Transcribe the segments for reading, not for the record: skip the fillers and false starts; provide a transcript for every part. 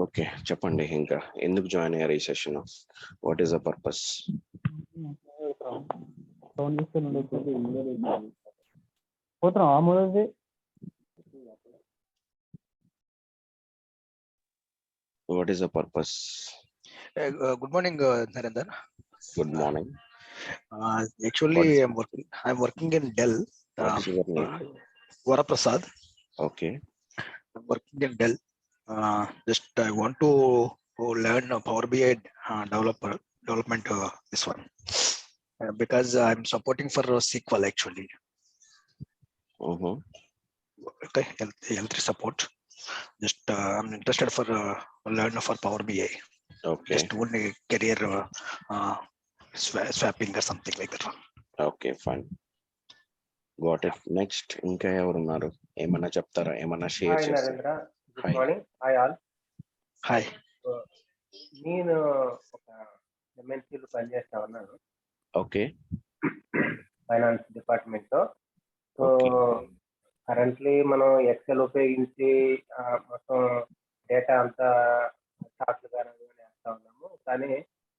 Okay, చెప్పండి. ఇంకా ఎందుకు జాయిన్ అయ్యారు ఈ session? What is the purpose? What is the purpose? Good morning, Narendra. Good morning. Actually, I'm working in Dell. What is your name? Varaprasad. Okay. I'm working in Dell. Just I want to learn Power BI development. This one because I'm supporting for SQL actually. Okay, L3 support. Just I'm interested for learn for Power BI. Okay. Just only career swapping or something like that. Okay, fine. Got it. Next, ఇంకా ఎవరున్నారు? ఏమన్నా చెప్తారా? ఏమన్నా share చేస్తారా? Good morning. Hi all. Hi. నేను ఒక ఎంఎన్సీలో పనిచేస్తా ఉన్నాను. ఓకే. ఫైనాన్స్ డిపార్ట్మెంట్ లో. సో కరెంట్లీ మనం ఎక్సెల్ ఉపయోగించి మొత్తం డేటా అంతా చార్ట్లుగా వేస్తా ఉన్నాము. కానీ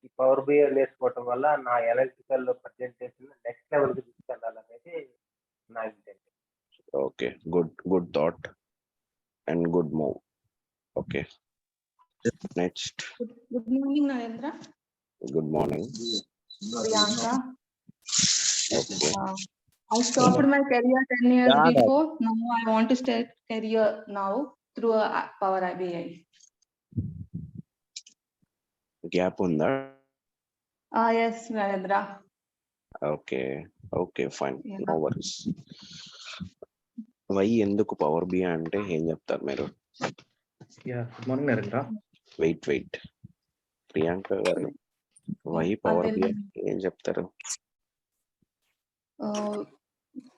ఈ పవర్ బిఐ నేర్చుకోవటం వల్ల నా ఎలక్ట్రికల్ ప్రజెంటేషన్ నెక్స్ట్ లెవెల్కి తీసుకెళ్ళాలనేది నా intent. Okay, good thought and good move. Okay, next. Good morning, Narendra. Good morning. Priyanka. Okay. I stopped my career 10 years before. Now I want to start career now through Power BI. Gap ఉందా? Yes, Narendra. Okay, fine. Yeah. No worries. Why ఎందుకు power BI అంటే ఏం చెప్తారు మీరు? Good morning Narendra. Wait Priyanka గారు, why power BI ఏం చెప్తారు?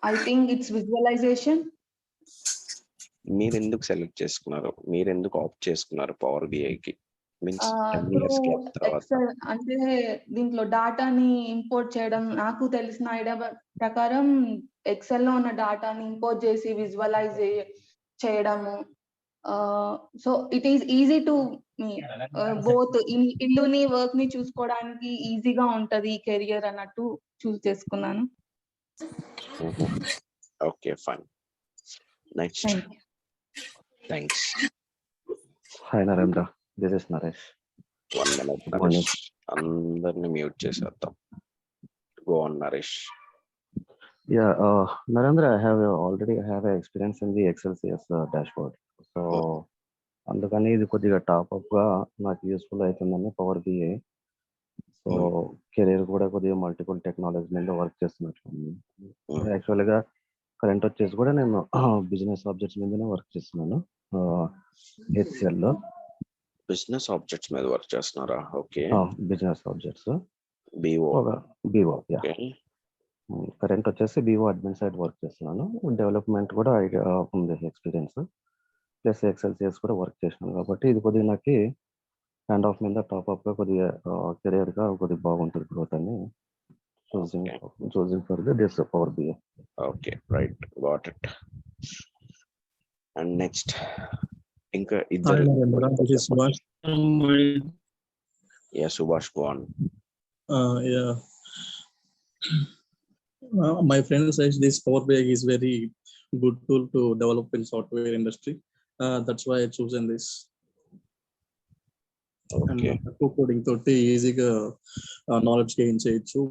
I think it's visualization. మీరు ఎందుకు సెలెక్ట్ చేసుకున్నారు? మీరు ఎందుకు ఆప్ట్ చేసుకున్నారు పవర్ బిఐకి? మీన్స్ ఎక్సెల్ అంటే దీంట్లో డాటాని ఇంపోర్ట్ చేయడం. నాకు తెలిసిన ఐడియా ప్రకారం ఎక్సెల్ లో ఉన్న డాటాని ఇంపోర్ట్ చేసి విజువలైజ్ చేయడము. So it is easy to both ఇల్లుని వర్క్ ని చూసుకోవడానికి ఈజీగా ఉంటది ఈ కెరియర్ అన్నట్టు చూస్ చేసుకున్నాను. Okay, fine. Next. Thanks. Hi Narendra, this is Naresh. 1 minute Naresh. అందరిని మ్యూట్ చేసేద్దాం. Go on Naresh. Narendra, I already have experience in the Excel CS dashboard. So అందుకని ఇది కొద్దిగా టాప్అప్ గా నాకు యూస్ఫుల్ అవుతుందని పవర్ బిఐ. సో కెరీర్ కూడా కొద్దిగా మల్టిపుల్ టెక్నాలజీ మీద వర్క్ చేస్తున్నట్లు. యాక్చువల్గా కరెంట్ వచ్చేసి కూడా నేను బిజినెస్ ఆబ్జెక్ట్స్ మీదనే వర్క్ చేస్తున్నాను HCL లో. బిజినెస్ ఆబ్జెక్ట్స్ మీద వర్క్ చేస్తున్నారా? Okay, business objects BO. Current వచ్చేసి బిఓ అడ్మిన్ సైడ్ వర్క్ చేస్తున్నాను. డెవలప్మెంట్ కూడా ఐడియా ఉంది, ఎక్స్పీరియన్స్. ప్లస్ ఎక్సెల్ సిఎస్ కూడా వర్క్ చేసినాను. కాబట్టి ఇది కొద్దిగా నాకు హ్యాండ్ ఆఫ్ మీద టాప్అప్ గా కొద్దిగా కెరియర్ గా కొద్దిగా బాగుంటుంది గ్రోత్ అని choosing for this Power BI. Okay, right, got it. And next ఇంకా ఇద్దరు. Subhash, go on. My friend says this Power BI is very good tool to develop in software industry. That's why I chosen this. Okay. And coding తోటి ఈజీగా knowledge gain చేయొచ్చు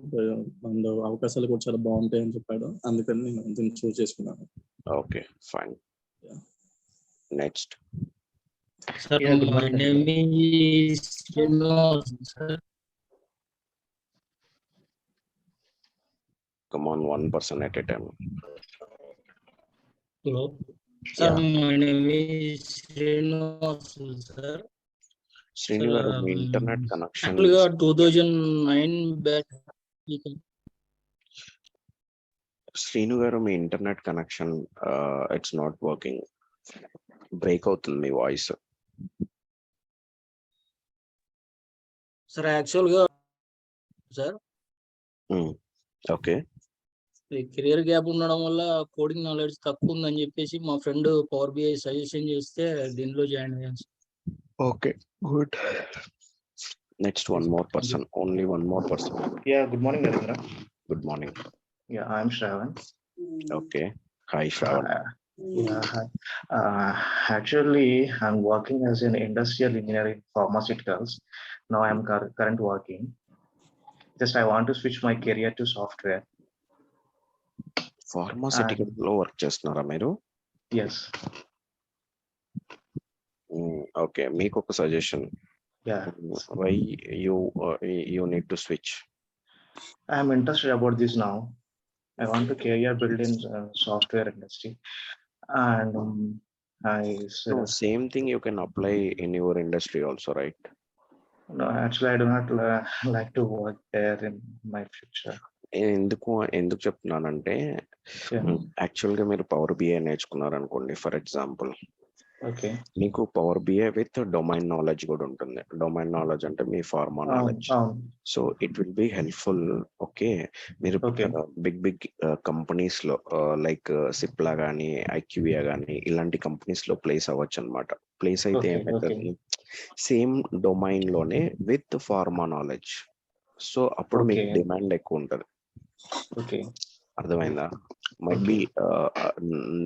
and అవకాశాలు కూడా చాలా బాగుంటాయి అని చెప్పాడు. అందుకని నేను దీన్ని చూస్ చేసుకున్నాను. Okay, fine. Next. Sir, my name is Srinivas, sir. Come on, one person at a time. Hello. Sir, my name is Srinivas, sir. Srinivas, మీ internet connection Actually, 2009 back. Srinu garu, మీ internet connection it's not working. Break అవుతుంది మీ voice. Sir, actually, sir. Okay. Career gap ఉండడం వల్ల coding knowledge తక్కువ ఉందని చెప్పేసి మా ఫ్రెండ్ పవర్ బిఐ సజెషన్ చేస్తే దీనిలో జాయిన్ అయ్యాను sir. Okay, good. Next, one more person, only one more person. Yeah, good morning, Narendra. Good morning. Yeah, I'm Shravan. Okay. Hi, Shravan. Yeah, hi. Actually, I'm working as an industrial engineer in pharmaceuticals. Now I'm current working. Just I want to switch my career to software. Pharmaceutical లో work చేస్తున్నారా మీరు? Yes. Okay, మీకు ఒక suggestion. Yeah. Why you need to switch? I'm interested about this now. I want to career build in software industry, and No, same thing you can apply in your industry also, right? no, actually I do not like to work there in my future. ఎందుకు చెప్తున్నానంటే Yeah. Actual గా మీరు power BI నేర్చుకున్నారు అనుకోండి, for example Okay. మీకు power BI with domain knowledge కూడా ఉంటుంది. Domain knowledge అంటే మీ pharma knowledge. So it will be helpful. Okay, మీరు బిగ్ కంపెనీస్ లో లైక్ సిప్లా గానీ ఐక్యూవియా గానీ ఇలాంటి కంపెనీస్ లో ప్లేస్ అవ్వచ్చు అనమాట. ప్లేస్ అయితే ఏమవుతుంది, సేమ్ డొమైన్ లోనే విత్ ఫార్మా నాలెడ్జ్. సో అప్పుడు మీకు డిమాండ్ ఎక్కువ ఉంటుంది. అర్థమైందా? మైట్ బి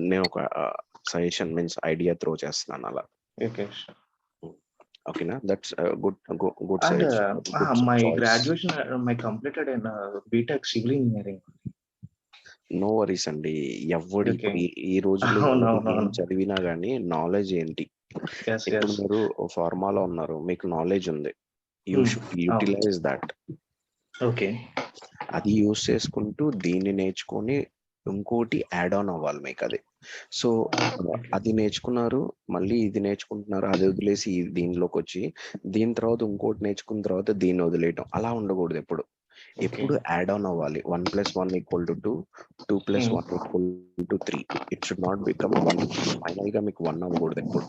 నేను ఒక సజెషన్ మీన్స్ ఐడియా త్రో చేస్తున్నాను అలా. ఓకేనా? That's good suggestion. My graduation my completed in BTech civil engineering. No worries అండి. ఎవడి ఈ రోజుల్లో ఏం చదివినా గానీ నాలెడ్జ్ ఏంటి? ఇప్పుడు మీరు ఫార్మాలో ఉన్నారు, మీకు నాలెడ్జ్ ఉంది, you should utilize that. Okay, అది యూస్ చేసుకుంటూ దీన్ని నేర్చుకొని ఇంకోటి యాడ్ ఆన్ అవ్వాలి మీకు అది. సో అది నేర్చుకున్నారు, మళ్ళీ ఇది నేర్చుకుంటున్నారు, అది వదిలేసి దీనిలోకి వచ్చి దీని తర్వాత ఇంకోటి నేర్చుకున్న తర్వాత దీన్ని వదిలేయటం అలా ఉండకూడదు. ఎప్పుడు యాడ్ ఆన్ అవ్వాలి. 1+1 = 2, 2+1 = 3. It should not become 1. Final గా మీకు 1 అవ్వకూడదు ఎప్పుడు.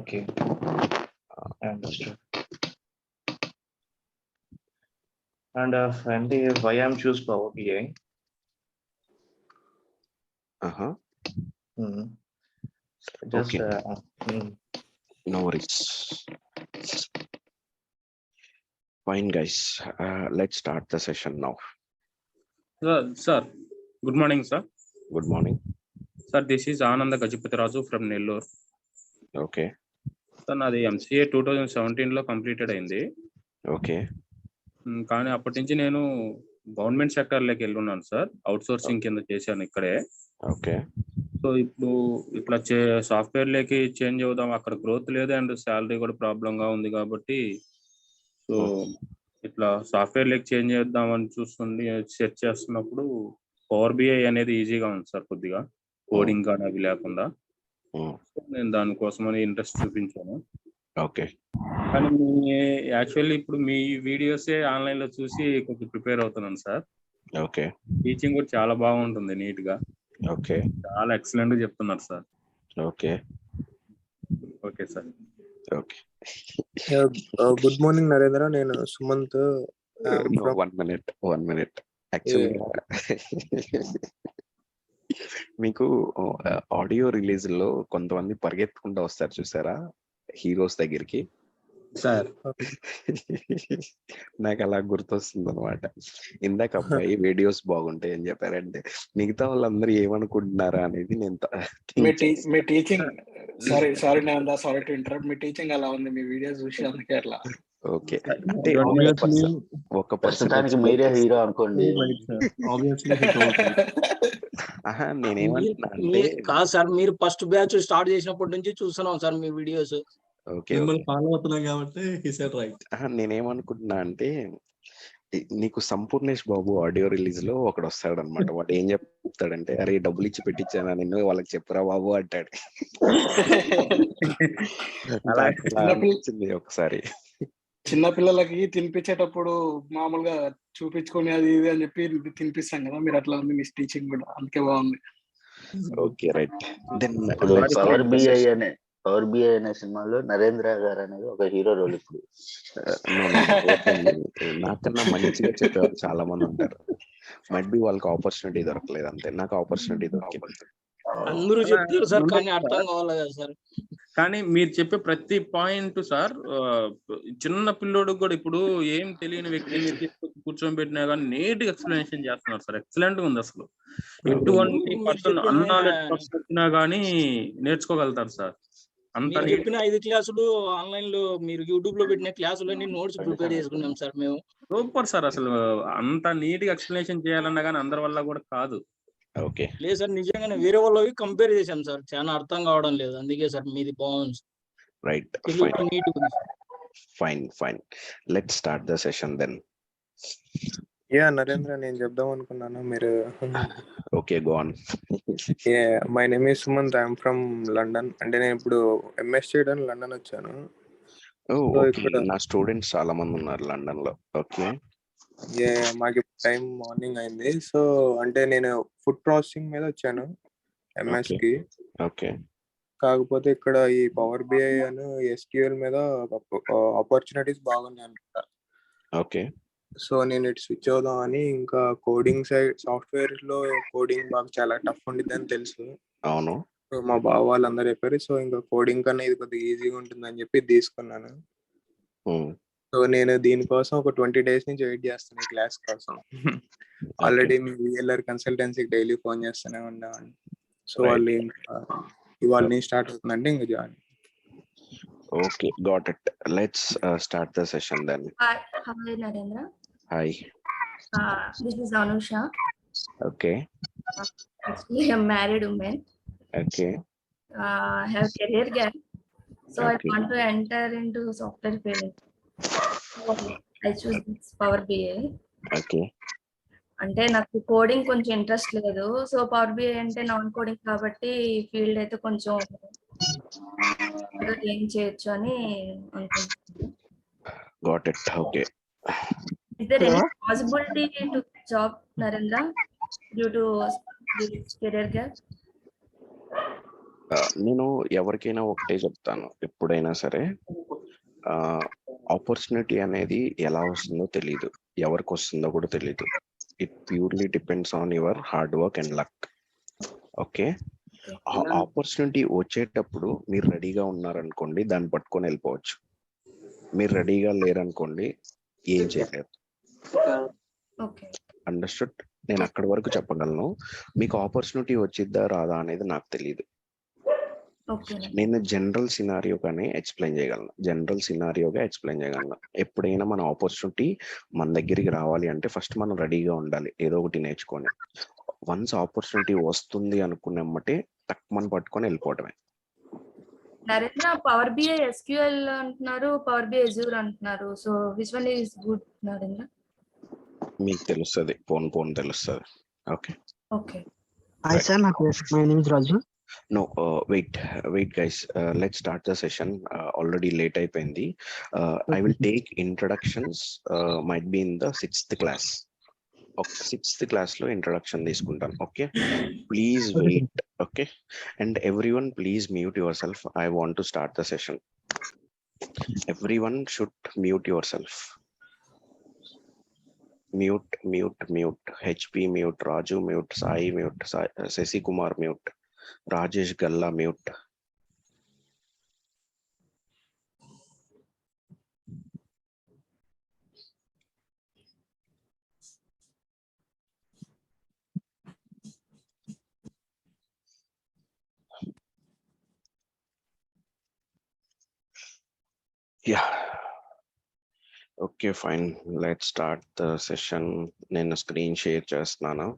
Okay, and finally why I'm choose Power BI. Just okay. No worries. Fine guys, let's start the session now. Sir, good morning sir. Good morning sir. This is Ananda Gajapatiraju from Nellore. Okay sir, నాది MCA 2017 లో completed అయింది. Okay, కానీ అప్పటి నుంచి నేను government sector లోకి వెళ్ళున్నాను sir. Out sourcing కింద చేశాను ఇక్కడే. ఓకే, సో ఇప్పుడు ఇట్లా సాఫ్ట్వేర్ లోకి చేంజ్ అవుదాం, అక్కడ గ్రోత్ లేదు అండ్ శాలరీ కూడా ప్రాబ్లం గా ఉంది కాబట్టి సో ఇట్లా సాఫ్ట్వేర్ లోకి చేంజ్ చేద్దామని చూస్తుంది. సెర్చ్ చేస్తున్నప్పుడు పవర్ బిఐ అనేది ఈజీగా ఉంది సార్, కొద్దిగా కోడింగ్ కానీ అవి లేకుండా. నేను దానికోసమని ఇంట్రెస్ట్ చూపించాను. ఓకే, కానీ యాక్చువల్లీ ఇప్పుడు మీ వీడియోసే ఆన్లైన్ లో చూసి కొంచెం ప్రిపేర్ అవుతున్నాను సార్. ఓకే, టీచింగ్ కూడా చాలా బాగుంటుంది, నీట్ గా. ఓకే, చాలా ఎక్సలెంట్ గా చెప్తున్నారు sir. Okay, okay sir. Okay. Good morning Narendra, నేను సుమంత్. 1 minute యాక్చువల్లీ మీకు ఆడియో రిలీజ్ లో కొంతమంది పరిగెత్తుకుంటూ వస్తారు చూసారా హీరోస్ దగ్గరికి సార్. నాకు అలా గుర్తొస్తుంది అనమాట. ఇందాక అబ్బాయి వీడియోస్ బాగుంటాయి అని చెప్పారంటే మిగతా వాళ్ళందరూ ఏమనుకుంటున్నారా అనేది నేను మీ టీచింగ్ సారీ టు ఇంటరప్ట్. మీ టీచింగ్ అలా ఉంది, మీ వీడియోస్ చూసి అందుకే అట్లా. ఓకే, అంటే ఒక ప్రస్తుతానికి మీరే హీరో అనుకోండి. నేనేమంటున్నా అంటే కాదు సార్, మీరు ఫస్ట్ బ్యాచ్ స్టార్ట్ చేసినప్పటి నుంచి చూస్తున్నాం సార్ మీ వీడియోస్. ఫాలో అవుతున్నాం కాబట్టి నేనేమనుకుంటున్నా అంటే నీకు సంపూర్ణేష్ బాబు ఆడియో రిలీజ్ లో ఒకడు వస్తాడు అనమాట. వాడు ఏం చెప్తాడంటే, అరే డబ్బులు ఇచ్చి పెట్టించానా నిన్ను, వాళ్ళకి చెప్పురా బాబు అంటాడు. ఒకసారి చిన్న పిల్లలకి తినిపించేటప్పుడు మామూలుగా చూపించుకొని అది ఇది అని చెప్పి తినిపిస్తాం కదా, మీరు అట్లా ఉంది మీ టీచింగ్ కూడా, అందుకే బాగుంది. Okay right. Then Power BI అనే సినిమాలో నరేంద్ర గారు అనేది ఒక హీరో రోల్. ఇప్పుడు నాకన్నా మంచిగా చెప్పేవాళ్ళు చాలా మంది ఉంటారు. మైట్ బి వాళ్ళకి ఆపర్చునిటీ దొరకలేదు అంతే, నాకు ఆపర్చునిటీ దొరికింది. అందరూ చెప్తారు సార్, కానీ అర్థం కావాలి కదా సార్. కానీ మీరు చెప్పే ప్రతి పాయింట్ సార్ చిన్న పిల్లోడు కూడా ఇప్పుడు ఏం తెలియని వ్యక్తి మీరు తీసుకొచ్చి కూర్చోబెట్టినా కానీ నీట్ గా ఎక్స్ప్లెనేషన్ చేస్తున్నారు సార్. ఎక్సలెంట్ గా ఉంది అసలు. ఎటువంటి పర్సన్ అన్నాలెడ్జ్ పర్సన్ వచ్చినా కానీ నేర్చుకోగలుగుతారు సార్. అంత మీరు చెప్పిన 5 క్లాసులు ఆన్లైన్ లో మీరు యూట్యూబ్ లో పెట్టిన క్లాసులన్నీ నోట్స్ ప్రిపేర్ చేసుకున్నాం సార్ మేము. Super sir. అసలు అంత నీట్ గా ఎక్స్ప్లెనేషన్ చేయాలన్నా కానీ అందరి వల్ల కూడా కాదు. ఓకే లేదు సార్, నిజంగానే వేరే వాళ్ళవి కంపేర్ చేశాం సార్, చాలా అర్థం కావడం లేదు. అందుకే సార్ మీది బాగుంది. రైట్, నీట్ ఉంది. Fine. Let's start the session then. Yeah Narendra, నేను చెప్దాం అనుకున్నాను మీరు. Okay, go on. My name is Sumant, I'm from London. అంటే నేను ఇప్పుడు ఎంఎస్ చేయడానికి లండన్ వచ్చాను. నా స్టూడెంట్స్ చాలా మంది ఉన్నారు లండన్ లో. ఓకే, మాకు టైం మార్నింగ్ అయింది. సో అంటే నేను ఫుడ్ ప్రాసెసింగ్ మీద వచ్చాను ఎంఎస్ కి. ఓకే, కాకపోతే ఇక్కడ ఈ పవర్ బిఐ అని ఎస్క్యూఎల్ మీద ఆపర్చునిటీస్ బాగున్నాయి అనుకుంటా. ఓకే, సో నేను ఇటు స్విచ్ అవుదాం అని. ఇంకా కోడింగ్ సైడ్, సాఫ్ట్వేర్ లో కోడింగ్ బాగా చాలా టఫ్ ఉండిద్ది అని తెలుసు. అవును. మా బావ వాళ్ళందరూ చెప్పారు. సో ఇంకా కోడింగ్ కన్నా ఇది కొద్దిగా ఈజీగా ఉంటుందని చెప్పి తీసుకున్నాను. సో నేను దీనికోసం ఒక 20 days నుంచి వెయిట్ చేస్తాను ఈ క్లాస్ కోసం. ఆల్రెడీ మీ విఎల్ఆర్ కన్సల్టెన్సీకి డైలీ ఫోన్ చేస్తూనే ఉన్నాను. సో వాళ్ళు ఇంకా ఇవాళ నుంచి స్టార్ట్ అవుతుందంటే ఇంకా join. Okay, got it. Let's start the session then. Hi Narendra. Hi. This is Anusha. Okay. Actually, I'm married woman. Okay. I have career gap, so I want to enter into software field. So I choose this Power BI. Okay. అంటే నాకు coding కొంచెం interest లేదు. So Power BI అంటే non coding కాబట్టి field అయితే కొంచెం ఏం చేయొచ్చు అని అనుకుంటున్నాను. Got it. Okay. Is there any possibility to job, Narendra, due to this career gap? నేను ఎవరికైనా ఒకటే చెప్తాను, ఎప్పుడైనా సరే ఆపర్చునిటీ అనేది ఎలా వస్తుందో తెలియదు, ఎవరికి వస్తుందో కూడా తెలియదు. It purely depends on your hard work and luck. Okay, ఆ ఆపర్చునిటీ వచ్చేటప్పుడు మీరు రెడీగా ఉన్నారనుకోండి, దాన్ని పట్టుకొని వెళ్ళిపోవచ్చు. మీరు రెడీగా లేరనుకోండి, ఏం చేయలేరు. అండర్స్టూడ్? నేను అక్కడి వరకు చెప్పగలను. మీకు ఆపర్చునిటీ వచ్చిద్దా రాదా అనేది నాకు తెలియదు. నేను జనరల్ సినారియోగానే ఎక్స్ప్లెయిన్ చేయగలను. ఎప్పుడైనా మన ఆపర్చునిటీ మన దగ్గరికి రావాలి అంటే ఫస్ట్ మనం రెడీగా ఉండాలి, ఏదో ఒకటి నేర్చుకొని. వన్స్ ఆపర్చునిటీ వస్తుంది అనుకున్నమ్మటే తక్కువ పట్టుకొని వెళ్ళిపోవటమే. నరేంద్ర, పవర్ బిఐ ఎస్క్యూఎల్ అంటున్నారు, పవర్ బిఐ అజూర్ అంటున్నారు. So which one is good Narendra? మీకు తెలుస్తుంది, పోన్ తెలుస్తుంది. Okay okay. Hi sir, my name is Raju. No, wait guys, let's start the session. Already late అయిపోయింది. I will take introductions, might be in the 6th class. Okay, 6th class లో introduction తీసుకుంటాను. Okay, please wait. Okay, and everyone please mute yourself. I want to start the session. Everyone should mute yourself. Mute. HP mute, Raju mute, Sai mute, Sesi Kumar mute, Rajesh Galla mute. Yeah. Okay, fine. Let's start the session. నేను screen share చేస్తున్నాను.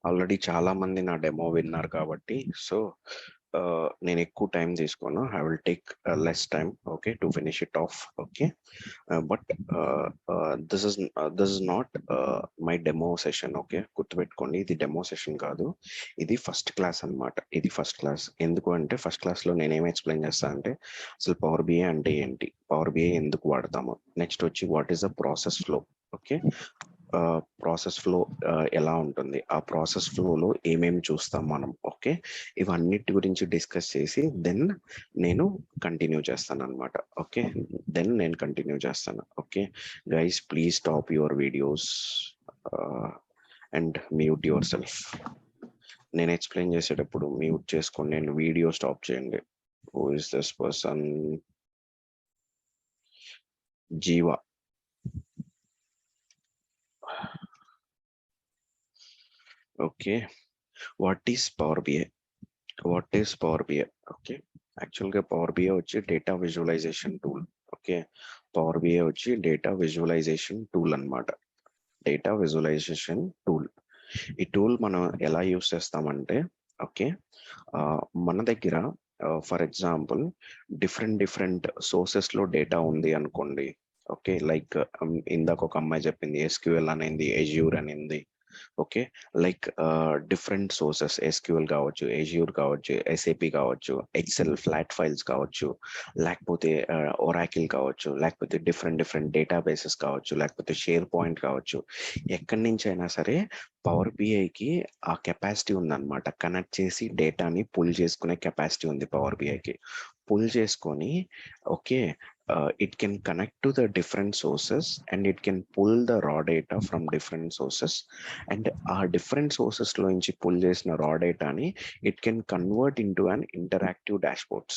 Already చాలా మంది నా demo విన్నారు కాబట్టి so నేను ఎక్కువ time తీసుకోను. I will take less time, okay, to finish it of. Okay, but this is not my demo session. Okay, గుర్తుపెట్టుకోండి, ఇది డెమో సెషన్ కాదు, ఇది ఫస్ట్ క్లాస్ అన్నమాట. ఇది ఫస్ట్ క్లాస్. ఎందుకు అంటే ఫస్ట్ క్లాస్లో నేనేమి ఎక్స్ప్లెయిన్ చేస్తాను అంటే అసలు పవర్ బిఐ అంటే ఏంటి, పవర్ బిఐ ఎందుకు వాడతాము, నెక్స్ట్ వచ్చి what is the process flow. Okay, process flow ఎలా ఉంటుంది, ఆ ప్రాసెస్ ఫ్లోలో ఏమేమి చూస్తాం మనం. ఓకే, ఇవన్నిటి గురించి డిస్కస్ చేసి దెన్ నేను కంటిన్యూ చేస్తాను అనమాట. ఓకే, దెన్ నేను కంటిన్యూ చేస్తాను. Okay guys, please stop your videos and mute yourself. నేను ఎక్స్ప్లెయిన్ చేసేటప్పుడు మ్యూట్ చేసుకొని నేను వీడియో స్టాప్ చేయండి. Who is this person? Jeeva. Okay, what is Power BI? What is Power BI? Okay, యాక్చువల్గా Power BI వచ్చి data visualisation tool. Okay, power BI వచ్చి data visualisation tool అన్నమాట. Data visualisation tool. ఈ tool మనం ఎలా use చేస్తామంటే, okay, మన దగ్గర ఫర్ ఎగ్జాంపుల్ డిఫరెంట్ సోర్సెస్లో డేటా ఉంది అనుకోండి. ఓకే, లైక్ ఇందాక ఒక అమ్మాయి చెప్పింది ఎస్క్యూఎల్ అనేది, ఎజ్యూర్ అనేది. Okay, like different sources, SQL కావచ్చు, ఎజ్యూర్ కావచ్చు, ఎస్ఏపి కావచ్చు, ఎక్సెల్ ఫ్లాట్ ఫైల్స్ కావచ్చు, లేకపోతే ఒరాకిల్ కావచ్చు, లేకపోతే డిఫరెంట్ డేటాబేసెస్ కావచ్చు, లేకపోతే షేర్ పాయింట్ కావచ్చు. ఎక్కడి నుంచి అయినా సరే పవర్ బిఐకి ఆ కెపాసిటీ ఉందన్నమాట. కనెక్ట్ చేసి డేటాని పుల్ చేసుకునే కెపాసిటీ ఉంది పవర్ బిఐకి. పుల్ చేసుకొని okay, it can connect to the different sources and it can pull the raw data from different sources, and our different sources lo nunchi pull chesina raw data ni it can convert into an interactive dashboards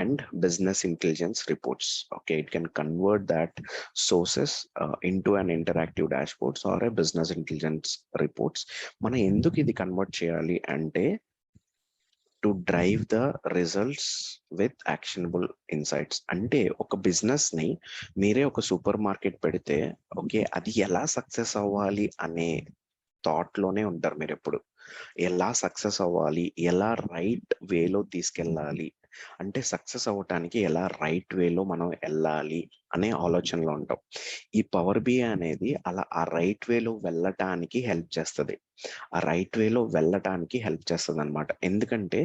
and business intelligence reports. Okay, it can convert that sources into an interactive dashboards or a business intelligence reports. Mana enduku idi convert cheyali ante to drive the results with actionable insights. అంటే ఒక business ని మీరే ఒక super market పెడితే okay, అది ఎలా success అవ్వాలి అనే థాట్ లోనే ఉంటారు మీరు ఎప్పుడు. ఎలా సక్సెస్ అవ్వాలి, ఎలా రైట్ వేలో తీసుకెళ్ళాలి, అంటే సక్సెస్ అవ్వటానికి ఎలా రైట్ వేలో మనం వెళ్ళాలి అనే ఆలోచనలో ఉంటాం. ఈ పవర్ బిఐ అనేది అలా ఆ రైట్ వేలో వెళ్ళటానికి హెల్ప్ చేస్తుంది. ఆ రైట్ వేలో వెళ్ళటానికి హెల్ప్ చేస్తుంది అనమాట. ఎందుకంటే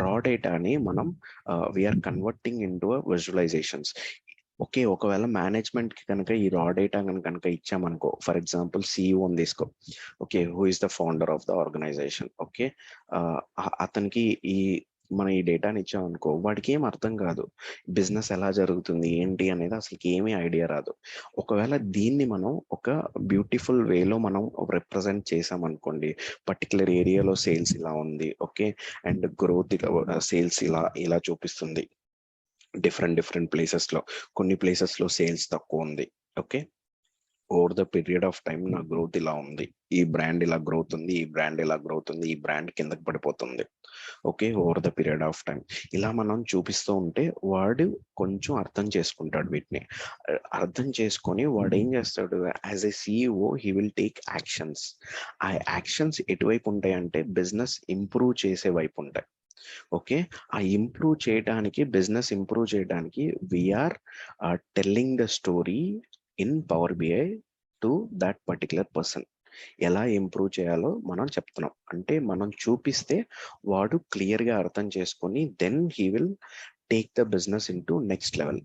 రా డేటాని మనం we are converting into visualizations. Okay, ఒకవేళ మేనేజ్మెంట్ కి కనుక ఈ రా డేటా కనుక ఇచ్చామనుకో, ఫర్ ఎగ్జాంపుల్ సిఇఓ తీసుకో. Okay, who is the founder of the organization. Okay, అతనికి మనం ఈ డేటాని ఇచ్చామనుకో, వాడికి ఏం అర్థం కాదు, బిజినెస్ ఎలా జరుగుతుంది ఏంటి అనేది అసలు ఏమీ ఐడియా రాదు. ఒకవేళ దీన్ని మనం ఒక బ్యూటిఫుల్ వేలో మనం రిప్రజెంట్ చేసామనుకోండి, పర్టికులర్ ఏరియాలో సేల్స్ ఇలా ఉంది, ఓకే, అండ్ గ్రోత్ సేల్స్ ఇలా చూపిస్తుంది. డిఫరెంట్ ప్లేసెస్ లో, కొన్ని ప్లేసెస్ లో సేల్స్ తక్కువ ఉంది. Okay, over the period of time నా గ్రోత్ ఇలా ఉంది, ఈ బ్రాండ్ ఇలా గ్రోత్ ఉంది, ఈ బ్రాండ్ ఇలా గ్రోత్ ఉంది, ఈ బ్రాండ్ కిందకి పడిపోతుంది. Okay, over the period of time ఇలా మనం చూపిస్తూ ఉంటే వాడు కొంచెం అర్థం చేసుకుంటాడు. వీటిని అర్థం చేసుకొని వాడు ఏం చేస్తాడు, as a CEO he will take actions. ఆ యాక్షన్స్ ఎటువైపు ఉంటాయంటే బిజినెస్ ఇంప్రూవ్ చేసే వైపు ఉంటాయి. ఓకే, ఆ ఇంప్రూవ్ చేయడానికి, బిజినెస్ ఇంప్రూవ్ చేయడానికి we are telling the story in power BI to that particular person. ఎలా ఇంప్రూవ్ చేయాలో మనం చెప్తున్నాం. అంటే మనం చూపిస్తే వాడు క్లియర్ గా అర్థం చేసుకొని then he will take the business into next level.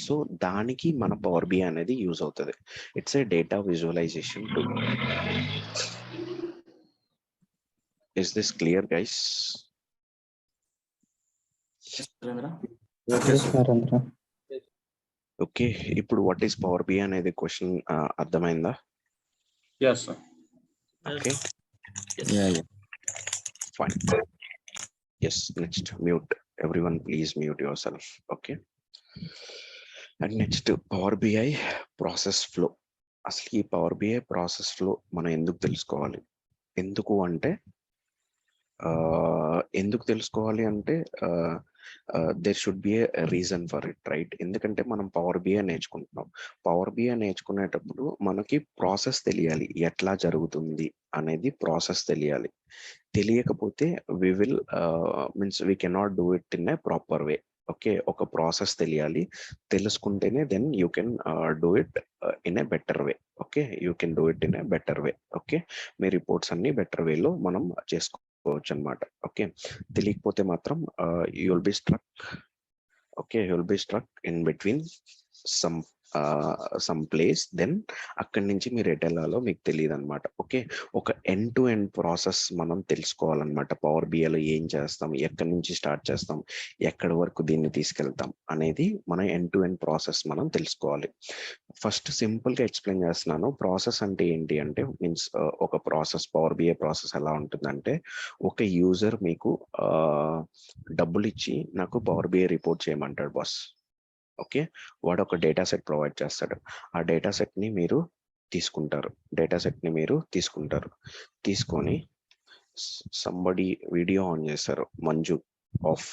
So దానికి మన పవర్ బిఐ అనేది యూజ్ అవుతుంది. It's a data visualisation tool. Is this clear guys? Okay, ఇప్పుడు వాట్ ఈస్ పవర్ బిఐ అనేది క్వశ్చన్ అర్థమైందా? yes sir. Okay, fine. Yes, next mute everyone, please mute yourself. Okay, and next Power BI process flow. అసలు ఈ power BI process flow మనం ఎందుకు తెలుసుకోవాలి? ఎందుకు తెలుసుకోవాలి అంటే there should be a reason for it, right? ఎందుకంటే మనం పవర్ బిఐ నేర్చుకుంటున్నాం. పవర్ బిఐ నేర్చుకునేటప్పుడు మనకి ప్రాసెస్ తెలియాలి, ఎట్లా జరుగుతుంది అనేది ప్రాసెస్ తెలియాలి. తెలియకపోతే we will means we cannot do it in a proper way. Okay, ఒక ప్రాసెస్ తెలియాలి, తెలుసుకుంటేనే then you can do it in a better way. Okay, you can do it in a better way. Okay, మీ reports అన్ని better వేలో మనం చేసుకోవచ్చు అనమాట. Okay, తెలియకపోతే మాత్రం you will be struck. Okay, you will be struck in between some some place, then అక్కడి నుంచి మీరు ఎటు వెళ్ళాలో మీకు తెలియదు అనమాట. ఓకే, ఒక ఎండ్ టు ఎండ్ ప్రాసెస్ మనం తెలుసుకోవాలన్నమాట. పవర్ బిఐలో ఏం చేస్తాం, ఎక్కడి నుంచి స్టార్ట్ చేస్తాం, ఎక్కడి వరకు దీన్ని తీసుకెళ్తాం అనేది మన ఎండ్ టు ఎండ్ ప్రాసెస్ మనం తెలుసుకోవాలి. ఫస్ట్ సింపుల్గా ఎక్స్ప్లెయిన్ చేస్తున్నాను. ప్రాసెస్ అంటే ఏంటి అంటే మీన్స్ ఒక ప్రాసెస్, పవర్ బిఐ ప్రాసెస్ ఎలా ఉంటుందంటే, ఒక యూజర్ మీకు డబ్బులు ఇచ్చి నాకు పవర్ బిఐ రిపోర్ట్ చేయమంటాడు బాస్. ఓకే, వాడు ఒక డేటా సెట్ ప్రొవైడ్ చేస్తాడు. ఆ డేటా సెట్ని మీరు తీసుకుంటారు. తీసుకొని సంబడి వీడియో ఆన్ చేస్తారు. Manju of.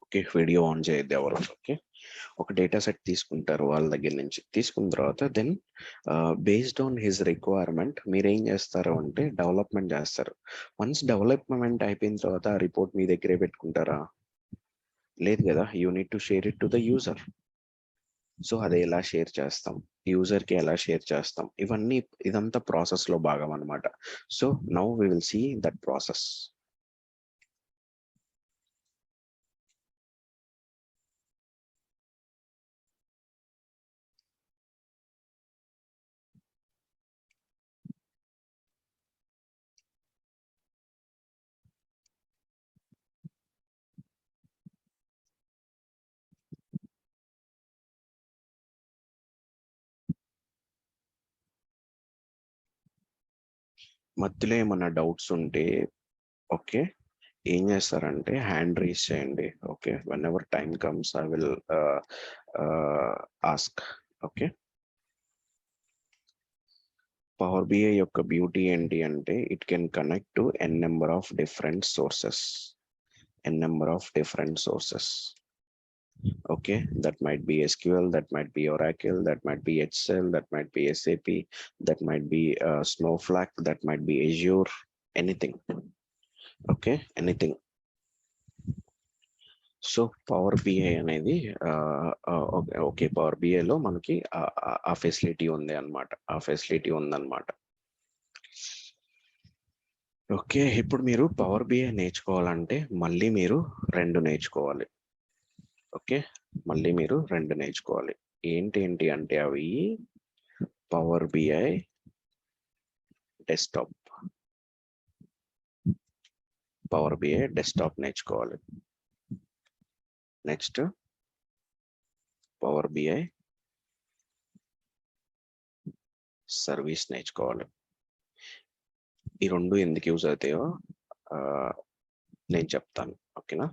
Okay, video on చేయద్దు ఎవరు. ఓకే, ఒక డేటా సెట్ తీసుకుంటారు వాళ్ళ దగ్గర నుంచి. తీసుకున్న తర్వాత then based on his requirement మీరు ఏం చేస్తారు అంటే డెవలప్మెంట్ చేస్తారు. వన్స్ డెవలప్మెంట్ అయిపోయిన తర్వాత ఆ రిపోర్ట్ మీ దగ్గరే పెట్టుకుంటారా? లేదు కదా, you need to share it to the user. So అది ఎలా షేర్ చేస్తాం, యూజర్కి ఎలా షేర్ చేస్తాం, ఇదంతా ప్రాసెస్లో భాగం అనమాట. So now we will see that process. మధ్యలో ఏమన్నా డౌట్స్ ఉంటే ఓకే ఏం చేస్తారంటే హ్యాండ్ రేస్ చేయండి. Okay, whenever time comes I will ask. Okay, power BI యొక్క బ్యూటీ ఏంటి అంటే it can connect to n number of different sources. Okay, that might be SQL, that might be Oracle, that might be Excel, that might be SAP, that might be Snowflake, that might be Azure, anything. Okay, anything. So Power BI అనేది okay, Power బిఐలో మనకి ఆ facility ఉందన్నమాట. Okay, ఇప్పుడు మీరు power BI నేర్చుకోవాలంటే మళ్ళీ మీరు రెండు నేర్చుకోవాలి. ఓకే, మళ్ళీ మీరు రెండు నేర్చుకోవాలి. ఏంటి అంటే అవి పవర్ బిఐ డెస్క్టాప్ నేర్చుకోవాలి. నెక్స్ట్ పవర్ బిఐ సర్వీస్ నేర్చుకోవాలి. ఈ రెండు ఎందుకు యూజ్ అవుతాయో నేను చెప్తాను. ఓకేనా?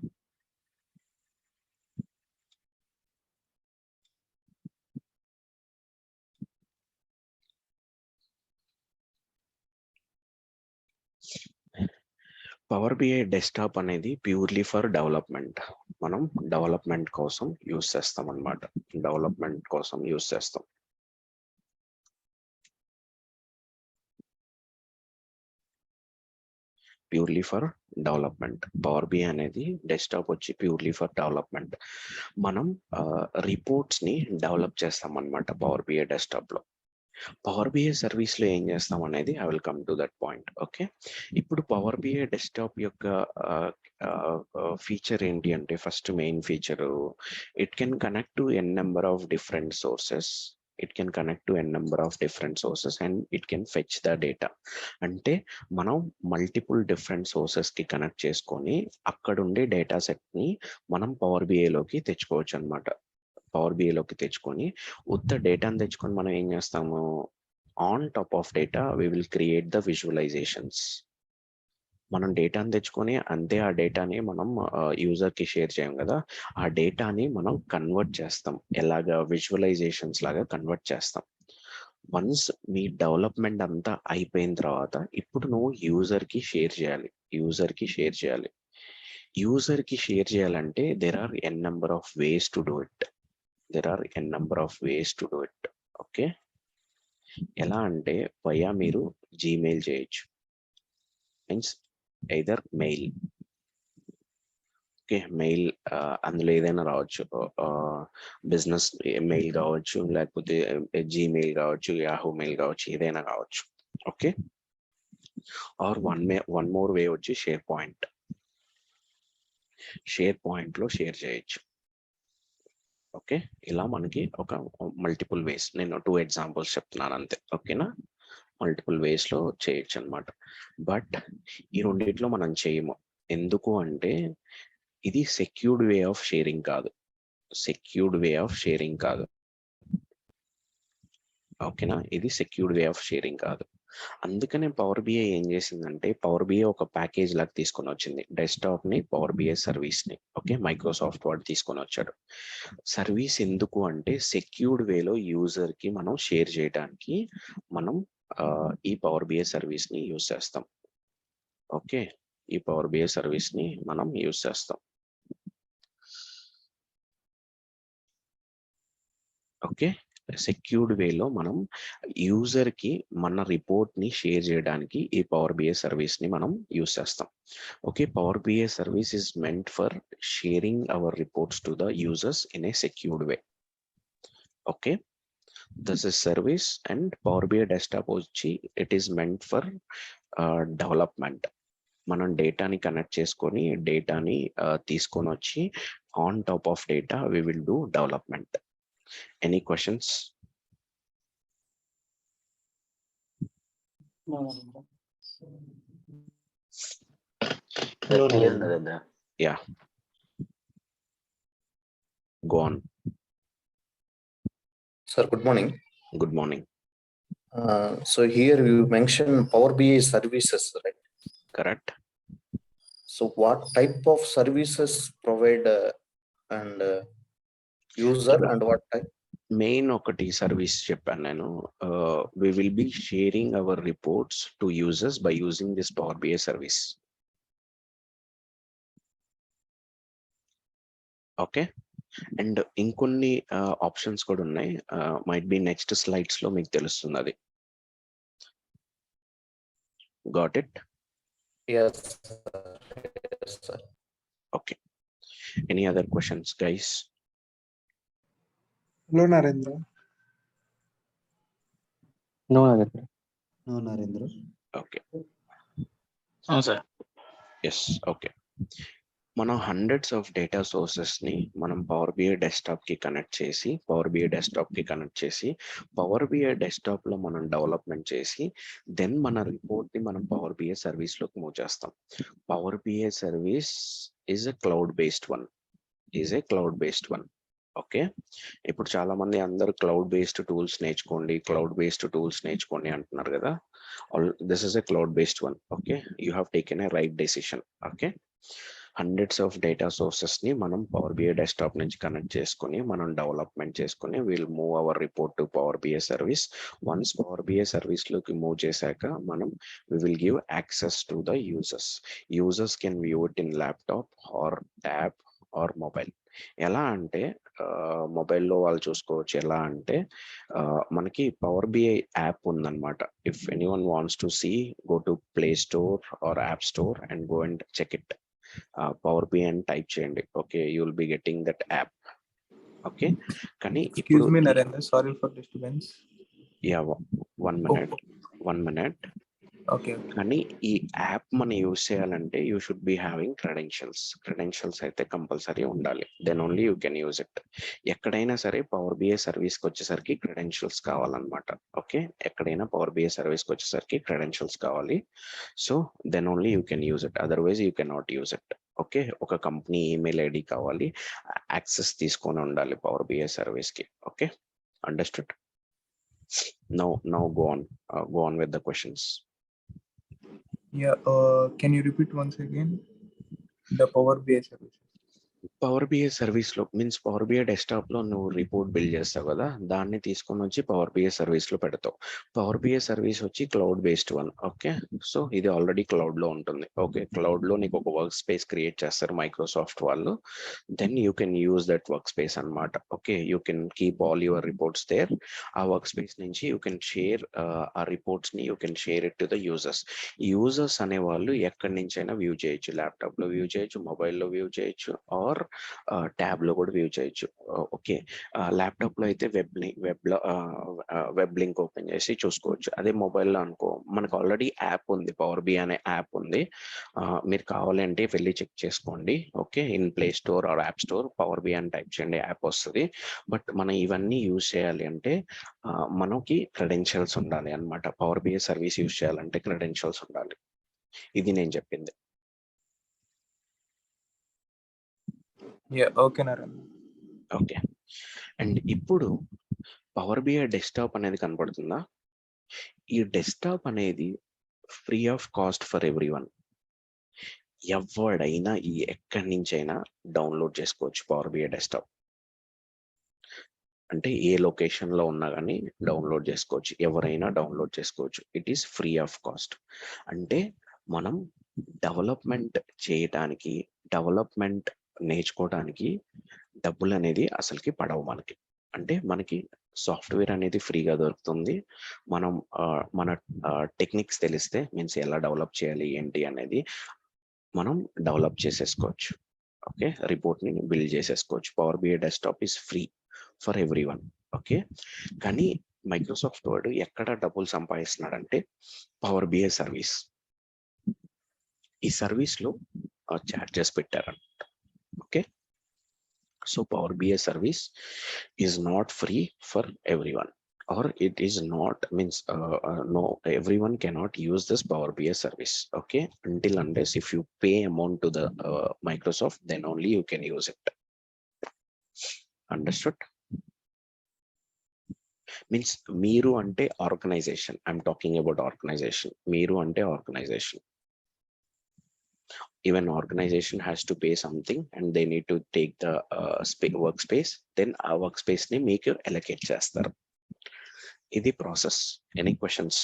పవర్ బిఐ డెస్క్టాప్ అనేది ప్యూర్లీ ఫర్ డెవలప్మెంట్. మనం డెవలప్మెంట్ కోసం యూజ్ చేస్తాం అన్నమాట. Purely for development. Power BI అనేది డెస్క్టాప్ వచ్చి ప్యూర్లీ ఫర్ డెవలప్మెంట్. మనం రిపోర్ట్స్ ని డెవలప్ చేస్తాం అన్నమాట పవర్ బిఐ డెస్క్టాప్ లో. పవర్ బిఐ సర్వీస్ లో ఏం చేస్తాం అనేది I will come to that point. Okay, ఇప్పుడు పవర్ బిఐ డెస్క్టాప్ యొక్క ఫీచర్ ఏంటి అంటే first main feature it can connect to n number of different sources. And it can fetch the data. అంటే మనం మల్టిపుల్ డిఫరెంట్ సోర్సెస్ కి connect చేసుకొని అక్కడ ఉండే డేటా సెట్ ని మనం పవర్ బిఐలోకి తెచ్చుకోవచ్చు అనమాట. తెచ్చుకొని ఉత్త డేటాను తెచ్చుకొని మనం ఏం చేస్తాము, on top of data we will create the visualizations. మనం డేటాను తెచ్చుకొని అంతే ఆ డేటాని మనం యూజర్కి షేర్ చేయం కదా, ఆ డేటాని మనం కన్వర్ట్ చేస్తాం. ఎలాగా? విజువలైజేషన్స్ లాగా కన్వర్ట్ చేస్తాం. వన్స్ మీ డెవలప్మెంట్ అంతా అయిపోయిన తర్వాత ఇప్పుడు నువ్వు యూజర్కి షేర్ చేయాలంటే there are n number of ways to do it. Okay, ఎలా అంటే వయా మీరు జీమెయిల్ చేయొచ్చు, means either mail. Okay, mail అందులో ఏదైనా రావచ్చు, బిజినెస్ మెయిల్ కావచ్చు, లేకపోతే జీమెయిల్ కావచ్చు, యాహూ మెయిల్ కావచ్చు, ఏదైనా కావచ్చు. Okay, or one more way వచ్చి షేర్ పాయింట్. షేర్ పాయింట్ లో షేర్ చేయొచ్చు. ఓకే, ఇలా మనకి ఒక మల్టిపుల్ వేస్, నేను 2 ఎగ్జాంపుల్స్ చెప్తున్నాను అంతే. ఓకేనా, మల్టిపుల్ వేస్ లో చేయొచ్చు అనమాట. బట్ ఈ రెండిట్లో మనం చేయము. ఎందుకు అంటే ఇది సెక్యూర్డ్ వే ఆఫ్ షేరింగ్ కాదు, సెక్యూర్డ్ వే ఆఫ్ షేరింగ్ కాదు. ఓకేనా, ఇది సెక్యూర్డ్ వే ఆఫ్ షేరింగ్ కాదు. అందుకనే పవర్ బిఐ ఏం చేసిందంటే, పవర్ బిఐ ఒక ప్యాకేజ్ లాగా తీసుకొని వచ్చింది. డెస్క్టాప్ ని, పవర్ బిఐ సర్వీస్ ని. ఓకే, మైక్రోసాఫ్ట్ వర్డ్ తీసుకొని వచ్చాడు. సర్వీస్ ఎందుకు అంటే సెక్యూర్డ్ వేలో యూజర్ కి మనం షేర్ చేయడానికి మనం ఈ పవర్ బిఐ సర్వీస్ ని యూజ్ చేస్తాం. ఓకే, ఈ పవర్ బిఐ సర్వీస్ ని మనం యూజ్ చేస్తాం. ఓకే, సెక్యూర్డ్ వేలో మనం యూజర్ కి మన రిపోర్ట్ ని షేర్ చేయడానికి ఈ పవర్ బిఐ సర్వీస్ ని మనం యూజ్ చేస్తాం. Okay, power BI service is meant for sharing our reports to the users in a secured way. Okay, this is service. And power BI desktop వచ్చి it is meant for development. మనం డేటాని connect చేసుకొని డేటాని తీసుకొని వచ్చి on top of data we will do development. Any questions? Yeah. Go on. Sir, good morning. Good morning. So here you mentioned Power BI services, right? Correct. So what type of services provide and user and what type? Main ఒకటి service చెప్పాను నేను. we will be sharing our reports to users by using this Power BI service. Okay, and ఇంకొన్ని options కూడా ఉన్నాయి. Might be next slides లో మీకు తెలుస్తుంది అది. Got it? Yes, sir. ఓకే, ఎనీ అదర్ క్వశ్చన్స్ గైస్? Hello, Narendra. No, Narendra. No, Narendra. Okay. అవును సార్. Yes, okay. మనం హండ్రెడ్స్ ఆఫ్ డేటా సోర్సెస్ ని మనం పవర్ బిఐ డెస్క్టాప్ కి కనెక్ట్ చేసి పవర్ బిఐ డెస్క్టాప్ లో మనం డెవలప్మెంట్ చేసి దెన్ మన రిపోర్ట్ ని మనం పవర్ బిఐ సర్వీస్ లోకి మూవ్ చేస్తాం. Power BI service is a cloud based one. Okay, ఇప్పుడు చాలా మంది అందరు క్లౌడ్ బేస్డ్ టూల్స్ నేర్చుకోండి అంటున్నారు కదా. This is a cloud based one. Okay, you have taken a right decision. Okay, hundreds of data sources ని మనం పవర్ బిఐ డెస్క్టాప్ నుంచి కనెక్ట్ చేసుకుని మనం డెవలప్మెంట్ చేసుకుని will move our report to power BI service. Once Power BI service లోకి move చేశాక మనం we will give access to the users can view it in laptop or tab or mobile. ఎలా అంటే మొబైల్లో వాళ్ళు చూసుకోవచ్చు. ఎలా అంటే మనకి పవర్ బిఐ యాప్ ఉందన్నమాట. If anyone wants to see, go to Play Store or App Store and go and check it. Power BI అని టైప్ చేయండి. Okay, you will be getting that app. Okay, కానీ Excuse me, Narendra. Sorry for disturbance. Yeah, one minute. Okay. కానీ ఈ app మనం use చేయాలంటే you should be having credentials అయితే compulsory ఉండాలి. Then only you can use it. ఎక్కడైనా సరే power BI సర్వీస్కి వచ్చేసరికి క్రెడెన్షియల్స్ కావాలన్నమాట. ఓకే, ఎక్కడైనా పవర్ బిఐ సర్వీస్కి వచ్చేసరికి క్రెడెన్షియల్స్ కావాలి. So then only you can use it, otherwise you can not use it. Okay, ఒక కంపెనీ ఈమెయిల్ ఐడి కావాలి, యాక్సెస్ తీసుకొని ఉండాలి పవర్ బిఐ సర్వీస్కి. Okay, understood? Now go on with the questions. Yeah, can you repeat once again the Power BI service? Power BI service లో means power BI desktop లో నువ్వు report build చేస్తావు కదా, దాన్ని తీసుకొని వచ్చి పవర్ బిఐ సర్వీస్ లో పెడతావు. పవర్ బిఐ సర్వీస్ వచ్చి cloud based one. Okay, so ఇది ఆల్రెడీ క్లౌడ్ లో ఉంటుంది. ఓకే, క్లౌడ్ లో నీకు ఒక వర్క్ స్పేస్ క్రియేట్ చేస్తారు మైక్రోసాఫ్ట్ వాళ్ళు. Then you can use that workspace అనమాట. Okay, you can keep all your reports there. ఆ వర్క్ స్పేస్ నుంచి యూ కెన్ షేర్ ఆ రిపోర్ట్స్ ని, you can share it to the users అనే వాళ్ళు ఎక్కడి నుంచైనా వ్యూ చేయొచ్చు. ల్యాప్టాప్ లో వ్యూ చేయొచ్చు, మొబైల్లో వ్యూ చేయొచ్చు, ఆర్ ట్యాబ్ లో కూడా వ్యూ చేయొచ్చు. ఓకే, ల్యాప్టాప్ లో అయితే వెబ్ లింక్ ఓపెన్ చేసి చూసుకోవచ్చు. అదే మొబైల్లో అనుకో, మనకు ఆల్రెడీ యాప్ ఉంది, పవర్ బి అనే యాప్ ఉంది. మీరు కావాలంటే వెళ్ళి చెక్ చేసుకోండి. Okay, in Play Store or App Store Power B అని టైప్ చేయండి, యాప్ వస్తుంది. బట్ మనం ఇవన్నీ యూజ్ చేయాలి అంటే మనకి క్రెడెన్షియల్స్ ఉండాలి అన్నమాట. పవర్ బిఐ సర్వీస్ యూజ్ చేయాలంటే క్రెడెన్షియల్స్ ఉండాలి. ఇది నేను చెప్పింది. ఓకే నరేంద్ర. ఓకే, అండ్ ఇప్పుడు పవర్ బిఐ డెస్క్టాప్ అనేది కనపడుతుందా? ఈ డెస్క్టాప్ అనేది free of cost for everyone. ఎవడైనా ఎక్కడి నుంచైనా డౌన్లోడ్ చేసుకోవచ్చు పవర్ బిఐ డెస్క్టాప్. అంటే ఏ లొకేషన్ లో ఉన్నా కానీ డౌన్లోడ్ చేసుకోవచ్చు, ఎవరైనా డౌన్లోడ్ చేసుకోవచ్చు. It is free of cost. అంటే మనం డెవలప్మెంట్ చేయడానికి, డెవలప్మెంట్ నేర్చుకోవడానికి డబ్బులు అనేది అసలుకి పడవు మనకి. అంటే మనకి సాఫ్ట్వేర్ అనేది ఫ్రీగా దొరుకుతుంది. మనం మన టెక్నిక్స్ తెలిస్తే, మీన్స్ ఎలా డెవలప్ చేయాలి ఏంటి అనేది మనం డెవలప్ చేసేసుకోవచ్చు. ఓకే, రిపోర్ట్ ని బిల్డ్ చేసేసుకోవచ్చు. Power BI desktop is free for everyone. Okay, కానీ మైక్రోసాఫ్ట్ వర్డ్ ఎక్కడ డబ్బులు సంపాదిస్తున్నాడంటే పవర్ బిఐ సర్వీస్. ఈ సర్వీస్ లో చార్జెస్ పెట్టారన్నమాట. Okay, so Power BI service is not free for everyone, or it is not, means no, everyone cannot use this Power BI service. Okay, until unless if you pay amount to the Microsoft, then only you can use it. Understood? Means meeru ante organization, I'm talking about organization. Meeru ante organization. Even organization has to pay something and they need to take the workspace, then a workspace ni meeku allocate chestaru. ఇది process. Any questions?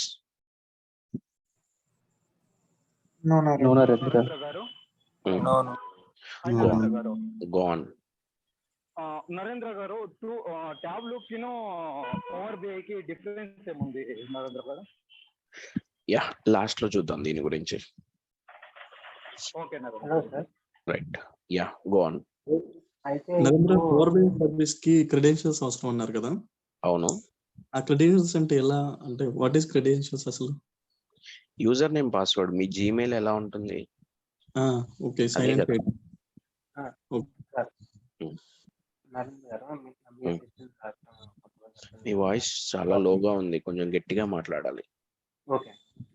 Go on. Narendra garu, Tableau power BI కి difference ఏముంది Narendra garu? Yeah, last లో చూద్దాం దీని గురించి. Okay right, yeah, go on. Narendra, power BI service కి credentials అవసరం అన్నారు కదా? అవును. ఆ క్రెడెన్షియల్స్ అంటే ఎలా, అంటే వాట్ ఈస్ క్రెడెన్షియల్స్ అసలు? User name, password. మీ జీమెయిల్ ఎలా ఉంటుంది? Okay, sign in. మీ వాయిస్ చాలా లోగా ఉంది, కొంచెం గట్టిగా మాట్లాడాలి. ఓకే,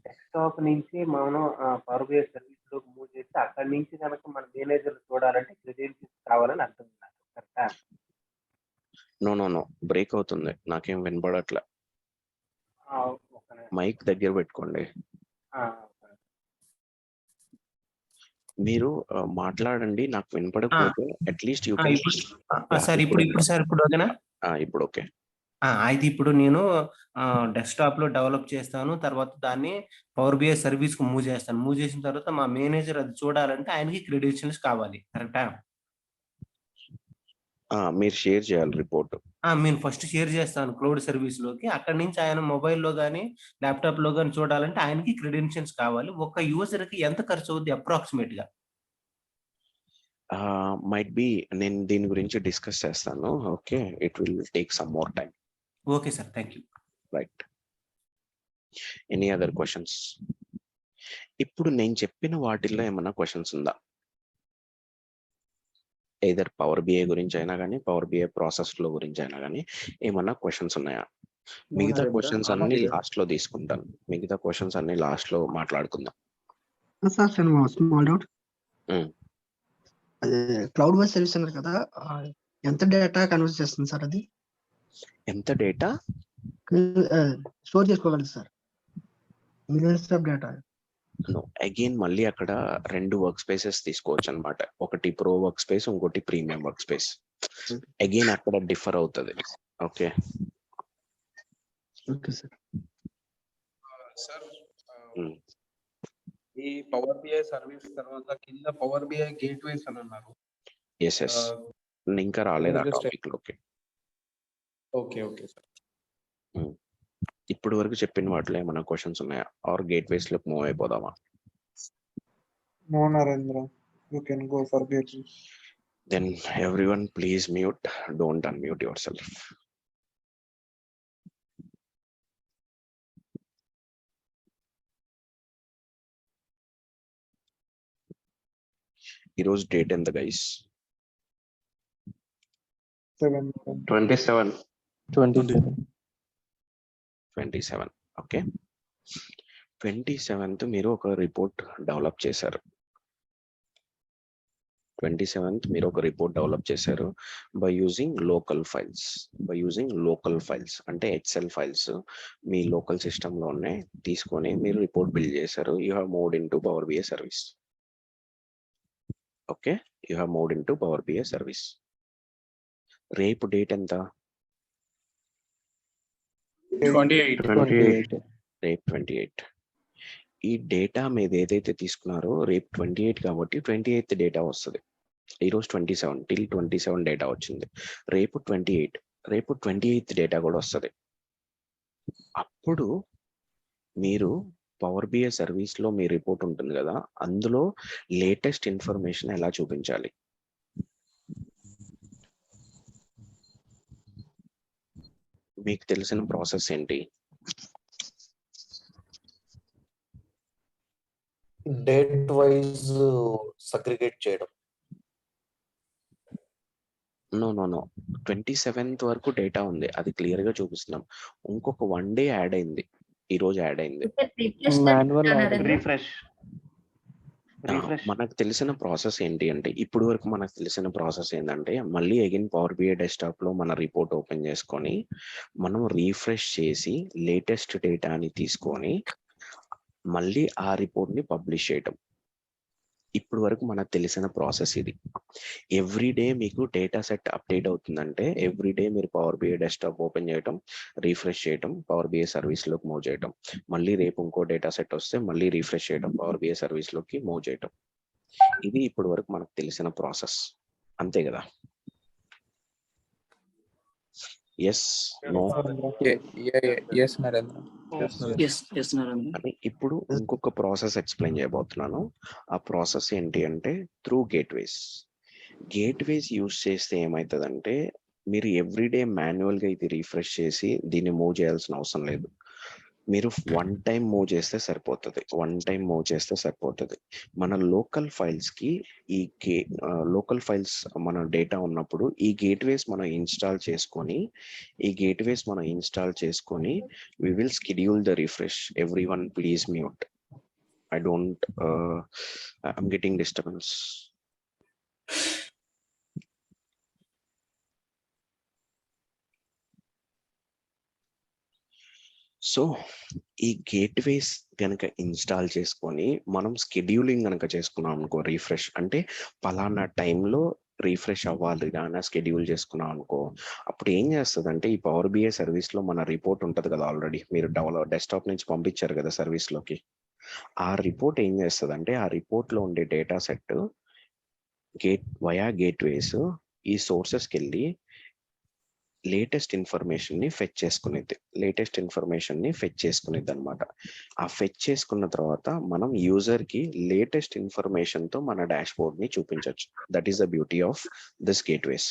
డెస్క్టాప్ నుంచి మనం పవర్ బిఐ సర్వీస్ లో మూవ్ చేసి అక్కడి నుంచి కనుక మన మేనేజర్ చూడాలంటే క్రెడెన్షియల్స్ కావాలని అర్థం. కరెక్టా? నో, బ్రేక్ అవుతుంది, నాకేం వినపడట్లే. మైక్ దగ్గర పెట్టుకోండి. మీరు మాట్లాడండి, నాకు వినపడకపోతే అట్లీస్ట్ యూ కెన్. సార్ ఇప్పుడు సార్ ఇప్పుడు ఓకేనా? ఇప్పుడు ఓకే. అయితే ఇప్పుడు నేను డెస్క్టాప్ లో డెవలప్ చేస్తాను, తర్వాత దాన్ని పవర్ బిఐ సర్వీస్ కు మూవ్ చేస్తాను. మూవ్ చేసిన తర్వాత మా మేనేజర్ అది చూడాలంటే ఆయనకి క్రెడెన్షియల్స్ కావాలి, కరెక్టా? మీరు షేర్ చేయాలి రిపోర్ట్. నేను ఫస్ట్ షేర్ చేస్తాను క్లౌడ్ సర్వీస్ లోకి. అక్కడి నుంచి ఆయన మొబైల్లో కానీ ల్యాప్టాప్ లో కానీ చూడాలంటే ఆయనకి క్రెడెన్షియల్స్ కావాలి. ఒక యూజర్ కి ఎంత ఖర్చు అవుద్ది అప్రాక్సిమేట్ గా? మైట్ బి, నేను దీని గురించి డిస్కస్ చేస్తాను. Okay, it will take some more time. Okay sir, thank you. Right, any other questions? ఇప్పుడు నేను చెప్పిన వాటిల్లో ఏమన్నా క్వశ్చన్స్ ఉందా? ఎయిదర్ పవర్ బిఐ గురించి అయినా కానీ, పవర్ బిఐ ప్రాసెస్ లో గురించి అయినా కానీ ఏమన్నా క్వశ్చన్స్ ఉన్నాయా? మిగతా క్వశ్చన్స్ అన్ని లాస్ట్ లో తీసుకుంటాను. మిగతా క్వశ్చన్స్ అన్ని లాస్ట్ లో మాట్లాడుకుందాం. Sir, small doubt. అదే క్లౌడ్ బేస్డ్ సర్వీస్ అన్నారు కదా, ఎంత డేటా కన్వర్ట్ చేస్తుంది సార్? అది ఎంత డేటా స్టోర్ చేసుకోగలదు sir? Millions of data. Again మళ్ళీ అక్కడ 2 వర్క్ స్పేసెస్ తీసుకోవచ్చు అనమాట. ఒకటి ప్రో వర్క్ స్పేస్, ఇంకోటి ప్రీమియం వర్క్ స్పేస్. అగైన్ అక్కడ డిఫర్ అవుతుంది. ఓకే సార్, ఈ పవర్ బిఐ సర్వీస్ తర్వాత కింద పవర్ బిఐ గేట్వేస్ అని అన్నారు. ఎస్ ఇంకా రాలేదు ఆ టాపిక్ లోకి. Okay sir. ఇప్పుడు వరకు చెప్పిన వాటిలో ఏమైనా క్వశ్చన్స్ ఉన్నాయా? ఆర్ గేట్వేస్ లోకి మూవ్ అయిపోదామా? No Narendra, you can go for gateways. Then everyone please mute, don't unmute yourself. ఈరోజు డేట్ ఎంత గైస్? 27. 27. ఓకే, 27th మీరు ఒక రిపోర్ట్ డెవలప్ చేశారు. 27th మీరు ఒక రిపోర్ట్ డెవలప్ చేశారు బై యూజింగ్ లోకల్ ఫైల్స్. అంటే ఎక్సెల్ ఫైల్స్ మీ లోకల్ సిస్టంలోనే తీసుకొని మీరు రిపోర్ట్ బిల్డ్ చేశారు. You have moved into power BI service. Okay, you have moved into power BI service. రేపు డేట్ ఎంత? 28. రేపు 28. ఈ డేటా మీద ఏదైతే తీసుకున్నారో రేపు 28 కాబట్టి 28th డేటా వస్తుంది. ఈరోజు 27 till 27 డేటా వచ్చింది. రేపు 28, రేపు 28th డేటా కూడా వస్తుంది. అప్పుడు మీరు పవర్ బిఐ సర్వీస్ లో మీ రిపోర్ట్ ఉంటుంది కదా, అందులో లేటెస్ట్ ఇన్ఫర్మేషన్ ఎలా చూపించాలి? మీకు తెలిసిన ప్రాసెస్ ఏంటి? డేట్ వైజ్ సగ్రిగేట్ చేయడం. నో 27th వరకు డేటా ఉంది, అది క్లియర్ గా చూపిస్తున్నాం. ఇంకొక 1 day యాడ్ అయింది, ఈ రోజు యాడ్ అయింది. మనకు తెలిసిన ప్రాసెస్ ఏంటి అంటే, ఇప్పుడు వరకు మనకు తెలిసిన ప్రాసెస్ ఏంటంటే, మళ్ళీ అగైన్ పవర్ బిఐ డెస్క్టాప్ లో మన రిపోర్ట్ ఓపెన్ చేసుకొని మనం రీఫ్రెష్ చేసి లేటెస్ట్ డేటాని తీసుకొని మళ్ళీ ఆ రిపోర్ట్ ని పబ్లిష్ చేయటం. ఇప్పుడు వరకు మనకు తెలిసిన ప్రాసెస్ ఇది. ఎవ్రీడే మీకు డేటా సెట్ అప్డేట్ అవుతుందంటే ఎవ్రీడే మీరు పవర్ బిఐ డెస్క్టాప్ ఓపెన్ చేయటం, రీఫ్రెష్ చేయటం, పవర్ బిఐ సర్వీస్ లోకి మూవ్ చేయటం, మళ్ళీ రేపు ఇంకో డేటా సెట్ వస్తే మళ్ళీ రీఫ్రెష్ చేయటం, పవర్ బిఐ సర్వీస్ లోకి మూవ్ చేయటం. ఇది ఇప్పుడు వరకు మనకు తెలిసిన ప్రాసెస్, అంతే కదా? Yes, no? Yes, Narendra. అని ఇప్పుడు ఇంకొక ప్రాసెస్ ఎక్స్ప్లెయిన్ చేయబోతున్నాను. ఆ ప్రాసెస్ ఏంటి అంటే త్రూ గేట్వేస్ యూజ్ చేస్తే ఏమవుతుందంటే, మీరు ఎవ్రీడే మాన్యువల్ గా ఇది రీఫ్రెష్ చేసి దీన్ని మూవ్ చేయాల్సిన అవసరం లేదు. మీరు వన్ టైం మూవ్ చేస్తే సరిపోతుంది. మన లోకల్ ఫైల్స్ కి ఈ లోకల్ ఫైల్స్ మన డేటా ఉన్నప్పుడు ఈ గేట్వేస్ మనం ఇన్స్టాల్ చేసుకొని we will schedule the refresh. Everyone please mute. I'm getting disturbance. So ఈ గేట్వేస్ కనుక ఇన్స్టాల్ చేసుకొని మనం స్కెడ్యూలింగ్ కనుక చేసుకున్నాం అనుకో, రీఫ్రెష్ అంటే పలానా టైంలో రీఫ్రెష్ అవ్వాలి కానీ స్కెడ్యూల్ చేసుకున్నాం అనుకో, అప్పుడు ఏం చేస్తుంది అంటే, ఈ పవర్ బిఐ సర్వీస్ లో మన రిపోర్ట్ ఉంటుంది కదా, ఆల్రెడీ మీరు డెస్క్టాప్ నుంచి పంపించారు కదా సర్వీస్ లోకి, ఆ రిపోర్ట్ ఏం చేస్తుంది అంటే, ఆ రిపోర్ట్ లో ఉండే డేటా సెట్ గేట్వేస్ ఈ సోర్సెస్కి వెళ్ళి లేటెస్ట్ ఇన్ఫర్మేషన్ ని ఫెచ్ చేసుకునేది అనమాట. ఆ ఫెచ్ చేసుకున్న తర్వాత మనం యూజర్ కి లేటెస్ట్ ఇన్ఫర్మేషన్ తో మన డాష్ బోర్డ్ ని చూపించవచ్చు. That is the beauty of this gateways.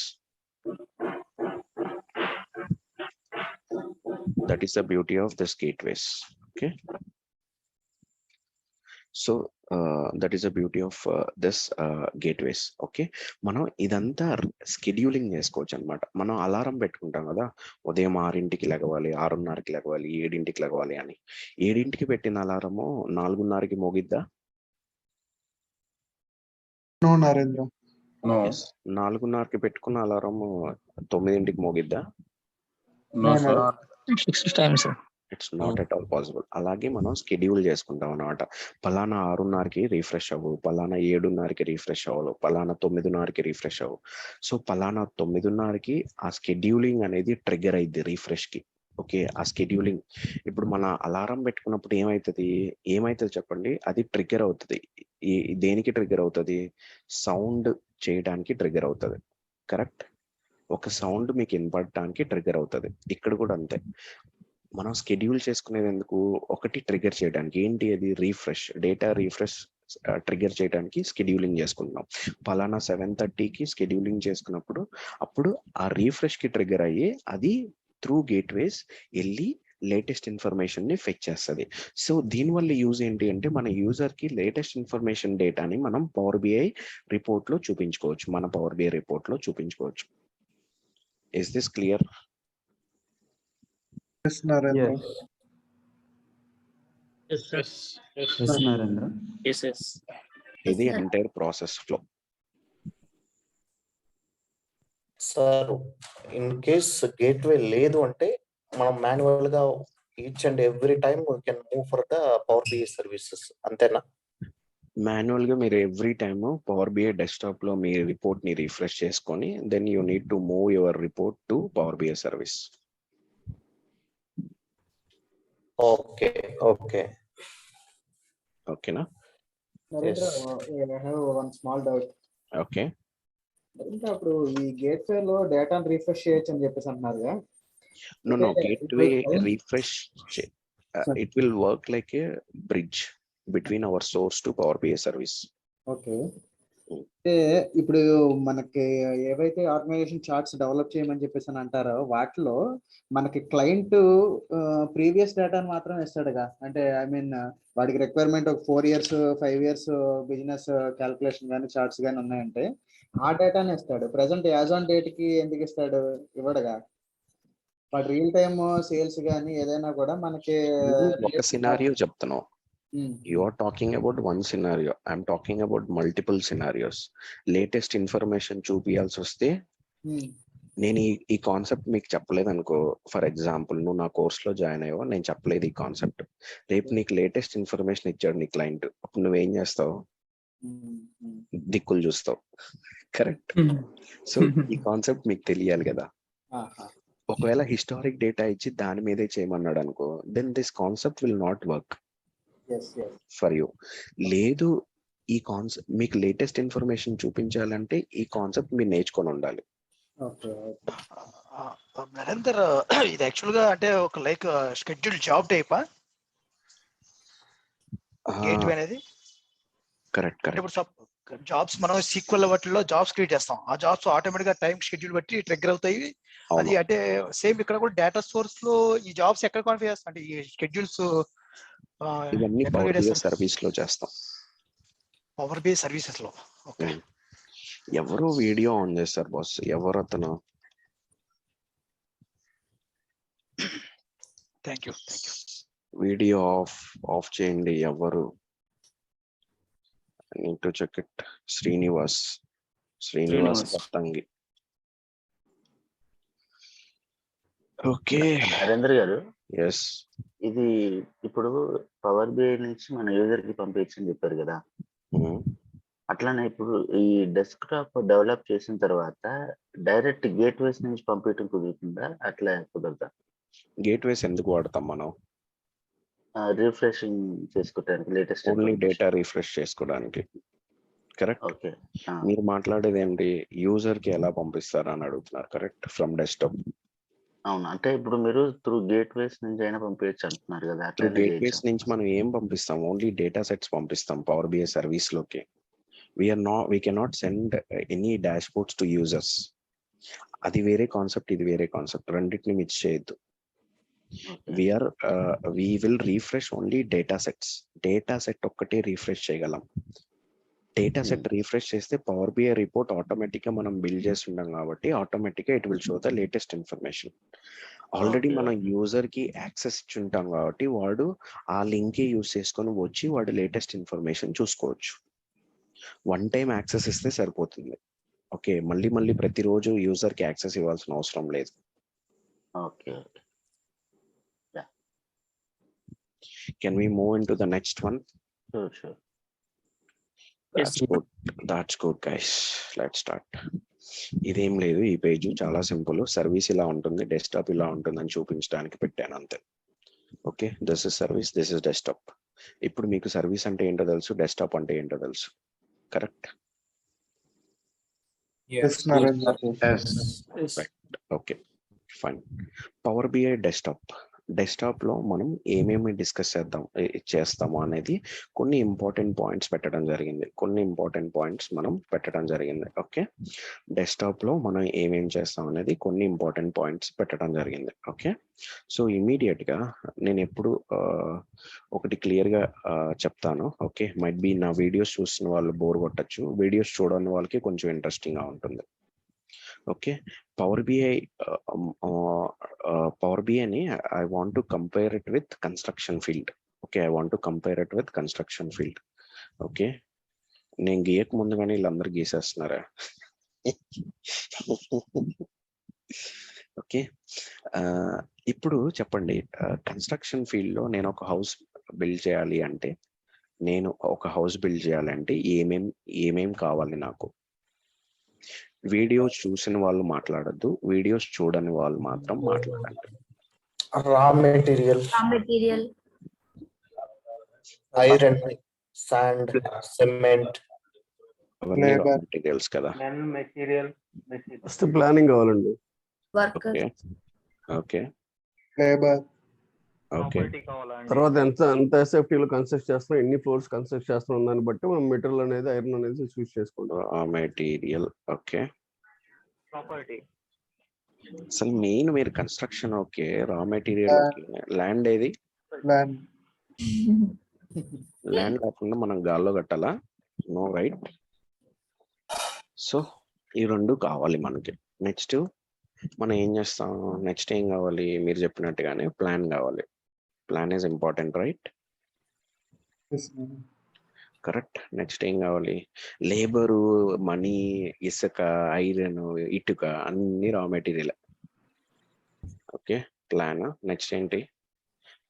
Okay, so that is the beauty of this gateways. Okay, మనం ఇదంతా స్కెడ్యూలింగ్ చేసుకోవచ్చు అనమాట. మనం అలారం పెట్టుకుంటాం కదా, ఉదయం 6ంటికి లెగవాలి, 6:30కి లెగవాలి, 7ంటికి లెగవాలి అని. 7ంటికి పెట్టిన అలారము 4:30కి మోగిద్దా? 4:30కి పెట్టుకున్న అలారము 9ంటికి మోగిద్దా? It's not at all possible. అలాగే మనం స్కెడ్యూల్ చేసుకుంటాం అన్నమాట. పలానా 6:30కి రీఫ్రెష్ అవ్వు, పలానా 7:30కి రీఫ్రెష్ అవ్వవు, పలానా 9:30కి రీఫ్రెష్ అవ్వు. సో పలానా 9:30కి ఆ స్కెడ్యూలింగ్ అనేది ట్రిగ్గర్ అయింది రీఫ్రెష్ కి. ఓకే, ఆ స్కెడ్యూలింగ్ ఇప్పుడు మన అలారం పెట్టుకున్నప్పుడు ఏమైతుంది చెప్పండి? అది ట్రిగ్గర్ అవుతుంది. దేనికి ట్రిగ్గర్ అవుతుంది? సౌండ్ చేయడానికి ట్రిగ్గర్ అవుతుంది. కరెక్ట్, ఒక సౌండ్ మీకు వినపడటానికి ట్రిగ్గర్ అవుతుంది. ఇక్కడ కూడా అంతే, మనం స్కెడ్యూల్ చేసుకునేది ఎందుకు? ఒకటి ట్రిగ్గర్ చేయడానికి. ఏంటి అది? రీఫ్రెష్, డేటా రీఫ్రెష్ ట్రిగర్ చేయడానికి స్కెడ్యూలింగ్ చేసుకుంటున్నాం. పలానా 7:30కి స్కెడ్యూలింగ్ చేసుకున్నప్పుడు అప్పుడు ఆ రీఫ్రెష్ కి ట్రిగర్ అయ్యి అది త్రూ గేట్వేస్ వెళ్ళి లేటెస్ట్ ఇన్ఫర్మేషన్ ని ఫెచ్ చేస్తుంది. సో దీనివల్ల యూజ్ ఏంటి అంటే మన యూజర్ కి లేటెస్ట్ ఇన్ఫర్మేషన్ డేటాని మనం పవర్ బిఐ రిపోర్ట్ లో చూపించుకోవచ్చు, మన పవర్ బిఐ రిపోర్ట్ లో చూపించుకోవచ్చు. Is this clear? Yes, Narendra. Yes, Narendra. yes. ఇది entire process flow. Sir in case gateway లేదు అంటే మనం మాన్యువల్ గా each and every time we can move for the power BI services, అంతేనా? Manual గా మీరు every time power BI desktop లో మీ రిపోర్ట్ ని రిఫ్రెష్ చేసుకొని then you need to move your report to power BI service. Okay okay ఓకేనా? Narendra, I have one small doubt. Okay. Narendra, అప్పుడు ఈ గేట్వే లో డేటాను రిఫ్రెష్ చేయొచ్చు అని చెప్పేసి అంటున్నారుగా. No, gateway refresh, it will work like a bridge between our source to Power BI service. Okay, అంటే ఇప్పుడు మనకి ఏవైతే ఆర్గనైజేషన్ చార్ట్స్ డెవలప్ చేయమని చెప్పేసి అని అంటారో వాటిలో మనకి క్లయింట్ ప్రీవియస్ డేటాను మాత్రం ఇస్తాడుగా. అంటే ఐ మీన్ వాడికి రిక్వైర్మెంట్ ఒక 4 years 5 years బిజినెస్ క్యాల్కులేషన్ కానీ చార్ట్స్ కానీ ఉన్నాయంటే ఆ డేటాని ఇస్తాడు. ప్రెసెంట్ యాజ్ ఆన్ డేట్ కి ఎందుకు ఇస్తాడు? ఇవ్వడుగా. వాడు రియల్ టైమ్ సేల్స్ కానీ ఏదైనా కూడా మనకి ఒక సినారియో చెప్తాను. You are talking about one scenario. I'm talking about multiple scenarios. Latest information చూపియాల్సి వస్తే నేను ఈ కాన్సెప్ట్ మీకు చెప్పలేదు అనుకో. ఫర్ ఎగ్జాంపుల్ నువ్వు నా కోర్స్ లో జాయిన్ అయ్యావు, నేను చెప్పలేదు ఈ కాన్సెప్ట్. రేపు నీకు లేటెస్ట్ ఇన్ఫర్మేషన్ ఇచ్చాడు నీ క్లయింట్, అప్పుడు నువ్వేం చేస్తావు? దిక్కులు చూస్తావు. కరెక్ట్. సో ఈ కాన్సెప్ట్ మీకు తెలియాలి కదా. ఒకవేళ హిస్టారిక్ డేటా ఇచ్చి దాని మీదే చేయమన్నాడు అనుకో, then this concept will not work for you. లేదు, ఈ కాన్సెప్ట్ మీకు లేటెస్ట్ ఇన్ఫర్మేషన్ చూపించాలంటే ఈ కాన్సెప్ట్ మీరు నేర్చుకొని ఉండాలి. నరేందర్, ఇది యాక్చువల్ గా అంటే ఒక లైక్ షెడ్యూల్ జాబ్ టైపా గేట్వే అనేది? కరెక్ట్. ఇప్పుడు జాబ్స్ మనం సీక్వెల్ వాటిలో జాబ్స్ క్రియేట్ చేస్తాం. ఆ జాబ్స్ ఆటోమేటిక్ గా టైం షెడ్యూల్ బట్టి ట్రిగ్గర్ అవుతాయి. అది అంటే సేమ్ ఇక్కడ కూడా డేటా సోర్స్ లో ఈ జాబ్స్ ఎక్కడ కాన్ఫిగర్ చేస్తాం అంటే ఈ షెడ్యూల్స్ ఇవన్నీ పవర్ బిఐ సర్వీస్ లో చేస్తాం. పవర్ బిఐ సర్వీసెస్ లో. ఓకే. ఎవరు వీడియో ఆన్ చేస్తారు బాస్? ఎవరు అతను? Thank you. వీడియో ఆఫ్ చేయండి. ఎవరు? need to check it. Srinivas Pattangi. Okay Narendra గారు, ఎస్, ఇది ఇప్పుడు పవర్ బిఐ నుంచి మన యూజర్ కి పంపించని చెప్పారు కదా. అట్లానే ఇప్పుడు ఈ డెస్క్టాప్ డెవలప్ చేసిన తర్వాత డైరెక్ట్ గేట్వేస్ నుంచి పంపించడం కుదురుతుందా? అట్లా కుదరదా? గేట్వేస్ ఎందుకు వాడతాం మనం? రిఫ్రెషింగ్ చేసుకోవడానికి, లేటెస్ట్ ఓన్లీ డేటా రిఫ్రెష్ చేసుకోవడానికి. కరెక్ట్. ఓకే. మీరు మాట్లాడేది ఏంటి? యూజర్ కి ఎలా పంపిస్తారా అని అడుగుతున్నారు. కరెక్ట్. From desktop. అవును, అంటే ఇప్పుడు మీరు త్రూ గేట్వేస్ నుంచి అయినా పంపించచ్చు అంటున్నారు కదా. త్రూ గేట్వేస్ నుంచి మనం ఏం పంపిస్తాం? ఓన్లీ డేటా సెట్స్ పంపిస్తాం పవర్ బిఐ సర్వీస్ లోకి. we cannot send any dashboards to users. అది వేరే కాన్సెప్ట్, ఇది వేరే కాన్సెప్ట్. రెండింటిని మిక్స్ చేయొద్దు. we will refresh only data sets. Data set ఒక్కటే రిఫ్రెష్ చేయగలం. డేటా సెట్ రిఫ్రెష్ చేస్తే పవర్ బిఐ రిపోర్ట్ ఆటోమేటిక్ గా మనం బిల్డ్ చేస్తుంటాం కాబట్టి ఆటోమేటిక్ గా it will show the latest information. Already మనం యూజర్ కి యాక్సెస్ ఇచ్చి ఉంటాం కాబట్టి వాడు ఆ లింక్ యూజ్ చేసుకొని వచ్చి వాడు లేటెస్ట్ ఇన్ఫర్మేషన్ చూసుకోవచ్చు. వన్ టైం యాక్సెస్ ఇస్తే సరిపోతుంది. ఓకే, మళ్ళీ ప్రతిరోజు యూజర్ కి యాక్సెస్ ఇవ్వాల్సిన అవసరం లేదు. Okay. Can we move into the next one? Sure. That's good guys. Let's start. ఇదేం లేదు, ఈ పేజ్ చాలా సింపుల్. సర్వీస్ ఇలా ఉంటుంది, డెస్క్టాప్ ఇలా ఉంటుందని చూపించడానికి పెట్టాను అంతే. Okay, this is service, this is desktop. ఇప్పుడు మీకు సర్వీస్ అంటే ఏంటో తెలుసు, డెస్క్టాప్ అంటే ఏంటో తెలుసు. Correct. Okay, fine. Power BI desktop డెస్క్టాప్లో మనం ఏమేమి డిస్కస్ చేస్తాము అనేది కొన్ని ఇంపార్టెంట్ పాయింట్స్ పెట్టడం జరిగింది. ఓకే, డెస్క్టాప్లో మనం ఏమేమి చేస్తాం అనేది కొన్ని ఇంపార్టెంట్ పాయింట్స్ పెట్టడం జరిగింది. ఓకే, సో ఇమీడియట్గా నేను ఎప్పుడు ఒకటి క్లియర్గా చెప్తాను. ఓకే, మైట్ బి నా వీడియోస్ చూస్తున్న వాళ్ళు బోర్ కొట్టచ్చు, వీడియోస్ చూడని వాళ్ళకి కొంచెం ఇంట్రెస్టింగ్గా ఉంటుంది. ఓకే, పవర్ బిఐని I want to compare it with construction field. Okay, నేను గీయక ముందుగానే వీళ్ళందరూ గీసేస్తున్నారా? ఓకే, ఇప్పుడు చెప్పండి, కన్స్ట్రక్షన్ ఫీల్డ్లో నేను ఒక హౌస్ బిల్డ్ చేయాలి అంటే ఏమేం కావాలి నాకు? వీడియోస్ చూసిన వాళ్ళు మాట్లాడద్దు, వీడియోస్ చూడని వాళ్ళు మాత్రం మాట్లాడండి. Raw material, iron, sand, cement, అవన్నీ రా మెటీరియల్స్ కదా. ఫస్ట్ ప్లానింగ్ కావాలండి. ఓకే ఓకే లేబర్, ఓకే, తర్వాత ఎంత ఎస్ఎఫ్టీలో కన్స్ట్రక్ట్ చేస్తున్నాం, ఎన్ని ఫ్లోర్స్ కన్స్ట్రక్ట్ చేస్తున్నాం దాన్ని బట్టి మనం మెటీరియల్ అనేది ఐరన్ అనేది చూస్ చేసుకుంటాం. ఆ మెటీరియల్. ఓకే, అసలు మెయిన్ మీరు construction okay, raw material okay, land ఏది? ల్యాండ్ కాకుండా మనం గాల్లో కట్టాలా? No, right. సో ఈ రెండు కావాలి మనకి. నెక్స్ట్ మనం ఏం చేస్తాం? నెక్స్ట్ ఏం కావాలి? మీరు చెప్పినట్టుగానే ప్లాన్ కావాలి. Plan is important, right? Correct. Next ఏం కావాలి? లేబరు, మనీ, ఇసుక, ఐరన్, ఇటుక అన్ని raw material. Okay, plan. Next ఏంటి?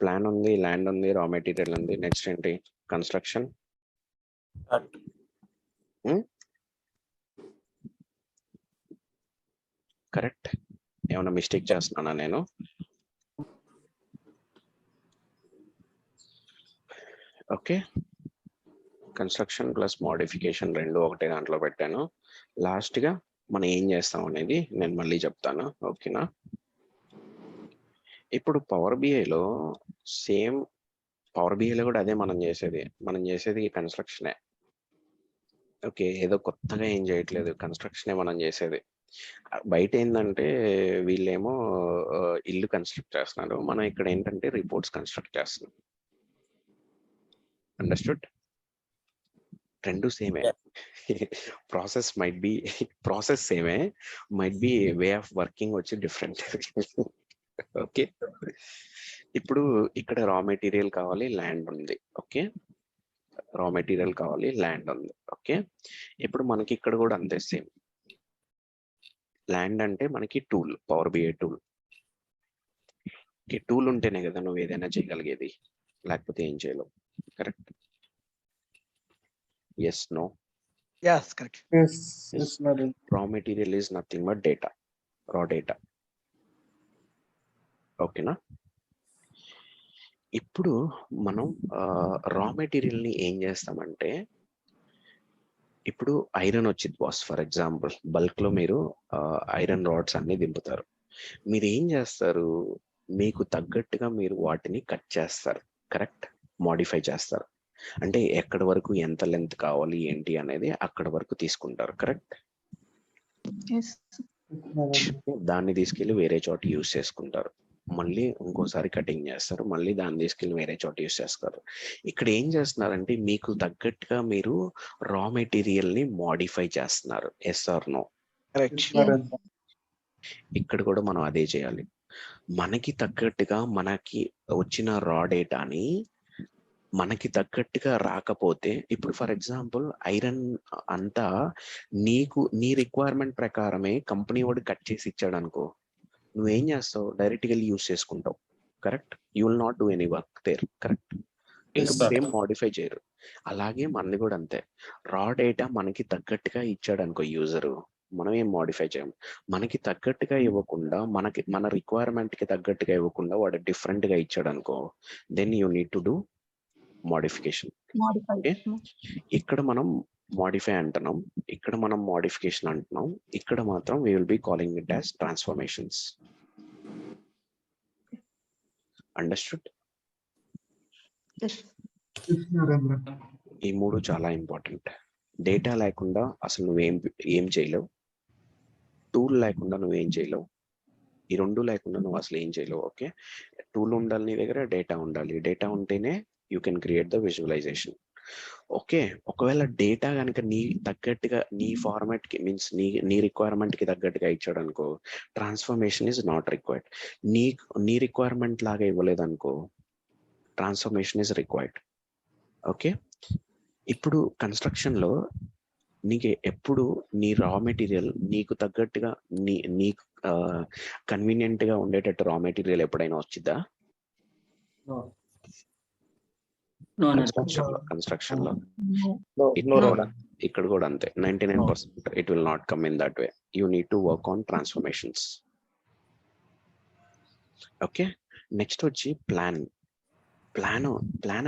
ప్లాన్ ఉంది, ల్యాండ్ ఉంది, రా మెటీరియల్ ఉంది. నెక్స్ట్ ఏంటి? కన్స్ట్రక్షన్. కరెక్ట్. ఏమైనా మిస్టేక్ చేస్తున్నానా నేను? ఓకే, కన్స్ట్రక్షన్ ప్లస్ మోడిఫికేషన్ రెండు ఒకటే దాంట్లో పెట్టాను. లాస్ట్గా మనం ఏం చేస్తాం అనేది నేను మళ్ళీ చెప్తాను. ఓకేనా? ఇప్పుడు పవర్ బిఐలో కూడా అదే మనం చేసేది కన్స్ట్రక్షనే. ఓకే, ఏదో కొత్తగా ఏం చేయట్లేదు, కన్స్ట్రక్షనే మనం చేసేది. బయట ఏంటంటే వీళ్ళేమో ఇల్లు కన్స్ట్రక్ట్ చేస్తున్నారు, మనం ఇక్కడ ఏంటంటే రిపోర్ట్స్ కన్స్ట్రక్ట్ చేస్తున్నాం. అండర్స్టూడ్? రెండు సేమే. ప్రాసెస్ సేమే, might be way of working వచ్చి డిఫరెంట్. ఓకే, ఇప్పుడు ఇక్కడ రా మెటీరియల్ కావాలి, ల్యాండ్ ఉంది. ఓకే, రా మెటీరియల్ కావాలి, ల్యాండ్ ఉంది. ఓకే, ఇప్పుడు మనకి ఇక్కడ కూడా అంతే సేమ్. ల్యాండ్ అంటే మనకి tool, Power BI tool. Okay, tool ఉంటేనే కదా నువ్వు ఏదైనా చేయగలిగేది, లేకపోతే ఏం చేయలేవు. Correct? Yes, no? Yes, correct. Yes. Raw material is nothing but data, raw data. ఓకేనా? ఇప్పుడు మనం రా మెటీరియల్ని ఏం చేస్తామంటే, ఇప్పుడు ఐరన్ వచ్చింది బాస్, ఫర్ ఎగ్జాంపుల్ బల్క్లో మీరు ఐరన్ రాడ్స్ అన్ని దింపుతారు. మీరు ఏం చేస్తారు? మీకు తగ్గట్టుగా మీరు వాటిని కట్ చేస్తారు. కరెక్ట్? మోడిఫై చేస్తారు. అంటే ఎక్కడి వరకు ఎంత లెంత్ కావాలి ఏంటి అనేది అక్కడ వరకు తీసుకుంటారు. కరెక్ట్? దాన్ని తీసుకెళ్ళి వేరే చోట యూస్ చేసుకుంటారు, మళ్ళీ ఇంకోసారి కటింగ్ చేస్తారు, మళ్ళీ దాన్ని తీసుకెళ్ళి వేరే చోట యూస్ చేస్తారు. ఇక్కడ ఏం చేస్తున్నారంటే మీకు తగ్గట్టుగా మీరు రా మెటీరియల్ ని మోడిఫై చేస్తున్నారు. Yes or no? ఇక్కడ కూడా మనం అదే చేయాలి. మనకి తగ్గట్టుగా మనకి వచ్చిన రా డేటాని మనకి తగ్గట్టుగా రాకపోతే, ఇప్పుడు ఫర్ ఎగ్జాంపుల్ ఐరన్ అంతా నీ రిక్వైర్మెంట్ ప్రకారమే కంపెనీ వాడు కట్ చేసి ఇచ్చాడు అనుకో, నువ్వేం చేస్తావు? డైరెక్ట్గా యూస్ చేసుకుంటావు. Correct? You will not do any work there. Correct? ఇంకా ఏం మోడిఫై చేయరు. అలాగే మనది కూడా అంతే. రా డేటా మనకి తగ్గట్టుగా ఇచ్చాడు అనుకో యూజరు, మనం ఏం మోడిఫై చేయము. మనకి తగ్గట్టుగా ఇవ్వకుండా, మన రిక్వైర్మెంట్ కి తగ్గట్టుగా ఇవ్వకుండా వాడు డిఫరెంట్ గా ఇచ్చాడు అనుకో, then you need to do modification. ఇక్కడ మనం మోడిఫై అంటున్నాం, ఇక్కడ మనం మోడిఫికేషన్ అంటున్నాం, ఇక్కడ మాత్రం we will be calling it as transformations. Understood? ఈ 3 చాలా ఇంపార్టెంట్. డేటా లేకుండా అసలు నువ్వేం చేయలేవు. టూల్ లేకుండా నువ్వేం చేయలేవు. ఈ 2 లేకుండా నువ్వు అసలు ఏం చేయలేవు. ఓకే, టూల్ ఉండాలి నీ దగ్గర, డేటా ఉండాలి. డేటా ఉంటేనే you can create the visualization. Okay, ఒకవేళ డేటా కనుక నీ తగ్గట్టుగా నీ ఫార్మాట్ కి మీన్స్ నీ రిక్వైర్మెంట్ కి తగ్గట్టుగా ఇచ్చాడు అనుకో, ట్రాన్స్ఫర్మేషన్ ఈజ్ నాట్ రిక్వైర్డ్. నీ రిక్వైర్మెంట్ లాగా ఇవ్వలేదు అనుకో, ట్రాన్స్ఫర్మేషన్ ఈజ్ రిక్వైర్డ్. ఓకే, ఇప్పుడు కన్స్ట్రక్షన్ లో నీకు ఎప్పుడు నీ రా మెటీరియల్ నీకు తగ్గట్టుగా నీకు కన్వీనియంట్ గా ఉండేటట్టు రా మెటీరియల్ ఎప్పుడైనా వచ్చిద్దా? కన్స్ట్రక్షన్ లో ఇక్కడ కూడా అంతే. 99% it will not come in that way. You need to work on transformations. Okay, next వచ్చి ప్లాన్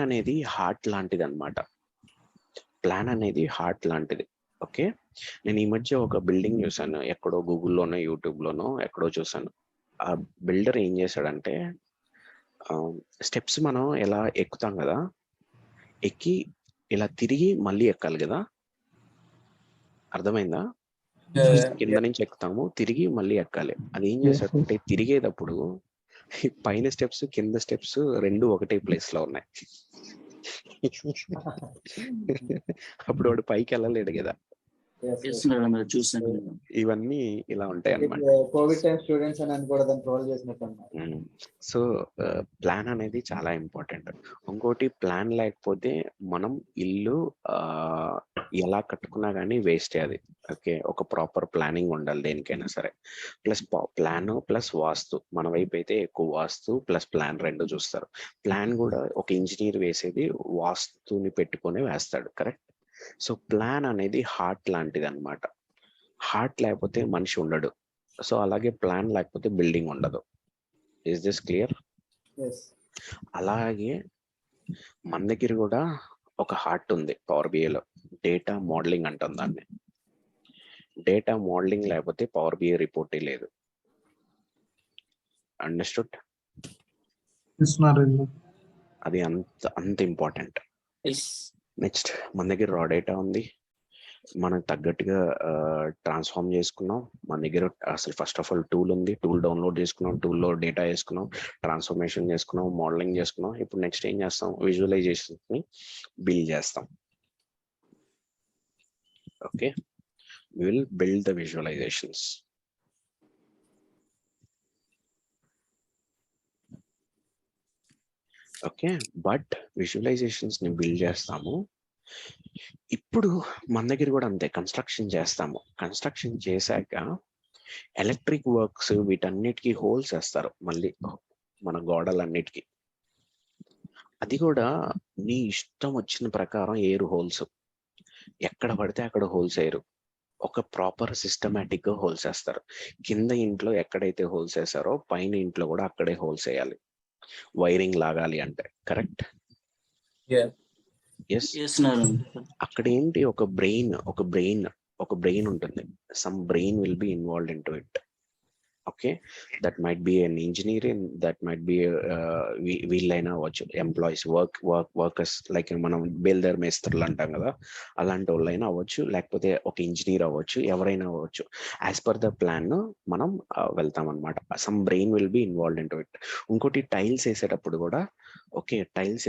అనేది హార్ట్ లాంటిది అన్నమాట. ప్లాన్ అనేది హార్ట్ లాంటిది. ఓకే, నేను ఈ మధ్య ఒక బిల్డింగ్ చూసాను, ఎక్కడో గూగుల్లోనో యూట్యూబ్లోనో ఎక్కడో చూసాను. ఆ బిల్డర్ ఏం చేశాడంటే, స్టెప్స్ మనం ఎలా ఎక్కుతాం కదా, ఎక్కి ఇలా తిరిగి మళ్ళీ ఎక్కాలి కదా, అర్థమైందా? కింద నుంచి ఎక్కుతాము, తిరిగి మళ్ళీ ఎక్కాలి. అది ఏం చేశాడంటే, తిరిగేటప్పుడు పైన స్టెప్స్ కింద స్టెప్స్ 2 ఒకటే ప్లేస్ లో ఉన్నాయి. అప్పుడు వాడు పైకి వెళ్ళలేడు కదా. ఇవన్నీ ఇలా ఉంటాయి అన్నమాట. కోవిడ్ టైం స్టూడెంట్స్ అని కూడా దాన్ని ట్రోల్ చేసినట్టు. సో ప్లాన్ అనేది చాలా ఇంపార్టెంట్. ఇంకోటి, ప్లాన్ లేకపోతే మనం ఇల్లు ఎలా కట్టుకున్నా కానీ వేస్ట్ అది. ఓకే, ఒక ప్రాపర్ ప్లానింగ్ ఉండాలి దేనికైనా సరే. ప్లస్ ప్లాన్ ప్లస్ వాస్తు, మన వైపు అయితే ఎక్కువ వాస్తు ప్లస్ ప్లాన్ 2 చూస్తారు. ప్లాన్ కూడా ఒక ఇంజనీర్ వేసేది వాస్తుని పెట్టుకొని వేస్తాడు, కరెక్ట్? సో ప్లాన్ అనేది హార్ట్ లాంటిది అన్నమాట. హార్ట్ లేకపోతే మనిషి ఉండడు. సో అలాగే ప్లాన్ లేకపోతే బిల్డింగ్ ఉండదు. Is this clear? అలాగే మన దగ్గర కూడా ఒక హార్ట్ ఉంది పవర్ బిఐలో. డేటా మోడలింగ్ అంటాం దాన్ని. డేటా మోడలింగ్ లేకపోతే పవర్ బిఐ రిపోర్టే లేదు. అండర్స్టూడ్? అది అంత ఇంపార్టెంట్. నెక్స్ట్, మన దగ్గర రా డేటా ఉంది, మనకు తగ్గట్టుగా ట్రాన్స్ఫార్మ్ చేసుకున్నాం. మన దగ్గర అసలు ఫస్ట్ ఆఫ్ ఆల్ టూల్ ఉంది, టూల్ డౌన్లోడ్ చేసుకున్నాం, టూల్లో డేటా వేసుకున్నాం, ట్రాన్స్ఫర్మేషన్ చేసుకున్నాం, మోడలింగ్ చేసుకున్నాం. ఇప్పుడు నెక్స్ట్ ఏం చేస్తాం? విజువలైజేషన్ ని బిల్డ్ చేస్తాం. Okay, we will build the visualizations. Okay, but visualizations ని బిల్డ్ చేస్తాము. ఇప్పుడు మన దగ్గర కూడా అంతే, కన్స్ట్రక్షన్ చేస్తాము. కన్స్ట్రక్షన్ చేశాక ఎలక్ట్రిక్ వర్క్స్ వీటన్నిటికీ హోల్స్ వేస్తారు మళ్ళీ మన గోడలన్నిటికీ. అది కూడా నీ ఇష్టం వచ్చిన ప్రకారం ఏరు హోల్స్, ఎక్కడ పడితే అక్కడ హోల్స్ వేయరు. ఒక ప్రాపర్ సిస్టమేటిక్ గా హోల్స్ వేస్తారు. కింద ఇంట్లో ఎక్కడైతే హోల్స్ వేసారో పైన ఇంట్లో కూడా అక్కడే హోల్స్ వేయాలి, వైరింగ్ లాగాలి అంటే, కరెక్ట్? అక్కడ ఏంటి, ఒక బ్రెయిన్ ఉంటుంది. Some brain will be involved in to it. Okay, that might be an engineer, that might be వీళ్ళైనా అవ్వచ్చు, ఎంప్లాయీస్, వర్కర్స్, లైక్ మనం బేల్దార్ మేస్త్రులు అంటాం కదా, అలాంటి వాళ్ళైనా అవ్వచ్చు, లేకపోతే ఒక ఇంజనీర్ అవ్వచ్చు, ఎవరైనా అవ్వచ్చు. యాజ్ పర్ ద ప్లాన్ మనం వెళ్తాం అనమాట. Some brain will be involved in to it. ఇంకోటి, టైల్స్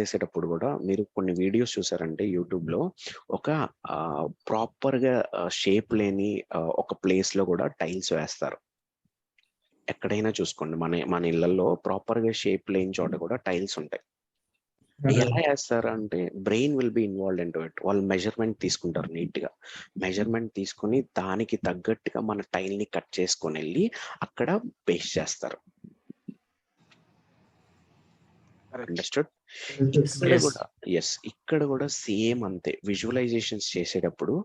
వేసేటప్పుడు కూడా మీరు కొన్ని వీడియోస్ చూసారంటే యూట్యూబ్ లో, ఒక ప్రాపర్ గా షేప్ లేని ఒక ప్లేస్ లో కూడా టైల్స్ వేస్తారు. ఎక్కడైనా చూసుకోండి, మన ఇళ్లలో ప్రాపర్ గా షేప్ లేని చోట కూడా టైల్స్ ఉంటాయి. ఎలా వేస్తారు అంటే, brain will be involved in to it. వాళ్ళు మెజర్మెంట్ తీసుకుంటారు, నీట్ గా మెజర్మెంట్ తీసుకుని దానికి తగ్గట్టుగా మన టైల్ ని కట్ చేసుకొని వెళ్ళి అక్కడ పేస్ట్ చేస్తారు. అండర్స్టూడ్? ఇక్కడ కూడా సేమ్ అంతే. విజువలైజేషన్స్ చేసేటప్పుడు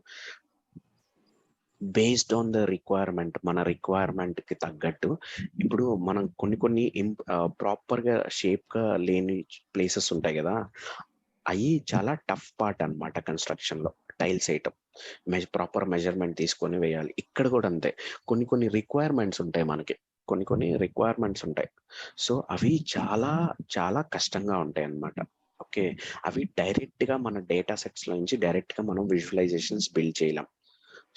బేస్డ్ ఆన్ ద రిక్వైర్మెంట్, మన రిక్వైర్మెంట్ కి తగ్గట్టు, ఇప్పుడు మనం కొన్ని ప్రాపర్ గా షేప్ గా లేని ప్లేసెస్ ఉంటాయి కదా, అవి చాలా టఫ్ పార్ట్ అన్నమాట కన్స్ట్రక్షన్ లో. టైల్స్ వేయటం ప్రాపర్ మెజర్మెంట్ తీసుకొని వేయాలి. ఇక్కడ కూడా అంతే, కొన్ని రిక్వైర్మెంట్స్ ఉంటాయి మనకి. కొన్ని రిక్వైర్మెంట్స్ ఉంటాయి. సో అవి చాలా చాలా కష్టంగా ఉంటాయి అన్నమాట. ఓకే, అవి డైరెక్ట్ గా మన డేటా సెట్స్ లో నుంచి డైరెక్ట్ గా మనం విజువలైజేషన్స్ బిల్డ్ చేయలేం.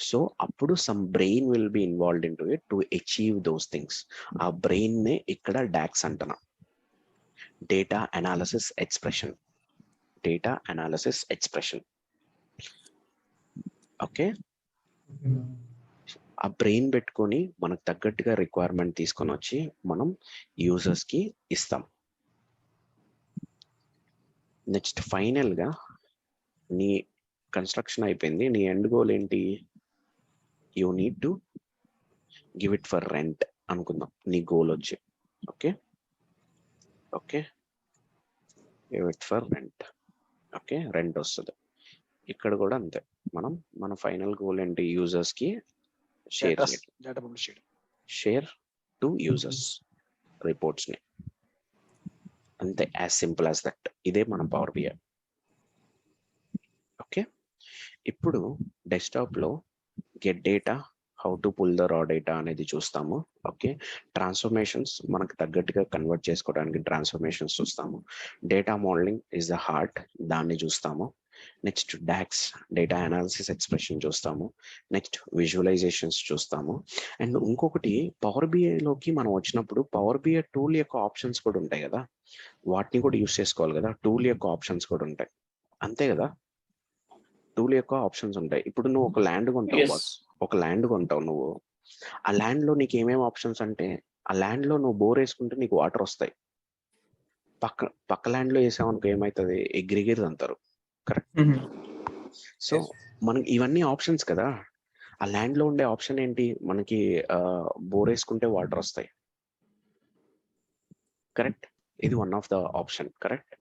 సో అప్పుడు some brain will be involved in to it to achieve those things. ఆ బ్రెయిన్ నే ఇక్కడ డాక్స్ అంటున్నా, data analysis expression. Data analysis expression. Okay, ఆ బ్రెయిన్ పెట్టుకొని మనకు తగ్గట్టుగా రిక్వైర్మెంట్ తీసుకొని వచ్చి మనం యూజర్స్ కి ఇస్తాం. నెక్స్ట్ ఫైనల్ గా నీ కన్స్ట్రక్షన్ అయిపోయింది, నీ ఎండ్ గోల్ ఏంటి? You need to give it for rent అనుకుందాం నీ గోల్ వచ్చి. Okay okay, give it for rent. Okay, rent వస్తుంది. ఇక్కడ కూడా అంతే, మన ఫైనల్ గోల్ ఏంటి? యూజర్స్ కి share share to users reports ని. అంతే, యాజ్ సింపుల్ యాజ్ దట్. ఇదే మన పవర్ బిఐ. ఓకే, ఇప్పుడు డెస్క్టాప్ లో get data, how to pull the raw data అనేది చూస్తాము. ఓకే, ట్రాన్స్ఫర్మేషన్స్ మనకు తగ్గట్టుగా కన్వర్ట్ చేసుకోవడానికి ట్రాన్స్ఫర్మేషన్స్ చూస్తాము. Data modelling is the heart, దాన్ని చూస్తాము. Next DAX, data analysis expression చూస్తాము. నెక్స్ట్ విజువలైజేషన్స్ చూస్తాము. అండ్ ఇంకొకటి, పవర్ బిఐలోకి మనం వచ్చినప్పుడు పవర్ బిఐ టూల్ యొక్క ఆప్షన్స్ కూడా ఉంటాయి కదా, వాటిని కూడా యూస్ చేసుకోవాలి కదా. టూల్ యొక్క ఆప్షన్స్ కూడా ఉంటాయి, అంతే కదా. టూల్ యొక్క ఆప్షన్స్ ఉంటాయి. ఇప్పుడు నువ్వు ఒక ల్యాండ్ కొంటావు బాస్, ఒక ల్యాండ్ కొంటావు నువ్వు. ఆ ల్యాండ్ లో నీకు ఏమేమి ఆప్షన్స్ అంటే, ఆ ల్యాండ్ లో నువ్వు బోర్ వేసుకుంటే నీకు వాటర్ వస్తాయి. పక్క ల్యాండ్ లో వేసామనుకో ఏమవుతుంది? ఎగ్రిగేట్ అంటారు. కరెక్ట్. సో మనకి ఇవన్నీ ఆప్షన్స్ కదా. ఆ ల్యాండ్ లో ఉండే ఆప్షన్ ఏంటి? మనకి బోర్ వేసుకుంటే వాటర్ వస్తాయి. కరెక్ట్, ఇది one of the option. Correct.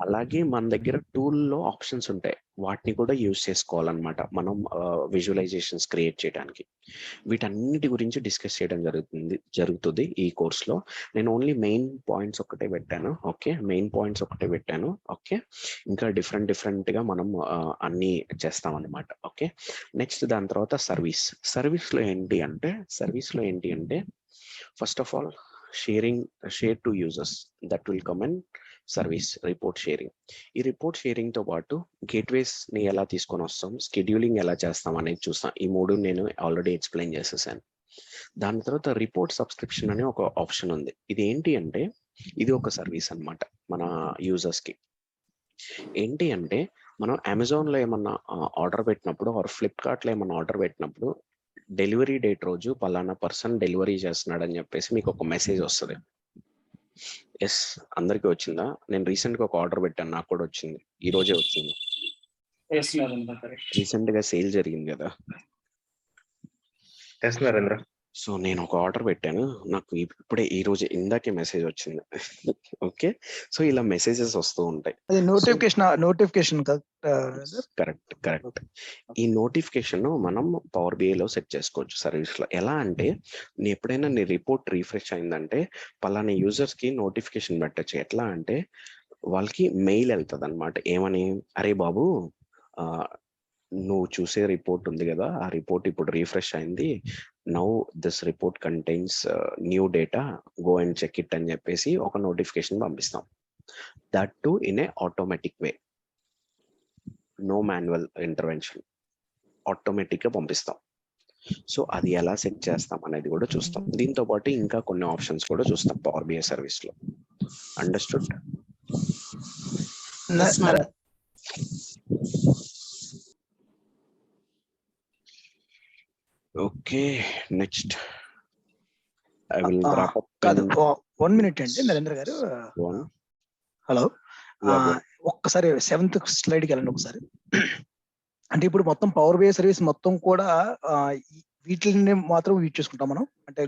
అలాగే మన దగ్గర టూల్లో ఆప్షన్స్ ఉంటాయి, వాటిని కూడా యూజ్ చేసుకోవాలన్నమాట మనం విజువలైజేషన్స్ క్రియేట్ చేయడానికి. వీటన్నిటి గురించి డిస్కస్ చేయడం జరుగుతుంది ఈ కోర్స్లో. నేను ఓన్లీ మెయిన్ పాయింట్స్ ఒకటే పెట్టాను. ఓకే, మెయిన్ పాయింట్స్ ఒకటే పెట్టాను. ఓకే, ఇంకా డిఫరెంట్ గా మనం అన్ని చేస్తాం అన్నమాట. ఓకే, నెక్స్ట్ దాని తర్వాత సర్వీస్లో ఏంటి అంటే first of all share to users, that will come and service report sharing. ఈ రిపోర్ట్ షేరింగ్ తో పాటు గేట్వేస్ ని ఎలా తీసుకొని వస్తాం, షెడ్యూలింగ్ ఎలా చేస్తాం అనేది చూస్తాం. ఈ మూడు నేను ఆల్రెడీ ఎక్స్ప్లెయిన్ చేసేసాను. దాని తర్వాత రిపోర్ట్ సబ్స్క్రిప్షన్ అనే ఒక ఆప్షన్ ఉంది. ఇది ఏంటి అంటే ఇది ఒక సర్వీస్ అన్నమాట మన యూజర్స్ కి. ఏంటి అంటే మనం అమెజాన్ లో ఏమన్నా ఆర్డర్ పెట్టినప్పుడు ఆర్ ఫ్లిప్కార్ట్ లో ఏమన్నా ఆర్డర్ పెట్టినప్పుడు డెలివరీ డేట్ రోజు పలానా పర్సన్ డెలివరీ చేస్తున్నాడు అని చెప్పేసి మీకు ఒక మెసేజ్ వస్తుంది. ఎస్, అందరికీ వచ్చిందా? నేను రీసెంట్ గా ఒక ఆర్డర్ పెట్టాను, నాకు కూడా వచ్చింది, ఈ రోజే వచ్చింది. రీసెంట్ గా సేల్ జరిగింది కదా. సో నేను ఒక ఆర్డర్ పెట్టాను, నాకు ఇప్పుడే ఈ రోజు ఇందాకే మెసేజ్ వచ్చింది. ఓకే, సో ఇలా మెసేజెస్ వస్తూ ఉంటాయి. Notification correct. ఈ నోటిఫికేషన్ మనం పవర్ బిఐలో సెట్ చేసుకోవచ్చు సర్వీస్ లో. ఎలా అంటే ఎప్పుడైనా నీ రిపోర్ట్ రీఫ్రెష్ అయిందంటే పలానా యూజర్స్ కి నోటిఫికేషన్ పెట్టచ్చు. ఎట్లా అంటే వాళ్ళకి మెయిల్ వెళ్తుంది అనమాట. ఏమని? అరే బాబు, నువ్వు చూసే రిపోర్ట్ ఉంది కదా, ఆ రిపోర్ట్ ఇప్పుడు రీఫ్రెష్ అయింది, now this report contains new data, go and check it అని చెప్పేసి ఒక నోటిఫికేషన్ పంపిస్తాం. That too in a automatic way, no manual intervention, automatic గా పంపిస్తాం. సో అది ఎలా సెట్ చేస్తాం అనేది కూడా చూస్తాం. దీంతో పాటు ఇంకా కొన్ని ఆప్షన్స్ కూడా చూస్తాం పవర్ బిఐ సర్వీస్ లో. Understood? Okay, next I will drop up. కాదు, 1 minute అండి నరేంద్ర గారు. హలో, ఒక్కసారి 7th స్లైడ్కి వెళ్ళండి ఒకసారి. అంటే ఇప్పుడు మొత్తం పవర్ బిఐ సర్వీస్ మొత్తం కూడా వీటిని మాత్రం యూజ్ చేసుకుంటాం మనం, అంటే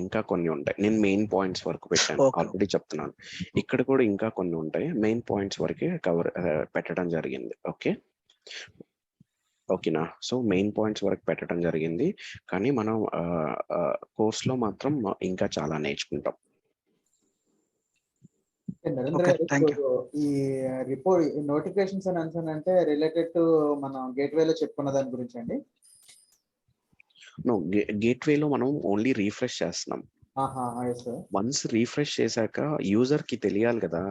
ఇంకా కొన్ని ఉంటాయి. నేను మెయిన్ పాయింట్స్ వరకు పెట్టాను, ఆల్రెడీ చెప్తున్నాను. ఇక్కడ కూడా ఇంకా కొన్ని ఉంటాయి, మెయిన్ పాయింట్స్ వరకే పెట్టడం జరిగింది. ఓకేనా? సో మెయిన్ పాయింట్స్ వరకు పెట్టడం జరిగింది, కానీ మనం కోర్స్లో మాత్రం ఇంకా చాలా నేర్చుకుంటాం. ఈ రిపోర్ట్ నోటిఫికేషన్స్ అని అంటే రిలేటెడ్ టు మనం గేట్వేలో చెప్పుకున్న దాని గురించి అండి. నో, గేట్వేలో మనం ఓన్లీ రీఫ్రెష్ చేస్తున్నాం. వన్స్ రీఫ్రెష్ చేశాక యూజర్ కి తెలియాలి కదా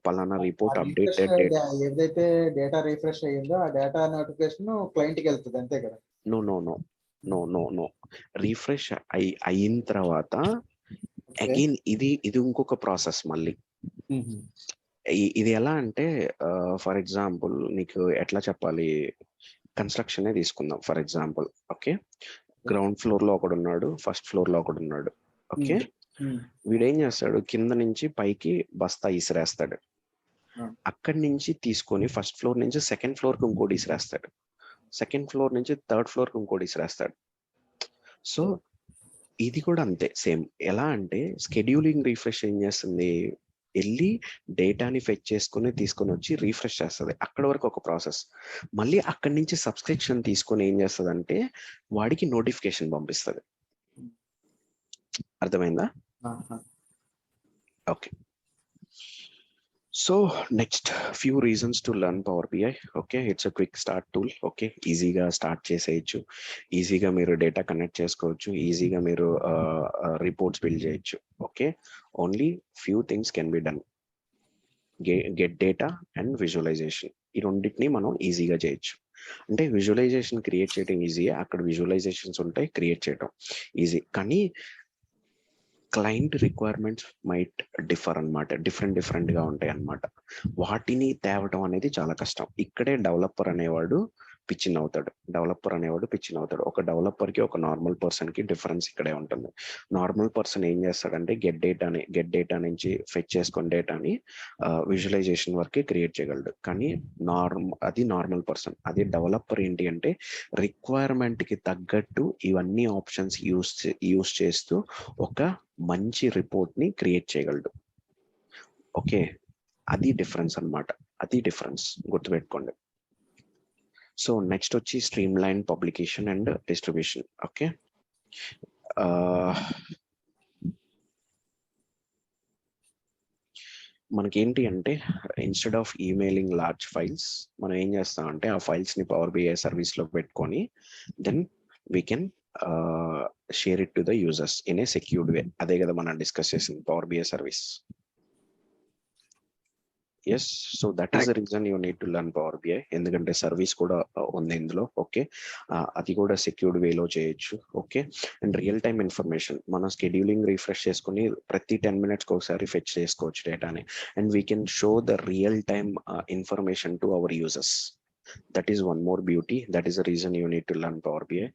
పలానా రిపోర్ట్ అప్డేటెడ్ డేటా. ఏదైతే డేటా రిఫ్రెష్ అయ్యిందో ఆ డేటా నోటిఫికేషన్ క్లయింట్ కి వెళ్తుంది అంతే కదా? No no no no no no refresh అయిన తర్వాత అగైన్ ఇది ఇంకొక ప్రాసెస్ మళ్ళీ. ఇది ఎలా అంటే ఫర్ ఎగ్జాంపుల్ నీకు ఎట్లా చెప్పాలి, కన్స్ట్రక్షన్ తీసుకుందాం for example. Okay, ground floor లో ఒకడు ఉన్నాడు, ఫస్ట్ ఫ్లోర్ లో ఒకడు ఉన్నాడు. ఓకే, వీడేం చేస్తాడు, కింద నుంచి పైకి బస్తా ఇసిరేస్తాడు, అక్కడి నుంచి తీసుకొని ఫస్ట్ ఫ్లోర్ నుంచి సెకండ్ ఫ్లోర్ కి ఇంకోటి ఇసిరేస్తాడు, సెకండ్ ఫ్లోర్ నుంచి థర్డ్ ఫ్లోర్ కి ఇంకోటి ఇసిరేస్తాడు. సో ఇది కూడా అంతే సేమ్. ఎలా అంటే స్కెడ్యూలింగ్ రీఫ్రెష్ ఏం చేస్తుంది, వెళ్ళి డేటాని ఫెచ్ చేసుకుని తీసుకొని వచ్చి రీఫ్రెష్ చేస్తుంది. అక్కడ వరకు ఒక ప్రాసెస్. మళ్ళీ అక్కడి నుంచి సబ్స్క్రిప్షన్ తీసుకొని ఏం చేస్తుంది అంటే వాడికి నోటిఫికేషన్ పంపిస్తుంది. అర్థమైందా? Okay, so next few reasons to learn power BI. Okay, it's a quick start tool. Okay, ఈజీగా స్టార్ట్ చేసేయచ్చు, ఈజీగా మీరు డేటా కనెక్ట్ చేసుకోవచ్చు, ఈజీగా మీరు రిపోర్ట్స్ బిల్డ్ చేయొచ్చు. Okay, only few things can be done, get data and visualisation. ఈ రెండింటిని మనం ఈజీగా చేయొచ్చు. అంటే విజువలైజేషన్ క్రియేట్ చేయడం ఈజీయే, అక్కడ విజువలైజేషన్స్ ఉంటాయి, క్రియేట్ చేయడం ఈజీ. కానీ క్లయింట్ రిక్వైర్మెంట్స్ మైట్ డిఫర్ అన్నమాట, డిఫరెంట్ గా ఉంటాయి అన్నమాట. వాటిని తేవడం అనేది చాలా కష్టం. ఇక్కడే డెవలపర్ అనేవాడు పిచ్చిన్ అవుతాడు. ఒక డెవలపర్ కి ఒక నార్మల్ పర్సన్ కి డిఫరెన్స్ ఇక్కడే ఉంటుంది. నార్మల్ పర్సన్ ఏం చేస్తాడంటే గెట్ డేటా నుంచి ఫెచ్ చేసుకుని డేటాని విజువలైజేషన్ వరకే క్రియేట్ చేయగలడు. కానీ అది నార్మల్ పర్సన్. అదే డెవలపర్ ఏంటి అంటే రిక్వైర్మెంట్ కి తగ్గట్టు ఇవన్నీ ఆప్షన్స్ యూస్ చేస్తూ ఒక మంచి రిపోర్ట్ ని క్రియేట్ చేయగలడు. ఓకే, అది డిఫరెన్స్ అన్నమాట, అది డిఫరెన్స్ గుర్తుపెట్టుకోండి. సో నెక్స్ట్ వచ్చి stream line publication and distribution. Okay, మనకేంటి అంటే instead of emailing large files మనం ఏం చేస్తామంటే ఆ ఫైల్స్ ని పవర్ బిఐ సర్వీస్ లో పెట్టుకొని then we can share it to the users in a secured way. అదే కదా మనం డిస్కస్ చేసింది power BI service. Yes, so that is the reason you need to learn power BI. ఎందుకంటే service కూడా ఉంది ఇందులో. ఓకే, అది కూడా సెక్యూర్డ్ వేలో చేయొచ్చు. Okay, and real time information మనం స్కెడ్యూలింగ్ రిఫ్రెష్ చేసుకుని ప్రతి 10 minutes ఒకసారి ఫెచ్ చేసుకోవచ్చు డేటాని. And we can show the real time information to our users. That is one more beauty. That is the reason you need to learn Power BI.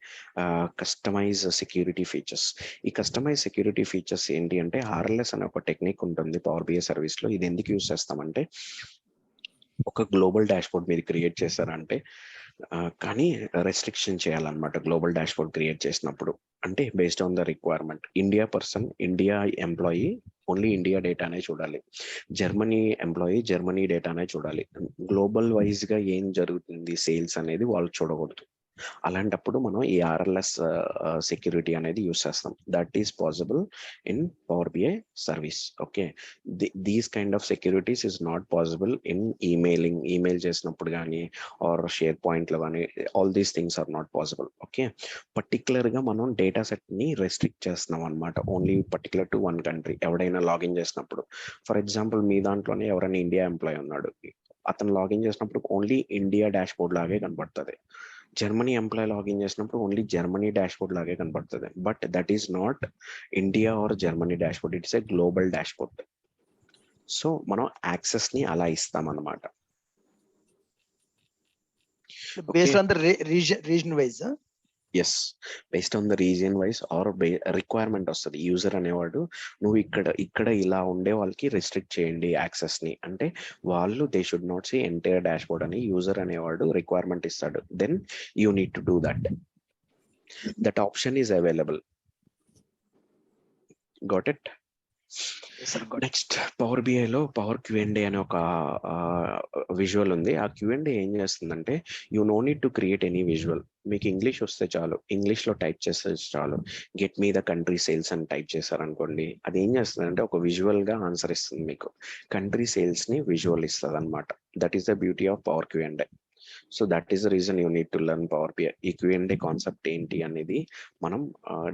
Customize security features. ఈ customise security features ఏంటి అంటే RLS అనే ఒక technique ఉంటుంది power BI service లో. ఇది ఎందుకు use చేస్తామంటే ఒక గ్లోబల్ డాష్బోర్డ్ మీరు క్రియేట్ చేశారంటే కానీ రెస్ట్రిక్షన్ చేయాలన్నమాట. గ్లోబల్ డాష్బోర్డ్ క్రియేట్ చేసినప్పుడు అంటే based on the requirement. India employee only India డేటానే చూడాలి, జర్మనీ ఎంప్లాయీ జర్మనీ డేటానే చూడాలి. గ్లోబల్ వైజ్ గా ఏం జరుగుతుంది సేల్స్ అనేది వాళ్ళు చూడకూడదు. అలాంటప్పుడు మనం ఈ RLS సెక్యూరిటీ అనేది యూస్ చేస్తాం. That is possible in power BI service. Okay, these kind of securities is not possible in email చేసినప్పుడు కానీ ఆర్ షేర్ పాయింట్ లో కానీ. All these things are not possible. Okay, particular గా మనం data set ని restrict చేస్తున్నాం అనమాట. Only particular to one country. ఎవడైనా లాగిన్ చేసినప్పుడు ఫర్ ఎగ్జాంపుల్ మీ దాంట్లోనే ఎవరైనా ఇండియా ఎంప్లాయీ ఉన్నాడు, అతను లాగిన్ చేసినప్పుడు ఓన్లీ ఇండియా డాష్బోర్డ్ లాగే కనబడుతుంది. జర్మనీ ఎంప్లాయీ లాగిన్ చేసినప్పుడు ఓన్లీ జర్మనీ డాష్బోర్డ్ లాగే కనబడుతుంది. But that is not India or Germany dashboard, it's a global dashboard. So మనం యాక్సెస్ ని అలా ఇస్తాం అన్నమాట. Based on the reason wise. Yes, based on the region wise or requirement వస్తుంది. User అనేవాడు నువ్వు ఇక్కడ ఇలా ఉండే వాళ్ళకి రెస్ట్రిక్ట్ చేయండి యాక్సెస్ ని అంటే వాళ్ళు they should not see entire dashboard అని యూజర్ అనేవాడు రిక్వైర్మెంట్ ఇస్తాడు. Then you need to do that option is available. Got it? Next power బిఐలో పవర్ Q&A అనే ఒక విజువల్ ఉంది. ఆ Q&A ఏం చేస్తుందంటే you no need to create any visual. మీకు ఇంగ్లీష్ వస్తే చాలు, ఇంగ్లీష్ లో టైప్ చేస్తే చాలు. Get me the country sales అని టైప్ చేశారనుకోండి, అది ఏం చేస్తుందంటే ఒక విజువల్ గా ఆన్సర్ ఇస్తుంది మీకు. కంట్రీ సేల్స్ ని విజువల్ ఇస్తుంది అనమాట. That is the beauty of power Q&A. So that is the reason you need to learn power BI. ఈ Q&A కాన్సెప్ట్ ఏంటి అనేది మనం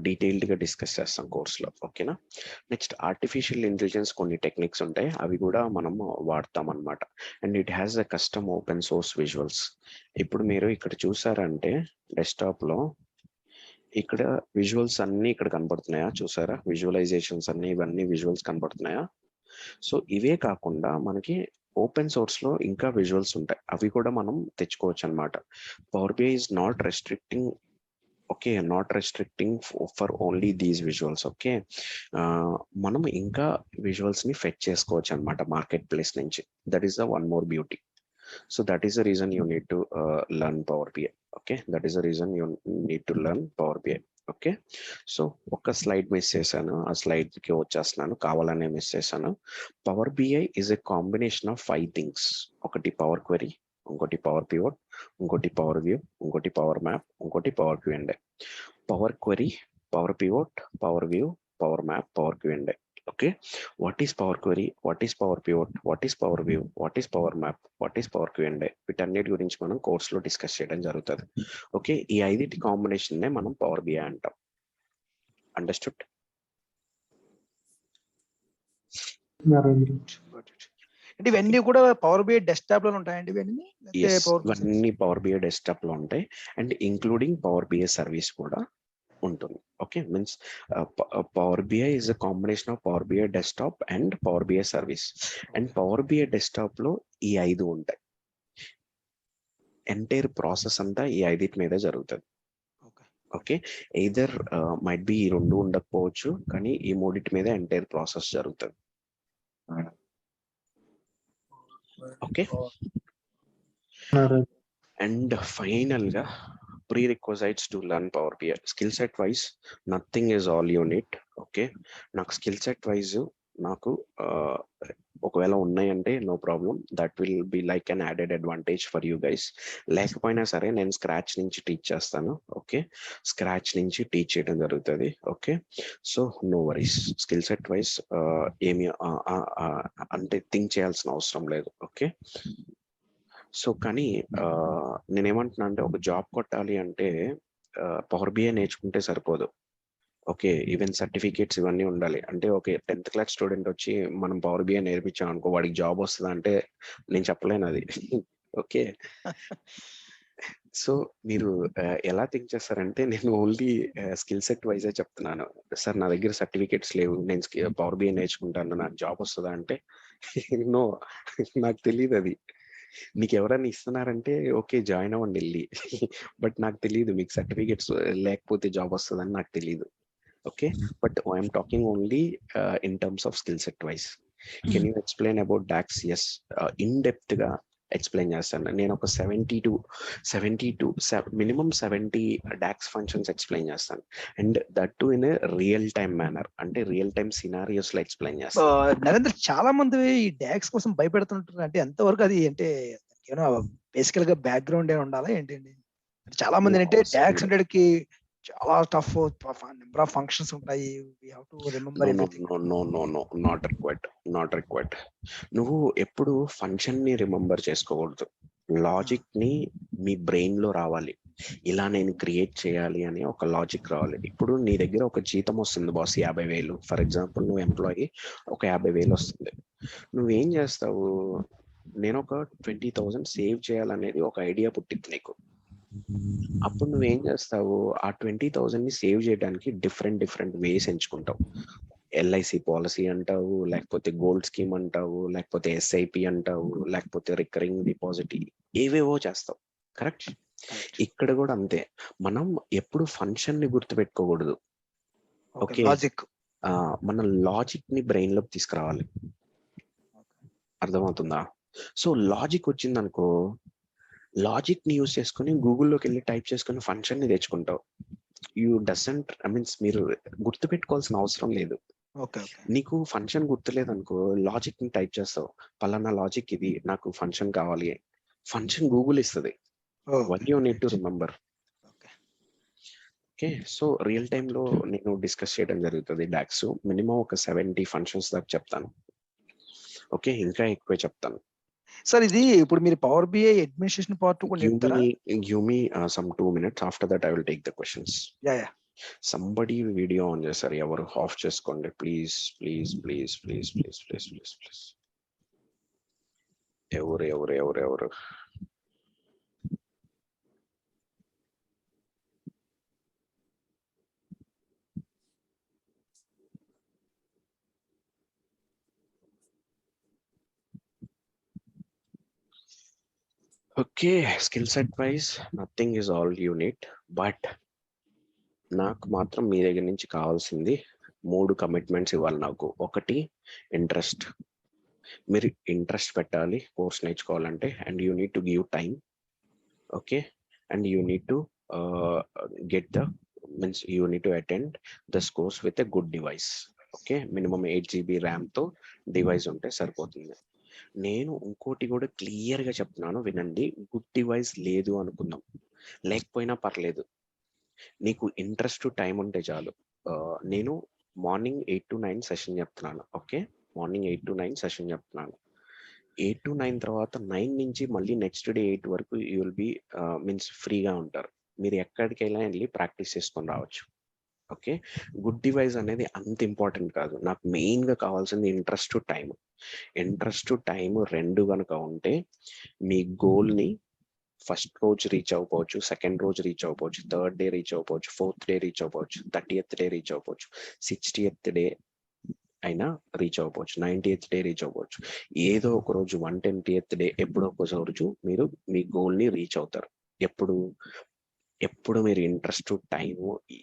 డీటెయిల్డ్ గా డిస్కస్ చేస్తాం కోర్సులో. ఓకేనా. నెక్స్ట్ ఆర్టిఫిషియల్ ఇంటెలిజెన్స్ కొన్ని టెక్నిక్స్ ఉంటాయి, అవి కూడా మనం వాడతాం అనమాట. And it has a custom open source visuals. ఇప్పుడు మీరు ఇక్కడ చూసారంటే డెస్క్టాప్ లో ఇక్కడ విజువల్స్ అన్ని ఇక్కడ కనబడుతున్నాయా, చూసారా? విజువలైజేషన్స్ అన్ని, ఇవన్నీ విజువల్స్ కనబడుతున్నాయా? సో ఇవే కాకుండా మనకి ఓపెన్ సోర్స్ లో ఇంకా విజువల్స్ ఉంటాయి, అవి కూడా మనం తెచ్చుకోవచ్చు అనమాట. Power BI is not restricting, okay, not restricting for only these visuals. Okay, మనం ఇంకా విజువల్స్ ని ఫెచ్ చేసుకోవచ్చు అనమాట మార్కెట్ ప్లేస్ నుంచి. That is the one more beauty. So that is the reason you need to learn Power BI. Okay, that is the reason you need to learn Power BI. Okay, so ఒక slide miss చేశాను, ఆ స్లైడ్కి వచ్చేస్తున్నాను, కావాలనే miss చేశాను. Power BI is a combination of 5 things. ఒకటి power query, ఇంకోటి power pivot, ఇంకోటి పవర్ వ్యూ, ఇంకోటి పవర్ మ్యాప్, ఇంకోటి power Q&A. Power query, power pivot, power view, power map, power Q&A. Okay, what is power query, what is power pivot, what is power view, what is power map, what is power Q&A, వీటన్నిటి గురించి మనం కోర్సులో discuss చేయడం జరుగుతుంది. Okay, ఈ 5 combination నే మనం Power BI అంటాం. అండర్స్టూడ్? అంటే ఇవన్నీ కూడా పవర్ బిఐ డెస్క్టాప్ లో ఉంటాయండి ఇవన్నీ? ఇవన్నీ పవర్ బిఐ డెస్క్టాప్ లో ఉంటాయి, and including power BI service కూడా ఉంటుంది. Okay, means power BI is a combination of power BI desktop and power BI service. And power BI desktop లో ఈ 5 ఉంటాయి. ఎంటైర్ ప్రాసెస్ అంతా ఈ 5 మీద జరుగుతుంది. ఓకే, ఎయిదర్ మైట్ బి ఈ 2 ఉండకపోవచ్చు, కానీ ఈ 3 మీద ఎంటైర్ ప్రాసెస్ జరుగుతుంది. ఓకే, అండ్ ఫైనల్ గా prerequisites to learn Power BI. Skill set wise, nothing is all you need. Okay, నాకు స్కిల్ సెట్ వైజ్ నాకు ఒకవేళ ఉన్నాయంటే no problem, that will be like an added advantage for you guys. లేకపోయినా సరే నేను scratch నుంచి teach చేస్తాను. Okay, scratch నుంచి టీచ్ చేయడం జరుగుతుంది. Okay, so no worries. Skill set wise ఏమి అంటే థింక్ చేయాల్సిన అవసరం లేదు. ఓకే, సో కానీ నేనేమంటున్నా అంటే ఒక జాబ్ కొట్టాలి అంటే పవర్ బిఐ నేర్చుకుంటే సరిపోదు. ఓకే, ఈవెన్ సర్టిఫికేట్స్ ఇవన్నీ ఉండాలి. అంటే ఓకే, 10th క్లాస్ స్టూడెంట్ వచ్చి మనం పవర్ బిఐ నేర్పించాం అనుకో, వాడికి జాబ్ వస్తుందా అంటే నేను చెప్పలేను అది. ఓకే, సో మీరు ఎలా థింక్ చేస్తారంటే నేను ఓన్లీ స్కిల్ సెట్ వైజే చెప్తున్నాను. సార్ నా దగ్గర సర్టిఫికేట్స్ లేవు, నేను పవర్ బిఐ నేర్చుకుంటాను, నాకు జాబ్ వస్తుందా అంటే నో, నాకు తెలియదు అది. మీకు ఎవరైనా ఇస్తున్నారంటే ఓకే జాయిన్ అవ్వండి వెళ్ళి, బట్ నాకు తెలియదు మీకు సర్టిఫికేట్స్ లేకపోతే జాబ్ వస్తుందని నాకు తెలియదు. Okay, but I'm talking only in terms of skill set wise. Can you explain about DAX? Yes, in depth గా ఎక్స్ప్లెయిన్ చేస్తాను. నేను ఒక 72 మినిమం 70 డాక్స్ ఫంక్షన్స్ ఎక్స్ప్లెయిన్ చేస్తాను, and that too in real time manner, అంటే real time scenarios లో explain చేస్తాను. నరేంద్ర, చాలా మంది ఈ డాక్స్ కోసం భయపెడుతుంటారు, అంటే ఎంతవరకు అది, అంటే ఏమైనా బేసికల్ గా బ్యాక్గ్రౌండ్ ఏమైనా ఉండాలా ఏంటండి? చాలా మంది అంటే డాక్స్ అంటే చాలా టఫ్ నెంబర్ ఆఫ్ ఫంక్షన్స్ ఉంటాయి, we have to remember everything. No, not required. నువ్వు ఎప్పుడు ఫంక్షన్ ని రిమెంబర్ చేసుకోకూడదు, లాజిక్ ని మీ బ్రెయిన్ లో రావాలి. ఇలా నేను క్రియేట్ చేయాలి అని ఒక లాజిక్ రావాలి. ఇప్పుడు నీ దగ్గర ఒక జీతం వస్తుంది బాస్, 50,000 ఫర్ ఎగ్జాంపుల్, నువ్వు ఎంప్లాయీ, ఒక 50,000 వస్తుంది. నువ్వేం చేస్తావు? నేను ఒక 20,000 సేవ్ చేయాలనేది ఒక ఐడియా పుట్టింది నీకు. అప్పుడు నువ్వేం చేస్తావు? ఆ 20,000 ని సేవ్ చేయడానికి డిఫరెంట్ వేస్ ఎంచుకుంటావు. ఎల్ఐసి పాలసీ అంటావు, లేకపోతే గోల్డ్ స్కీమ్ అంటావు, లేకపోతే SIP అంటావు, లేకపోతే రికరింగ్ డిపాజిట్, ఏవేవో చేస్తావు. కరెక్ట్? ఇక్కడ కూడా అంతే, మనం ఎప్పుడు ఫంక్షన్ ని గుర్తుపెట్టుకోకూడదు. ఓకే, మన లాజిక్ ని బ్రెయిన్ లోకి తీసుకురావాలి. అర్థమవుతుందా? సో లాజిక్ వచ్చింది అనుకో, లాజిక్ ని యూజ్ చేసుకుని గూగుల్లోకి వెళ్ళి టైప్ చేసుకుని ఫంక్షన్ ని తెచ్చుకుంటావు. యూ డజంట్, మీరు గుర్తు పెట్టుకోవాల్సిన అవసరం లేదు. నీకు ఫంక్షన్ గుర్తులేదు అనుకో, లాజిక్ ని టైప్ చేస్తావు, పలానా లాజిక్ ఇది, నాకు ఫంక్షన్ కావాలి, ఫంక్షన్ గూగుల్ ఇస్తుంది. One you need to remember. Okay, so real time లో నేను డిస్కస్ చేయడం జరుగుతుంది డాక్స్. మినిమం ఒక 70 ఫంక్షన్స్ దాకా చెప్తాను. ఓకే, ఇంకా ఎక్కువ చెప్తాను. సార్ ఇది ఇప్పుడు మీరు పవర్ బిఐ అడ్మినిస్ట్రేషన్ పార్ట్ కూడా చెప్తారా? Give me some 2 minutes. After that, I will take the questions. Yeah. Somebody video on చేశారు, ఎవరు ఆఫ్ చేసుకోండి please please please please please please please please. ఎవరు okay. Skill set wise nothing is all you need, but నాకు మాత్రం మీ దగ్గర నుంచి కావాల్సింది 3 కమిట్మెంట్స్ ఇవ్వాలి నాకు. ఒకటి ఇంట్రెస్ట్, మీరు ఇంట్రెస్ట్ పెట్టాలి కోర్స్ నేర్చుకోవాలంటే, and you need to give time. Okay, and you need to get the means you need to attend this course with a good device. Okay, minimum 8 GB ర్యామ్తో device ఉంటే సరిపోతుంది. నేను ఇంకోటి కూడా క్లియర్గా చెప్తున్నాను, వినండి. గుడ్ డివైస్ లేదు అనుకుందాం, లేకపోయినా పర్లేదు, నీకు ఇంట్రెస్ట్ టైం ఉంటే చాలు. నేను మార్నింగ్ 8 to 9 సెషన్ చెప్తున్నాను. ఓకే, మార్నింగ్ 8 to 9 సెషన్ చెప్తున్నాను. 8 to 9 తర్వాత 9 నుంచి మళ్ళీ నెక్స్ట్ డే 8 వరకు యూ విల్ బి మీన్స్ ఫ్రీగా ఉంటారు. మీరు ఎక్కడికైనా వెళ్ళి ప్రాక్టీస్ చేసుకొని రావచ్చు. ఓకే, గుడ్ డివైస్ అనేది అంత ఇంపార్టెంట్ కాదు. నాకు మెయిన్గా కావాల్సింది ఇంట్రెస్ట్ టైం. ఇంట్రెస్ట్ టైం 2 కనుక ఉంటే మీ గోల్ని ఫస్ట్ రోజు రీచ్ అవ్వవచ్చు, సెకండ్ రోజు రీచ్ అవ్వచ్చు, థర్డ్ డే రీచ్ అవ్వచ్చు, 4th డే రీచ్ అవ్వచ్చు, 30th డే రీచ్ అవ్వచ్చు, 60th డే అయినా రీచ్ అవ్వచ్చు, 90th డే రీచ్ అవ్వచ్చు. ఏదో ఒక రోజు 120th డే ఎప్పుడో ఒక రోజు మీరు మీ గోల్ని రీచ్ అవుతారు. ఎప్పుడు మీరు ఇంట్రెస్ట్ టైం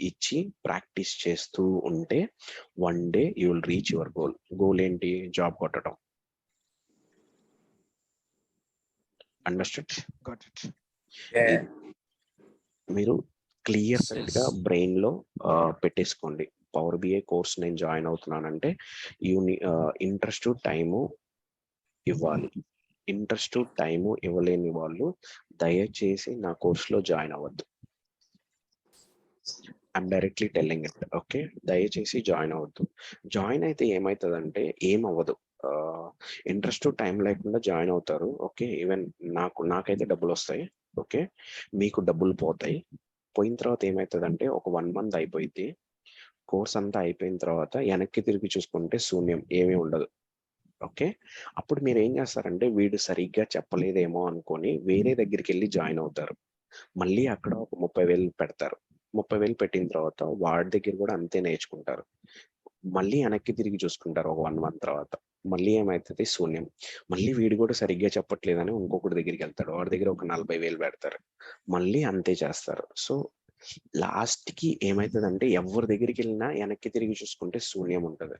ఇచ్చి ప్రాక్టీస్ చేస్తూ ఉంటే one day you will reach your goal. Goal ఏంటి? జాబ్ కొట్టడం. అండర్స్టూడ్? Got it. మీరు క్లియర్ కట్గా బ్రెయిన్ లో పెట్టేసుకోండి. పవర్ బిఐ కోర్స్ నేను జాయిన్ అవుతున్నానంటే ఇంట్రెస్ట్ టైము ఇవ్వాలి. ఇంట్రెస్ట్ టైము ఇవ్వలేని వాళ్ళు దయచేసి నా కోర్సులో జాయిన్ అవ్వద్దు. I'm directly telling it. Okay, దయచేసి జాయిన్ అవ్వద్దు. జాయిన్ అయితే ఏమవుతుందంటే ఏం అవ్వదు. ఇంట్రెస్ట్ టైం లేకుండా జాయిన్ అవుతారు. ఓకే, ఈవెన్ నాకైతే డబ్బులు వస్తాయి. ఓకే, మీకు డబ్బులు పోతాయి. పోయిన తర్వాత ఏమవుతుందంటే ఒక 1 month అయిపోయింది, కోర్స్ అంతా అయిపోయిన తర్వాత వెనక్కి తిరిగి చూసుకుంటే శూన్యం, ఏమీ ఉండదు. ఓకే, అప్పుడు మీరు ఏం చేస్తారంటే వీడు సరిగ్గా చెప్పలేదేమో అనుకొని వేరే దగ్గరికి వెళ్ళి జాయిన్ అవుతారు. మళ్ళీ అక్కడ ఒక 30,000 పెడతారు. 30,000 పెట్టిన తర్వాత వాడి దగ్గర కూడా అంతే నేర్చుకుంటారు. మళ్ళీ వెనక్కి తిరిగి చూసుకుంటారు ఒక 1 month తర్వాత. మళ్ళీ ఏమవుతుంది? శూన్యం. మళ్ళీ వీడు కూడా సరిగ్గా చెప్పట్లేదని ఇంకొకటి దగ్గరికి వెళ్తాడు, వాడి దగ్గర ఒక 40,000 పెడతారు. మళ్ళీ అంతే చేస్తారు. సో లాస్ట్కి ఏమవుతుందంటే ఎవరి దగ్గరికి వెళ్ళినా వెనక్కి తిరిగి చూసుకుంటే శూన్యం ఉంటుంది.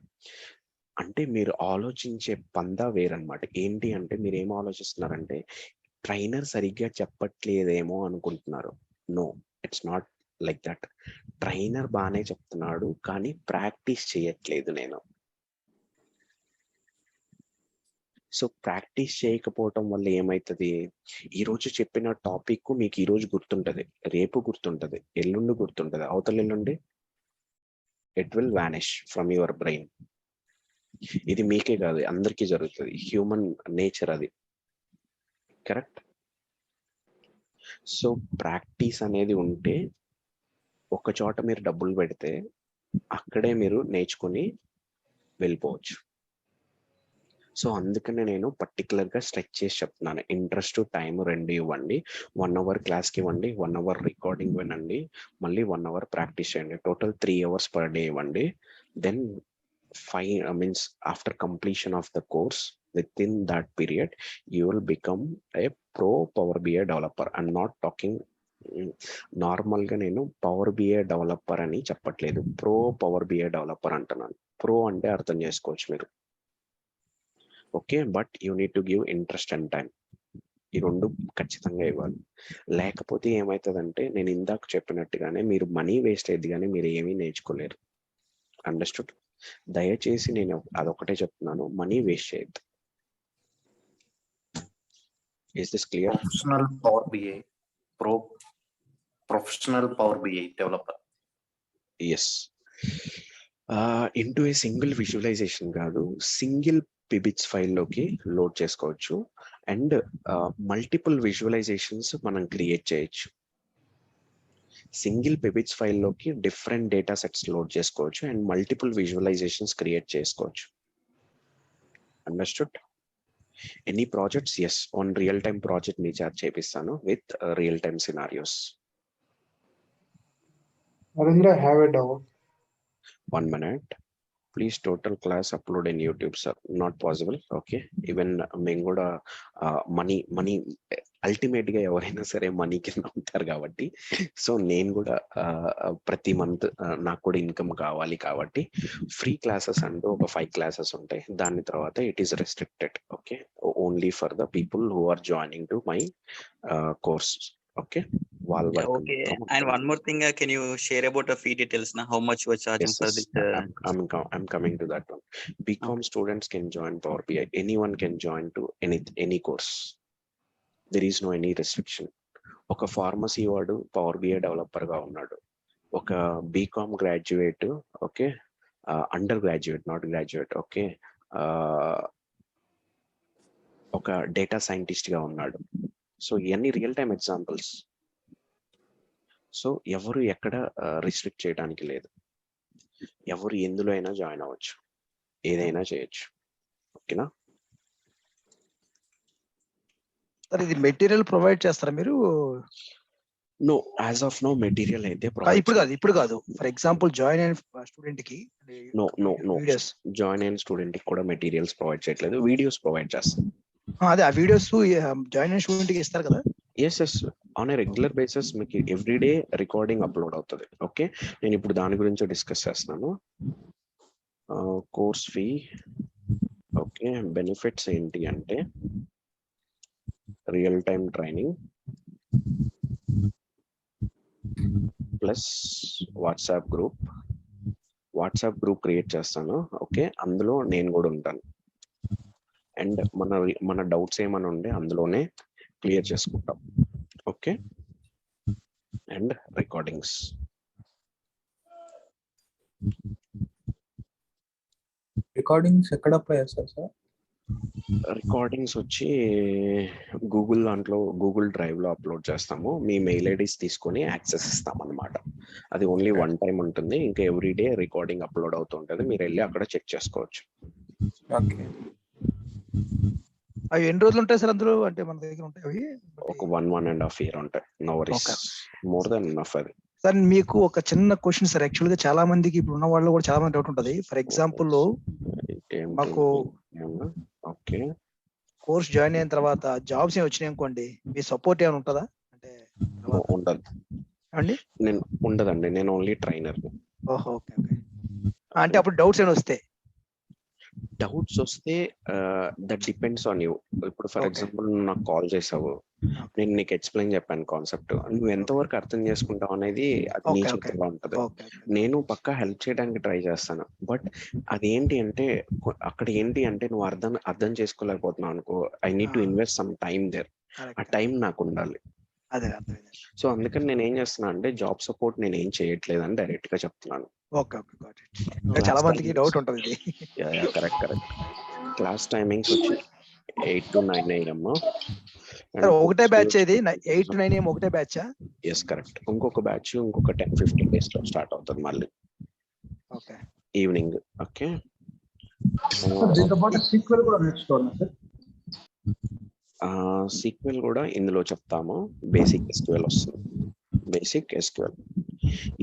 అంటే మీరు ఆలోచించే పందా వేరనమాట. ఏంటి అంటే మీరు ఏం ఆలోచిస్తున్నారంటే ట్రైనర్ సరిగ్గా చెప్పట్లేదేమో అనుకుంటున్నారు. No, it's not like that. Trainer బాగానే చెప్తున్నాడు కానీ ప్రాక్టీస్ చేయట్లేదు నేను. సో ప్రాక్టీస్ చేయకపోవటం వల్ల ఏమవుతుంది? ఈరోజు చెప్పిన టాపిక్ మీకు ఈరోజు గుర్తుంటుంది, రేపు గుర్తుంటుంది, ఎల్లుండి గుర్తుంటుంది, అవతల ఎల్లుండి it will vanish from your brain. ఇది మీకే కాదు, అందరికీ జరుగుతుంది. హ్యూమన్ నేచర్ అది. కరెక్ట్? సో ప్రాక్టీస్ అనేది ఉంటే ఒక చోట మీరు డబ్బులు పెడితే అక్కడే మీరు నేర్చుకొని వెళ్ళిపోవచ్చు. సో అందుకనే నేను పర్టికులర్గా స్ట్రెచ్ చేసి చెప్తున్నాను, ఇంట్రెస్ట్ టైం 2 ఇవ్వండి. 1 hour క్లాస్కి ఇవ్వండి, 1 hour రికార్డింగ్ వినండి, మళ్ళీ 1 hour ప్రాక్టీస్ చేయండి. టోటల్ 3 hours per day ఇవ్వండి. Then means after completion of the course, within that period you will become a pro Power BI developer. I'm not talking normal గా నేను power BI developer అని చెప్పట్లేదు, pro power BI developer అంటున్నాను. Pro అంటే అర్థం చేసుకోవచ్చు మీరు. Okay, but you need to give interest and time. ఈ 2 ఖచ్చితంగా ఇవ్వాలి. లేకపోతే ఏమవుతుందంటే నేను ఇందాక చెప్పినట్టుగానే మీరు మనీ వేస్ట్ అయ్యింది కానీ మీరు ఏమీ నేర్చుకోలేరు. అండర్స్టూడ్? దయచేసి నేను అదొకటే చెప్తున్నాను, మనీ వేస్ట్ చేయొద్దు. Is this clear? Professional power BI professional power BI developer. Yes, into a single visualization కాదు, సింగిల్ పిబిట్స్ ఫైల్లోకి లోడ్ చేసుకోవచ్చు అండ్ మల్టిపుల్ విజువలైజేషన్స్ మనం క్రియేట్ చేయొచ్చు. సింగిల్ పిబిట్స్ ఫైల్లోకి డిఫరెంట్ డేటా సెట్స్ లోడ్ చేసుకోవచ్చు అండ్ మల్టిపుల్ విజువలైజేషన్స్ క్రియేట్ చేసుకోవచ్చు. Understood? Any projects? Yes, on real time project మీ charge చేపిస్తాను with real time scenarios. Narendra, I have a doubt. 1 minute. Please total class upload in YouTube, sir. Not possible. Okay. Even మేము కూడా money ultimate గా ఎవరైనా సరే money కింద ఉంటారు కాబట్టి, సో నేను కూడా ప్రతి మంత్ నాకు కూడా ఇన్కమ్ కావాలి కాబట్టి ఫ్రీ క్లాసెస్ అంటూ ఒక 5 క్లాసెస్ ఉంటాయి. దాని తర్వాత it is restricted. Okay, only for the people who are joining to my course. Okay, okay. And one more thing, can you share about the fee details now? How much you are charging yes, for this? I'm coming to that one. BCom students can join Power BI. Anyone can join to any course. There is no any restriction. ఒక pharmacy వాడు power BI developer గా ఉన్నాడు, ఒక BCom graduate, okay, undergraduate not graduate, okay, ఒక data scientist గా ఉన్నాడు. So ఇవన్నీ real time examples. So ఎవరు ఎక్కడ రిస్ట్రిక్ట్ చేయడానికి లేదు, ఎవరు ఎందులో అయినా జాయిన్ అవ్వచ్చు, ఏదైనా చేయొచ్చు. ఓకేనా? సార్ ఇది మెటీరియల్ ప్రొవైడ్ చేస్తారా మీరు? No, as of no material అయితే ఇప్పుడు కాదు. ఫర్ ఎగ్జాంపుల్ జాయిన్ అయిన స్టూడెంట్ కి నో జాయిన్ అయిన స్టూడెంట్ కి కూడా మెటీరియల్స్ ప్రొవైడ్ చేయట్లేదు, వీడియోస్ ప్రొవైడ్ చేస్తాం. అదే ఆ వీడియోస్ జాయిన్ అయిన స్టూడెంట్ కి ఇస్తారు కదా? Yes, on a regular basis మీకు ఎవ్రీడే రికార్డింగ్ అప్లోడ్ అవుతుంది. ఓకే, నేను ఇప్పుడు దాని గురించి డిస్కస్ చేస్తున్నాను. కోర్స్ ఫీ, ఓకే, బెనిఫిట్స్ ఏంటి అంటే real time training plus WhatsApp group create చేస్తాను. ఓకే, అందులో నేను కూడా ఉంటాను అండ్ మన డౌట్స్ ఏమైనా ఉంటే అందులోనే క్లియర్ చేసుకుంటాం. ఓకే, అండ్ రికార్డింగ్స్ ఎక్కడ అప్లై చేస్తారు సార్? రికార్డింగ్స్ వచ్చి గూగుల్ డ్రైవ్ లో అప్లోడ్ చేస్తాము. మీ మెయిల్ ఐడీస్ తీసుకొని యాక్సెస్ ఇస్తాం అన్నమాట. అది ఓన్లీ 1 టైం ఉంటుంది, ఇంకా ఎవ్రీడే రికార్డింగ్ అప్లోడ్ అవుతుంటది, మీరు వెళ్ళి అక్కడ చెక్ చేసుకోవచ్చు. ఓకే, అవి ఎన్ని రోజులు ఉంటాయి సార్ అందులో? అంటే మన దగ్గర ఉంటాయి అవి ఒక 1.5 year ఉంటాయి. No worries, more than enough. అది సార్ మీకు ఒక చిన్న క్వశ్చన్ సార్. యాక్చువల్ గా చాలా మందికి ఇప్పుడు ఉన్న వాళ్ళు కూడా చాలా మంది డౌట్ ఉంటది. ఫర్ ఎగ్జాంపుల్ మాకు ఓకే కోర్స్ జాయిన్ అయిన తర్వాత జాబ్స్ ఏమి వచ్చినాయి అనుకోండి, మీ సపోర్ట్ ఏమైనా ఉంటుందా? అంటే ఉండదండి, నేను ఓన్లీ ట్రైనర్. ఓహో, ఓకే ఓకే. అంటే అప్పుడు డౌట్స్ ఏమైనా వస్తే దట్ డిపెండ్స్ ఆన్ యూ. ఇప్పుడు ఫర్ ఎగ్జాంపుల్ నాకు కాల్ చేసావు, నేను నీకు ఎక్స్ప్లెయిన్ చెప్పాను కాన్సెప్ట్, నువ్వు ఎంతవరకు అర్థం చేసుకుంటావు అనేది అది నీ చేతిలో ఉంటది. నేను పక్కా హెల్ప్ చేయడానికి ట్రై చేస్తాను, బట్ అదేంటి అంటే అక్కడ ఏంటి అంటే నువ్వు అర్థం చేసుకోలేకపోతున్నావు అనుకో, I need to invest some time there. ఆ టైం నాకు ఉండాలి. సో అందుకని నేను ఏం చేస్తున్నా అంటే జాబ్ సపోర్ట్ నేను ఏం చేయట్లేదు అని డైరెక్ట్ గా చెప్తున్నాను. Okay okay, got it. చాలా మందికి డౌట్ ఉంటుంది. కరెక్ట్. క్లాస్ టైమింగ్స్ వచ్చి 8 to 9 AM. ఒకటే బ్యాచ్ ఇది 8 to 9 AM ఒకటే బ్యాచ్? Yes, correct. ఇంకొక బ్యాచ్ ఇంకొక 10-15 days లో స్టార్ట్ అవుతుంది మళ్ళీ ఓకే ఈవినింగ్. ఓకే, దీంతో పాటు సీక్వెల్ కూడా నేర్చుకోవాలి సార్? సీక్వెల్ కూడా ఇందులో చెప్తాము. బేసిక్ ఎస్క్యూఎల్ వస్తుంది. బేసిక్ ఎస్క్యూఎల్,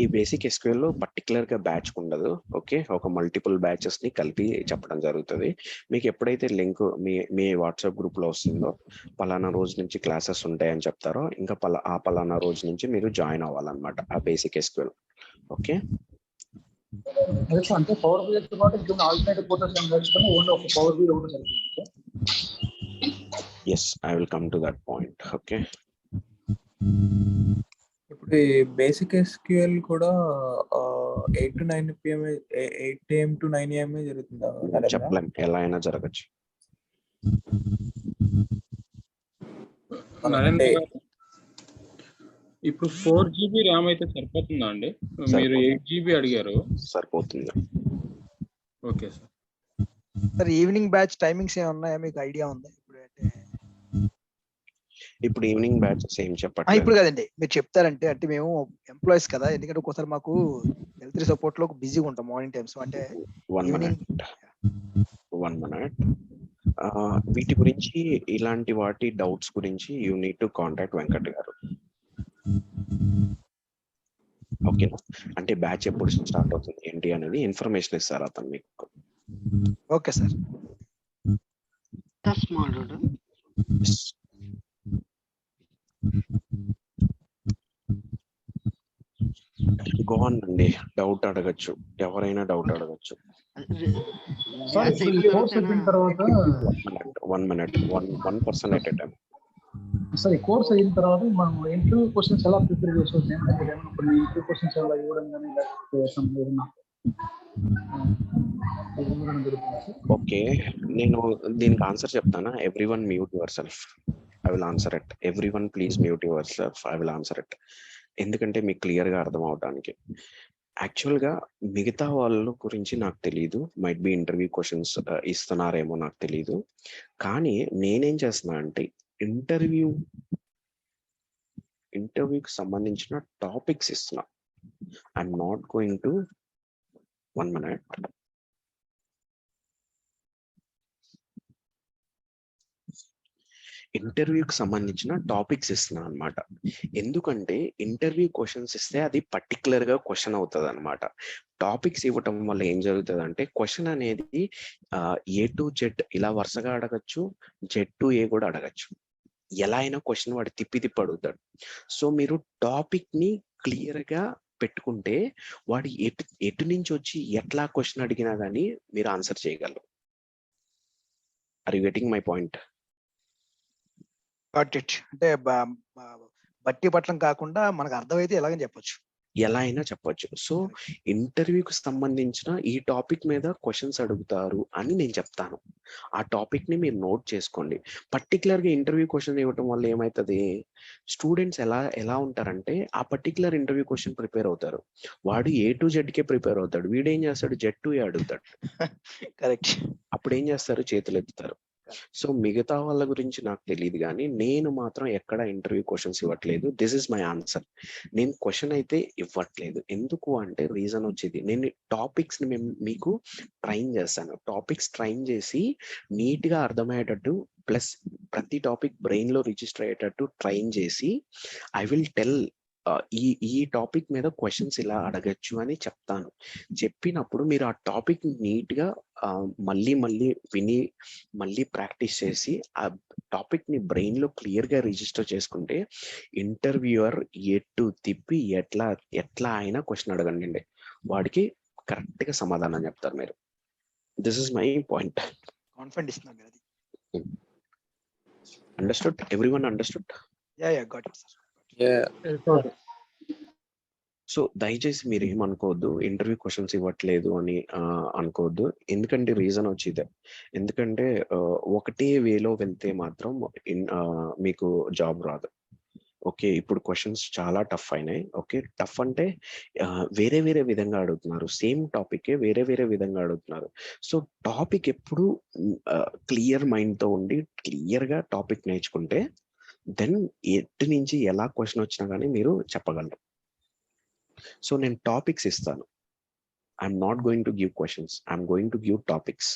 ఈ బేసిక్ ఎస్క్యూఎల్ లో పర్టికులర్ గా బ్యాచ్ ఉండదు. ఓకే, ఒక మల్టిపుల్ బ్యాచెస్ ని కలిపి చెప్పడం జరుగుతుంది. మీకు ఎప్పుడైతే లింక్ మీ వాట్సాప్ గ్రూప్ లో వస్తుందో పలానా రోజు నుంచి క్లాసెస్ ఉంటాయని చెప్తారో, ఇంకా ఆ పలానా రోజు నుంచి మీరు జాయిన్ అవ్వాలన్నమాట ఆ బేసిక్ ఎస్క్యూఎల్. ఓకే, అంటే పవర్ బిఐ తో పాటు ఇంకా ఆల్టర్నేటివ్ కోర్సెస్ ఏమైనా నేర్చుకుని ఓన్లీ ఒక పవర్ బిఐ ఒకటి సరిపోతుంది? Yes, I will come to that point. Okay, ఇప్పుడు ఈ బేసిక్ ఎస్క్యూఎల్ కూడా 8 to 9 PM 8 AM to 9 AM జరుగుతుందా? చెప్పలేం, ఎలా అయినా జరగచ్చు. ఇప్పుడు 4 GB ర్యామ్ అయితే సరిపోతుందా అండి? మీరు 8 GB అడిగారు. సరిపోతుంది. Okay sir. Sir evening batch timings ఏమైనా ఉన్నాయా, మీకు ఐడియా ఉందా? ఇప్పుడు ఈవినింగ్ బ్యాచెస్ ఏం ఇప్పుడు చెప్పట్లేదు. కదండి మీరు చెప్తారంటే, అంటే మేము ఎంప్లాయీస్ కదా, ఎందుకంటే ఒక్కోసారి మాకు హెల్త్ సపోర్ట్ లో బిజీగా ఉంటాం మార్నింగ్ టైమ్స్, అంటే ఈవినింగ్. 1 minute. వీటి గురించి ఇలాంటి వాటి డౌట్స్ గురించి you need to contact Venkat గారు. ఓకేనా? అంటే బ్యాచ్ ఎప్పుడు స్టార్ట్ అవుతుంది ఏంటి అనేది ఇన్ఫర్మేషన్ ఇస్తారు అతను మీకు. Okay sir. గోన్ అండి, డౌట్ అడగచ్చు, ఎవరైనా డౌట్ అడగచ్చు. One minute, one person at a time. Sir ఈ కోర్స్ అయిన తర్వాత మనం ఇంటర్వ్యూ క్వశ్చన్స్ ఎలా ప్రిపేర్ చేసుకోవచ్చు? కొన్ని ఇంటర్వ్యూ క్వశ్చన్స్ ఎలా ఇవ్వడం కానీ ఓకే, నేను దీనికి ఆన్సర్ చెప్తానా? Everyone mute your self, I will answer it. Everyone please mute your self, I will answer it. ఎందుకంటే మీకు క్లియర్ గా అర్థం అవడానికి. యాక్చువల్ గా మిగతా వాళ్ళ గురించి నాకు తెలియదు, మైట్ బి ఇంటర్వ్యూ క్వశ్చన్స్ ఇస్తున్నారేమో నాకు తెలియదు. కానీ నేనేం చేస్తున్నా అంటే ఇంటర్వ్యూకి సంబంధించిన టాపిక్స్ ఇస్తున్నా. I'm not going to 1 minute. ఇంటర్వ్యూకి సంబంధించిన టాపిక్స్ ఇస్తున్నా అనమాట. ఎందుకంటే ఇంటర్వ్యూ క్వశ్చన్స్ ఇస్తే అది పర్టికులర్ గా క్వశ్చన్ అవుతుంది అనమాట. టాపిక్స్ ఇవ్వటం వల్ల ఏం జరుగుతుంది అంటే, క్వశ్చన్ అనేది A to Z ఇలా వరుసగా అడగచ్చు, Z to A కూడా అడగచ్చు. ఎలా అయినా క్వశ్చన్ వాడు తిప్పి అడుగుతాడు. సో మీరు టాపిక్ ని క్లియర్ గా పెట్టుకుంటే వాడు ఎటు నుంచి వచ్చి ఎట్లా క్వశ్చన్ అడిగినా కానీ మీరు ఆన్సర్ చేయగలరు. Are you getting my point? అంటే బట్టి పట్టడం కాకుండా మనకు అర్థమైతే ఎలాగని చెప్పొచ్చు, ఎలా అయినా చెప్పొచ్చు. సో ఇంటర్వ్యూకి సంబంధించిన ఈ టాపిక్ మీద క్వశ్చన్స్ అడుగుతారు అని నేను చెప్తాను. ఆ టాపిక్ ని మీరు నోట్ చేసుకోండి. పర్టికులర్ గా ఇంటర్వ్యూ క్వశ్చన్ ఇవ్వటం వల్ల ఏమవుతుంది, స్టూడెంట్స్ ఎలా ఉంటారంటే ఆ పర్టికులర్ ఇంటర్వ్యూ క్వశ్చన్ ప్రిపేర్ అవుతారు. వాడు A to Z K prepare అవుతాడు, వీడేం చేస్తాడు Z to A అడుగుతాడు. కరెక్ట్. అప్పుడు ఏం చేస్తారు, చేతులు ఎత్తుతారు. సో మిగతా వాళ్ళ గురించి నాకు తెలియదు, కానీ నేను మాత్రం ఎక్కడ ఇంటర్వ్యూ క్వశ్చన్స్ ఇవ్వట్లేదు. This is my answer. నేను క్వశ్చన్ అయితే ఇవ్వట్లేదు. ఎందుకు అంటే రీజన్ వచ్చేది, నేను టాపిక్స్ ని మీకు ట్రైన్ చేస్తాను. టాపిక్స్ ట్రైన్ చేసి నీట్ గా అర్థమయ్యేటట్టు, ప్లస్ ప్రతి టాపిక్ బ్రెయిన్ లో రిజిస్టర్ అయ్యేటట్టు ట్రైన్ చేసి ఐ విల్ టెల్ ఈ టాపిక్ మీద క్వశ్చన్స్ ఇలా అడగచ్చు అని చెప్తాను. చెప్పినప్పుడు మీరు ఆ టాపిక్ నీట్ గా మళ్ళీ విని మళ్ళీ ప్రాక్టీస్ చేసి ఆ టాపిక్ ని బ్రెయిన్ లో క్లియర్ గా రిజిస్టర్ చేసుకుంటే ఇంటర్వ్యూయర్ ఎటు తిప్పి ఎట్లా అయినా క్వశ్చన్ అడగండి, వాడికి కరెక్ట్ గా సమాధానం చెప్తారు మీరు. This is my point. Confident ఇస్తున్నాను కదా. Understood? Everyone understood? Yeah got it sir. So దయచేసి మీరు ఏమనుకోవద్దు, ఇంటర్వ్యూ క్వశ్చన్స్ ఇవ్వట్లేదు అని అనుకోవద్దు. ఎందుకంటే రీజన్ వచ్చేదే, ఎందుకంటే ఒకటే వేలో వెళ్తే మాత్రం మీకు జాబ్ రాదు. ఓకే, ఇప్పుడు క్వశ్చన్స్ చాలా టఫ్ అయినాయి. ఓకే, టఫ్ అంటే వేరే వేరే విధంగా అడుగుతున్నారు, సేమ్ టాపిక్ వేరే వేరే విధంగా అడుగుతున్నారు. సో టాపిక్ ఎప్పుడు క్లియర్ మైండ్ తో ఉండి క్లియర్ గా టాపిక్ నేర్చుకుంటే దెన్ ఎటు నుంచి ఎలా క్వశ్చన్ వచ్చినా కానీ మీరు చెప్పగలరు. సో నేను టాపిక్స్ ఇస్తాను. I'm not going to give questions, I'm going to give topics.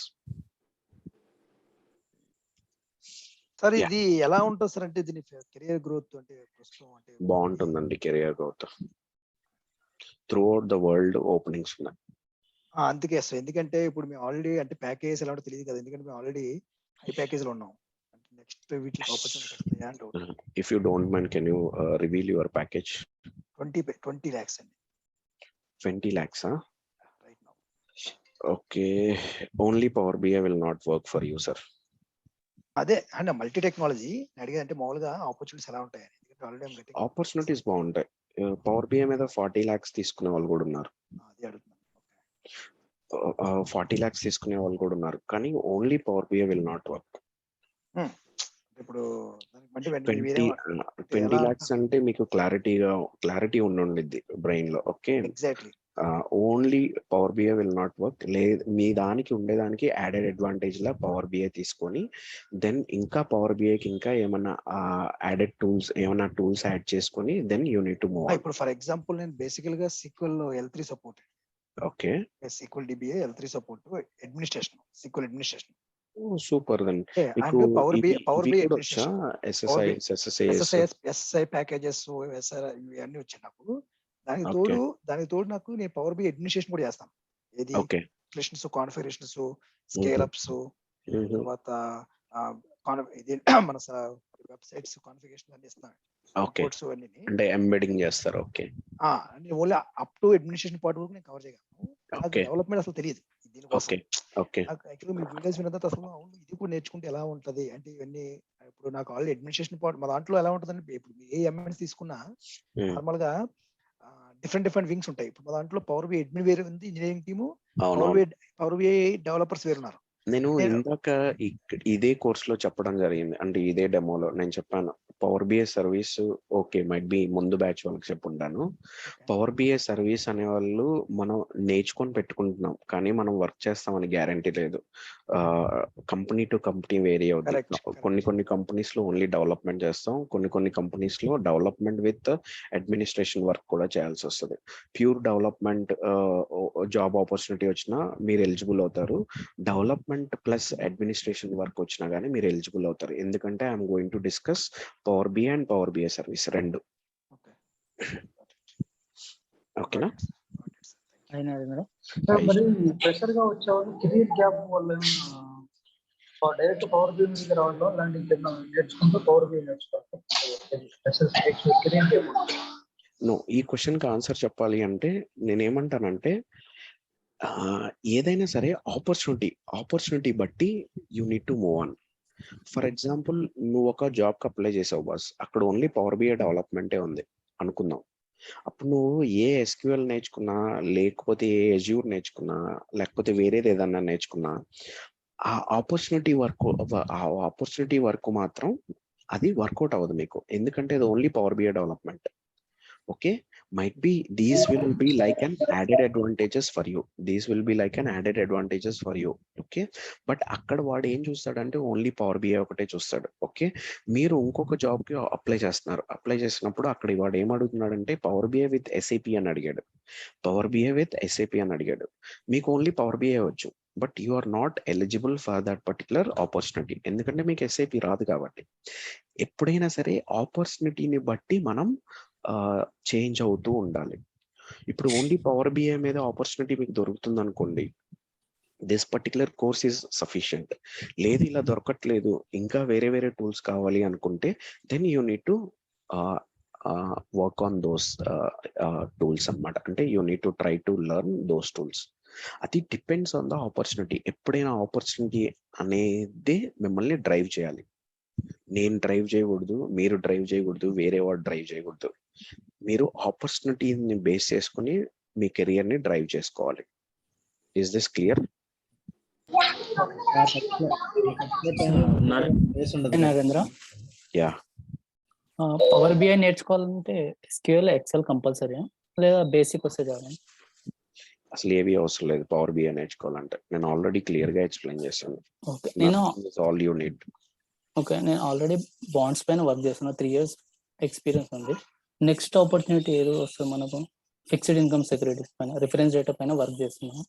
Sir ఇది ఎలా ఉంటుంది సార్, అంటే దీని కెరియర్ గ్రోత్ అంటే ప్రస్తుతం అంటే బాగుంటుందండి. Career growth through out the world openings ఉన్నాయి. అందుకే సార్, ఎందుకంటే ఇప్పుడు మేము ఆల్రెడీ అంటే ప్యాకేజ్ ఎలా ఉంటుందో తెలియదు కదా, ఎందుకంటే మేము ఆల్రెడీ హై ప్యాకేజ్ లో ఉన్నాం. నెక్స్ట్ వీటికి ఆపర్చునిటీస్ వస్తాయా అంటే if you don't mind can you reveal your package? 20 lakhs అండి. 20 lakhs right now. Okay, only power BI will not work for you sir. అదే అంటే మల్టీ టెక్నాలజీ అడిగేది, అంటే మామూలుగా ఆపర్చునిటీస్ ఎలా ఉంటాయి? ఆపర్చునిటీస్ బాగుంటాయి. పవర్ BI మీద 40 lakhs తీసుకునే వాళ్ళు కూడా ఉన్నారు. 40 lakhs తీసుకునే వాళ్ళు కూడా ఉన్నారు, కానీ only power BI will not work. ఇప్పుడు 20 lakhs అంటే మీకు క్లారిటీ ఉండిద్ది బ్రెయిన్ లో. Okay, exactly. Only power BI will not work. మీ దానికి ఉండేదానికి యాడెడ్ అడ్వాంటేజ్ లా పవర్ బిఐ తీసుకొని దెన్ ఇంకా పవర్ బిఐకి ఇంకా ఏమన్నా యాడెడ్ టూల్స్ ఏమన్నా టూల్స్ యాడ్ చేసుకొని then you need to move. ఇప్పుడు ఫర్ ఎగ్జాంపుల్ నేను బేసికల్ గా SQL L3 support. Okay, SQL DBA L3 support, administration, SQL administration. Super. Then and power BI administration, SSI SSI packages, SRI ఇవన్నీ వచ్చినప్పుడు దానికి తోడు నాకు నేను పవర్ బిఐ అడ్మినిస్ట్రేషన్ కూడా చేస్తాను. ఏది అప్లికేషన్స్, కాన్ఫిగరేషన్స్, స్కేల్ అప్స్, తర్వాత ఇది మన వెబ్సైట్స్ కాన్ఫిగరేషన్ అన్ని ఇస్తాను. అంటే ఎంబెడింగ్ చేస్తారు. Okay, only up to administration part వరకు నేను కవర్ చేయగలను. నాకు డెవలప్మెంట్ అసలు తెలియదు దీనికోసం. యాక్చువల్గా మీ వీడియోస్ విన్న తర్వాత అసలు అవును ఇది కూడా నేర్చుకుంటే ఎలా ఉంటది అంటే ఇవన్నీ. ఇప్పుడు నాకు ఆల్రెడీ అడ్మినిస్ట్రేషన్ పార్ట్ మా దాంట్లో ఎలా ఉంటుందంటే, ఇప్పుడు ఏ ఎంఎన్స్ తీసుకున్నా నార్మల్ గా డిఫరెంట్ వింగ్స్ ఉంటాయి. ఇప్పుడు మా దాంట్లో పవర్ బిఐ అడ్మిన్ వేరే ఉంది, engineering team, power BI developers వేరున్నారు. నేను ఇందాక ఇదే కోర్స్ లో చెప్పడం జరిగింది, అంటే ఇదే డెమోలో నేను చెప్పాను power BI service. Okay, might be ముందు బ్యాచ్ వాళ్ళకి చెప్పుంటాను. పవర్ బిఐ సర్వీస్ అనే వాళ్ళు మనం నేర్చుకొని పెట్టుకుంటున్నాం, కానీ మనం వర్క్ చేస్తామని గ్యారంటీ లేదు. కంపెనీ టు కంపెనీ వేరీ అవుతుంది. కొన్ని కంపెనీస్ లో ఓన్లీ డెవలప్మెంట్ చేస్తాం, కొన్ని కంపెనీస్ లో డెవలప్మెంట్ విత్ అడ్మినిస్ట్రేషన్ వర్క్ కూడా చేయాల్సి వస్తుంది. ప్యూర్ డెవలప్మెంట్ జాబ్ ఆపర్చునిటీ వచ్చినా మీరు ఎలిజిబుల్ అవుతారు. డెవలప్మెంట్ ప్లస్ అడ్మినిస్ట్రేషన్ వర్క్ వచ్చినా కానీ మీరు ఎలిజిబుల్ అవుతారు. ఎందుకంటే I'm going to discuss power BI and power BI service రెండు. ఓకేనా? మరి ప్రెషర్ గా వచ్చేవాళ్ళు కెరీర్ గ్యాప్ వల్ల డైరెక్ట్ పవర్ బిఐ మీద రావడం అలాంటి నేర్చుకుంటూ పవర్ బిఐ నేర్చుకోవాలి. ఈ క్వశ్చన్ కి ఆన్సర్ చెప్పాలి అంటే నేనేమంటానంటే, ఏదైనా సరే ఆపర్చునిటీ బట్టి you need to move on. For example, నువ్వు ఒక జాబ్ కి అప్లై చేసావు బాస్, అక్కడ ఓన్లీ పవర్ బిఐ డెవలప్మెంటే ఉంది అనుకుందాం. అప్పుడు నువ్వు ఏ SQL నేర్చుకున్నా, లేకపోతే ఏ Azure నేర్చుకున్నా, లేకపోతే వేరేది ఏదన్నా నేర్చుకున్నా, ఆ ఆపర్చునిటీ వర్క్ మాత్రం అది వర్కౌట్ అవ్వదు మీకు. ఎందుకంటే అది only power BI development. Okay, might be these will be like an added advantages for you. Okay, but అక్కడ వాడు ఏం చూస్తాడంటే ఓన్లీ పవర్ బిఐ ఒకటే చూస్తాడు. ఓకే, మీరు ఇంకొక జాబ్ కి అప్లై చేసినప్పుడు అక్కడ వాడు ఏం అడుగుతున్నాడంటే పవర్ బిఐ విత్ SAP అని అడిగాడు. మీకు ఓన్లీ పవర్ బిఐ వచ్చు, but you are not eligible for that particular opportunity. ఎందుకంటే మీకు SAP రాదు కాబట్టి. ఎప్పుడైనా సరే ఆపర్చునిటీని బట్టి మనం చేంజ్ అవుతూ ఉండాలి. ఇప్పుడు ఓన్లీ పవర్ బిఐ మీద ఆపర్చునిటీ మీకు దొరుకుతుంది అనుకోండి, this particular course is sufficient. లేదు ఇలా దొరకట్లేదు, ఇంకా వేరే టూల్స్ కావాలి అనుకుంటే then you need to work on those tools అన్నమాట. అంటే you need to try to learn those tools. అది డిపెండ్స్ ఆన్ ద ఆపర్చునిటీ. ఎప్పుడైనా ఆపర్చునిటీ అనేది మిమ్మల్ని డ్రైవ్ చేయాలి. నేను డ్రైవ్ చేయకూడదు, మీరు డ్రైవ్ చేయకూడదు, వేరే వాడు డ్రైవ్ చేయకూడదు. మీరు ఆపర్చునిటీని బేస్ చేసుకుని మీ కెరియర్ ని డ్రైవ్ చేసుకోవాలి. Is this clear? Narendra, yeah, power BI నేర్చుకోవాలంటే SQL Excel కంపల్సరీ లేదా బేసిక్ వస్తే చాలు? అసలు ఏవి అవసరం లేదు పవర్ బిఐ నేర్చుకోవాలంటే. నేను ఆల్రెడీ క్లియర్ గా ఎక్స్ప్లెయిన్ చేశాను. All you need. ఓకే, నేను ఆల్రెడీ బాండ్స్ పైన వర్క్ చేస్తున్నా, 3 years ఎక్స్పీరియన్స్ ఉంది. నెక్స్ట్ ఆపర్చునిటీ ఏదో వస్తుంది మనకు, ఫిక్స్డ్ ఇన్కమ్ సెక్యూరిటీస్ పైన, రిఫరెన్స్ డేటా పైన వర్క్ చేస్తున్నాను.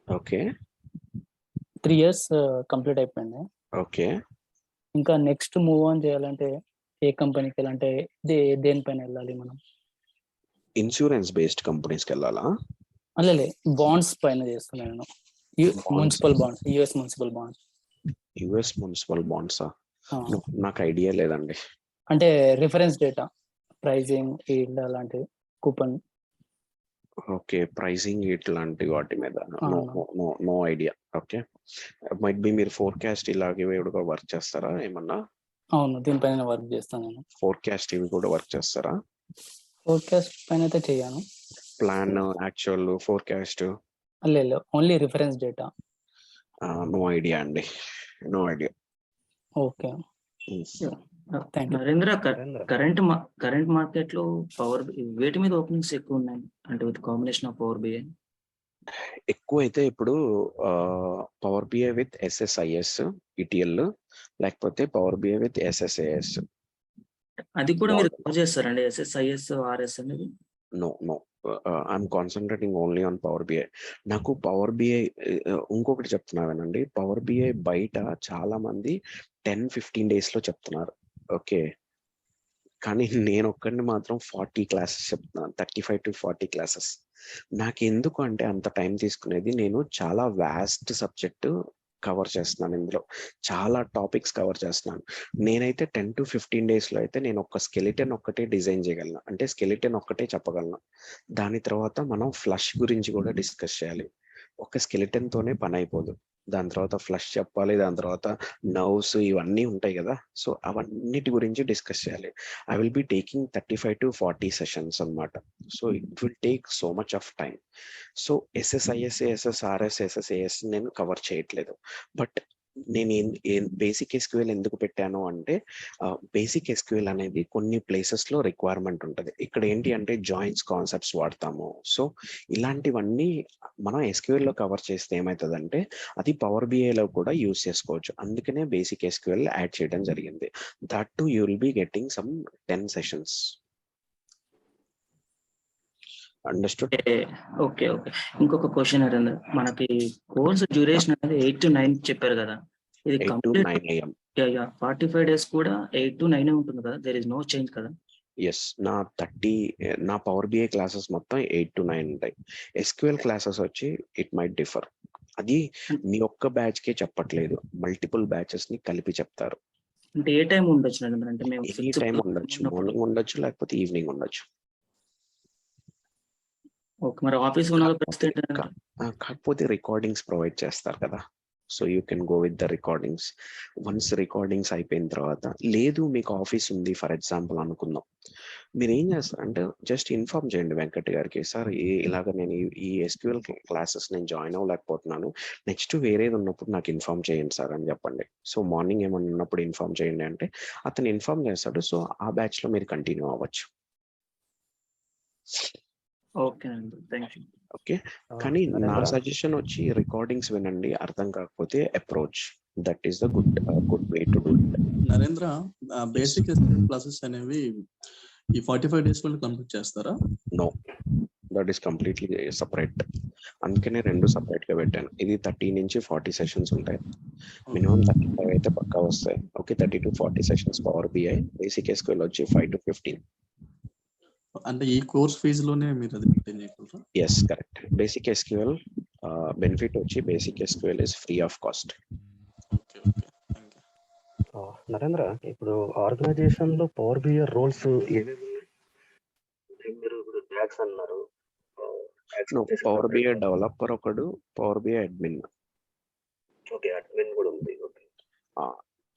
ఓకే, 3 years కంప్లీట్ అయిపోయింది. ఓకే, ఇంకా నెక్స్ట్ మూవ్ ఆన్ చేయాలంటే ఏ కంపెనీకి వెళ్ళాలంటే దేనిపైన వెళ్ళాలి మనం? ఇన్సూరెన్స్ బేస్డ్ కంపెనీస్కి వెళ్ళాలా? అల్లే బాండ్స్ పైన చేస్తున్నాను. Municipal bonds, US municipal bonds. నాకు ఐడియా లేదండి. అంటే రిఫరెన్స్ డేటా, ప్రైజింగ్ అలాంటివి, కూపన్. ఓకే, ప్రైజింగ్ ఇట్లాంటి వాటి మీద no idea. Okay, might be మీరు ఫోర్కాస్ట్ ఇలాగే వర్క్ చేస్తారా ఏమన్నా? అవును, దీనిపైన వర్క్ చేస్తాను నేను. ఫోర్కాస్ట్ ఇవి కూడా వర్క్ చేస్తారా? ఫోర్కాస్ట్ పైన అయితే చేయను. Plan, actual forecast? లేదు, only reference data. No idea అండి, no idea. Okay. Thank you. Narendra, current market లో పవర్ వేటి మీద ఓపెనింగ్స్ ఎక్కువ ఉన్నాయి అంటే with combination of power BI? ఎక్కువ అయితే ఇప్పుడు power BI with SSIS ETL, లేకపోతే పవర్ బిఐ విత్ ఎస్ఎస్ఏఎస్. అది కూడా మీరు కవర్ చేస్తారండి ఎస్ఎస్ఐఎస్ ఆర్ఎస్ అనేది? No I'm concentrating only on power BI. నాకు పవర్ బిఐ ఇంకొకటి చెప్తున్నానండి, పవర్ బిఐ బయట చాలా మంది 10-15 days లో చెప్తున్నారు. ఓకే, కానీ నేను ఒక్కడిని మాత్రం 40 classes చెప్తున్నాను, 35 to 40 classes. నాకు ఎందుకు అంటే అంత టైం తీసుకునేది, నేను చాలా వాస్ట్ సబ్జెక్ట్ కవర్ చేస్తున్నాను, ఇందులో చాలా టాపిక్స్ కవర్ చేస్తున్నాను. నేనైతే 10 to 15 days లో అయితే నేను ఒక స్కెలిటన్ ఒక్కటే డిజైన్ చేయగలను, అంటే స్కెలిటన్ ఒక్కటే చెప్పగలను. దాని తర్వాత మనం ఫ్లష్ గురించి కూడా డిస్కస్ చేయాలి. ఒక స్కెలిటన్ తోనే పని అయిపోదు, దాని తర్వాత ఫ్లష్ చెప్పాలి, దాని తర్వాత నర్వ్స్ ఇవన్నీ ఉంటాయి కదా. సో అవన్నిటి గురించి డిస్కస్ చేయాలి. I will be taking 35 to 40 sessions అన్నమాట. So it will take so much of time. So SSIS, SSRS, SSAS నేను కవర్ చేయట్లేదు. బట్ నేను బేసిక్ ఎస్క్యూఎల్ ఎందుకు పెట్టాను అంటే, బేసిక్ ఎస్క్యూఎల్ అనేది కొన్ని ప్లేసెస్ లో రిక్వైర్మెంట్ ఉంటుంది. ఇక్కడ ఏంటి అంటే జాయింట్స్ కాన్సెప్ట్స్ వాడతాము. సో ఇలాంటివన్నీ మనం ఎస్క్యూఎల్ లో కవర్ చేస్తే ఏమవుతుందంటే అది పవర్ బిఐలో కూడా యూస్ చేసుకోవచ్చు. అందుకనే బేసిక్ ఎస్క్యూఎల్ యాడ్ చేయడం జరిగింది. That to you will be getting some 10 sessions. Understood? Okay. ఇంకొక క్వశ్చన్ నరేంద్ర, మనకి కోర్స్ డ్యూరేషన్ అనేది 8 to 9 చెప్పారు కదా, ఇది 8 to 9 AM. 45 days కూడా 8 to 9 ఉంటుంది కదా, దేర్ ఇస్ నో చేంజ్ కదా? ఎస్, నా పవర్ బిఐ క్లాసెస్ మొత్తం 8 to 9 ఉంటాయి. ఎస్క్యూఎల్ క్లాసెస్ వచ్చి ఇట్ మైట్ డిఫర్. అది మీ ఒక్క బ్యాచ్ కే చెప్పట్లేదు, మల్టిపుల్ బ్యాచెస్ ని కలిపి చెప్తారు. అంటే ఏ టైం ఉండొచ్చు నరేంద్ర? అంటే మేము ఎనీ టైం ఉండొచ్చు, మార్నింగ్ ఉండొచ్చు, లేకపోతే ఈవినింగ్ ఉండొచ్చు. ఓకే, మరి ఆఫీస్ ఉన్న పరిస్థితి కాకపోతే రికార్డింగ్స్ ప్రొవైడ్ చేస్తారు కదా, so you can go with the recordings. Once recordings అయిపోయిన తర్వాత, లేదు మీకు ఆఫీస్ ఉంది ఫర్ ఎగ్జాంపుల్ అనుకుందాం, మీరు ఏం చేస్తారంటే జస్ట్ ఇన్ఫార్మ్ చేయండి వెంకట్ గారికి, సార్ ఇలాగ నేను ఈ ఎస్క్యూఎల్ క్లాసెస్ నేను జాయిన్ అవ్వలేకపోతున్నాను, నెక్స్ట్ వేరేది ఉన్నప్పుడు నాకు ఇన్ఫార్మ్ చేయండి సార్ అని చెప్పండి. సో మార్నింగ్ ఏమన్నా ఉన్నప్పుడు ఇన్ఫార్మ్ చేయండి అంటే అతను ఇన్ఫార్మ్ చేస్తాడు. సో ఆ బ్యాచ్ లో మీరు కంటిన్యూ అవ్వచ్చు. ఓకే అండి, థ్యాంక్ యూ. ఓకే, కానీ నా సజెషన్ వచ్చి రికార్డింగ్స్ వినండి, అర్థం కాకపోతే approach, that is the good way to do it. Narendra, basic classes అనేవి ఈ 45 days లో కంప్లీట్ చేస్తారా? No, that is completely separate. అందుకనే 2 separate గా పెట్టాను. ఇది 30 నుంచి 40 sessions ఉంటాయి, మినిమం 35 అయితే పక్కా వస్తాయి. Okay, 30 to 40 sessions power BI, basic SQL వచ్చి 5 to 15. అంటే ఈ కోర్స్ ఫీజులోనే మీరు అది మెయింటైన్ చేయగలరా? Yes, correct. Basic SQL benefit వచ్చి basic SQL is free of cost. Narendra, ఇప్పుడు ఆర్గనైజేషన్ లో పవర్ బిఐ రోల్స్ ఏమేమి? మీరు ఇప్పుడు డాక్స్ అన్నారు, పవర్ బిఐ డెవలపర్ ఒకడు, power BI admin. Okay, admin కూడా ఉంది. ఓకే,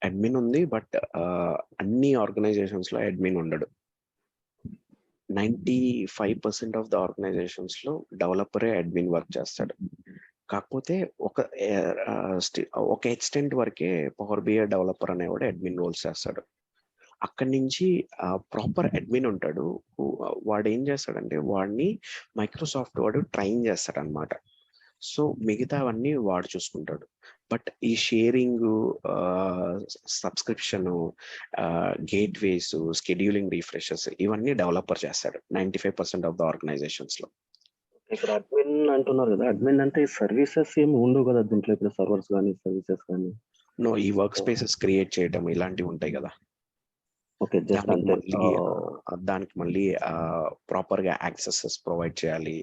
అడ్మిన్ ఉంది, బట్ అన్ని ఆర్గనైజేషన్స్ లో అడ్మిన్ ఉండడు. 95% ఆఫ్ ద ఆర్గనైజేషన్స్ లో డెవలపరే అడ్మిన్ వర్క్ చేస్తాడు. కాకపోతే ఒక ఎక్స్టెంట్ వరకే పవర్ బిఐ డెవలపర్ అనేవాడు అడ్మిన్ రోల్స్ చేస్తాడు. అక్కడి నుంచి ప్రాపర్ అడ్మిన్ ఉంటాడు, వాడు ఏం చేస్తాడంటే వాడిని మైక్రోసాఫ్ట్ వాడు ట్రైన్ చేస్తాడు అనమాట. సో మిగతావన్నీ వాడు చూసుకుంటాడు. బట్ ఈ sharing, subscription, gateways, scheduling, refreshes ఇవన్నీ డెవలపర్ చేస్తాడు 95% ఆఫ్ ద ఆర్గనైజేషన్స్ లో. ఇక్కడ అడ్మిన్ అంటున్నారు కదా, అడ్మిన్ అంటే సర్వీసెస్ ఏమి ఉండవు కదా దీంట్లో, ఇప్పుడు సర్వర్స్ కానీ సర్వీసెస్ కానీ? నో, ఈ వర్క్ స్పేసెస్ క్రియేట్ చేయడం ఇలాంటివి ఉంటాయి కదా, ఓకే, జస్ట్ అంతే. దానికి మళ్ళీ ప్రాపర్ గా యాక్సెసెస్ ప్రొవైడ్ చేయాలి,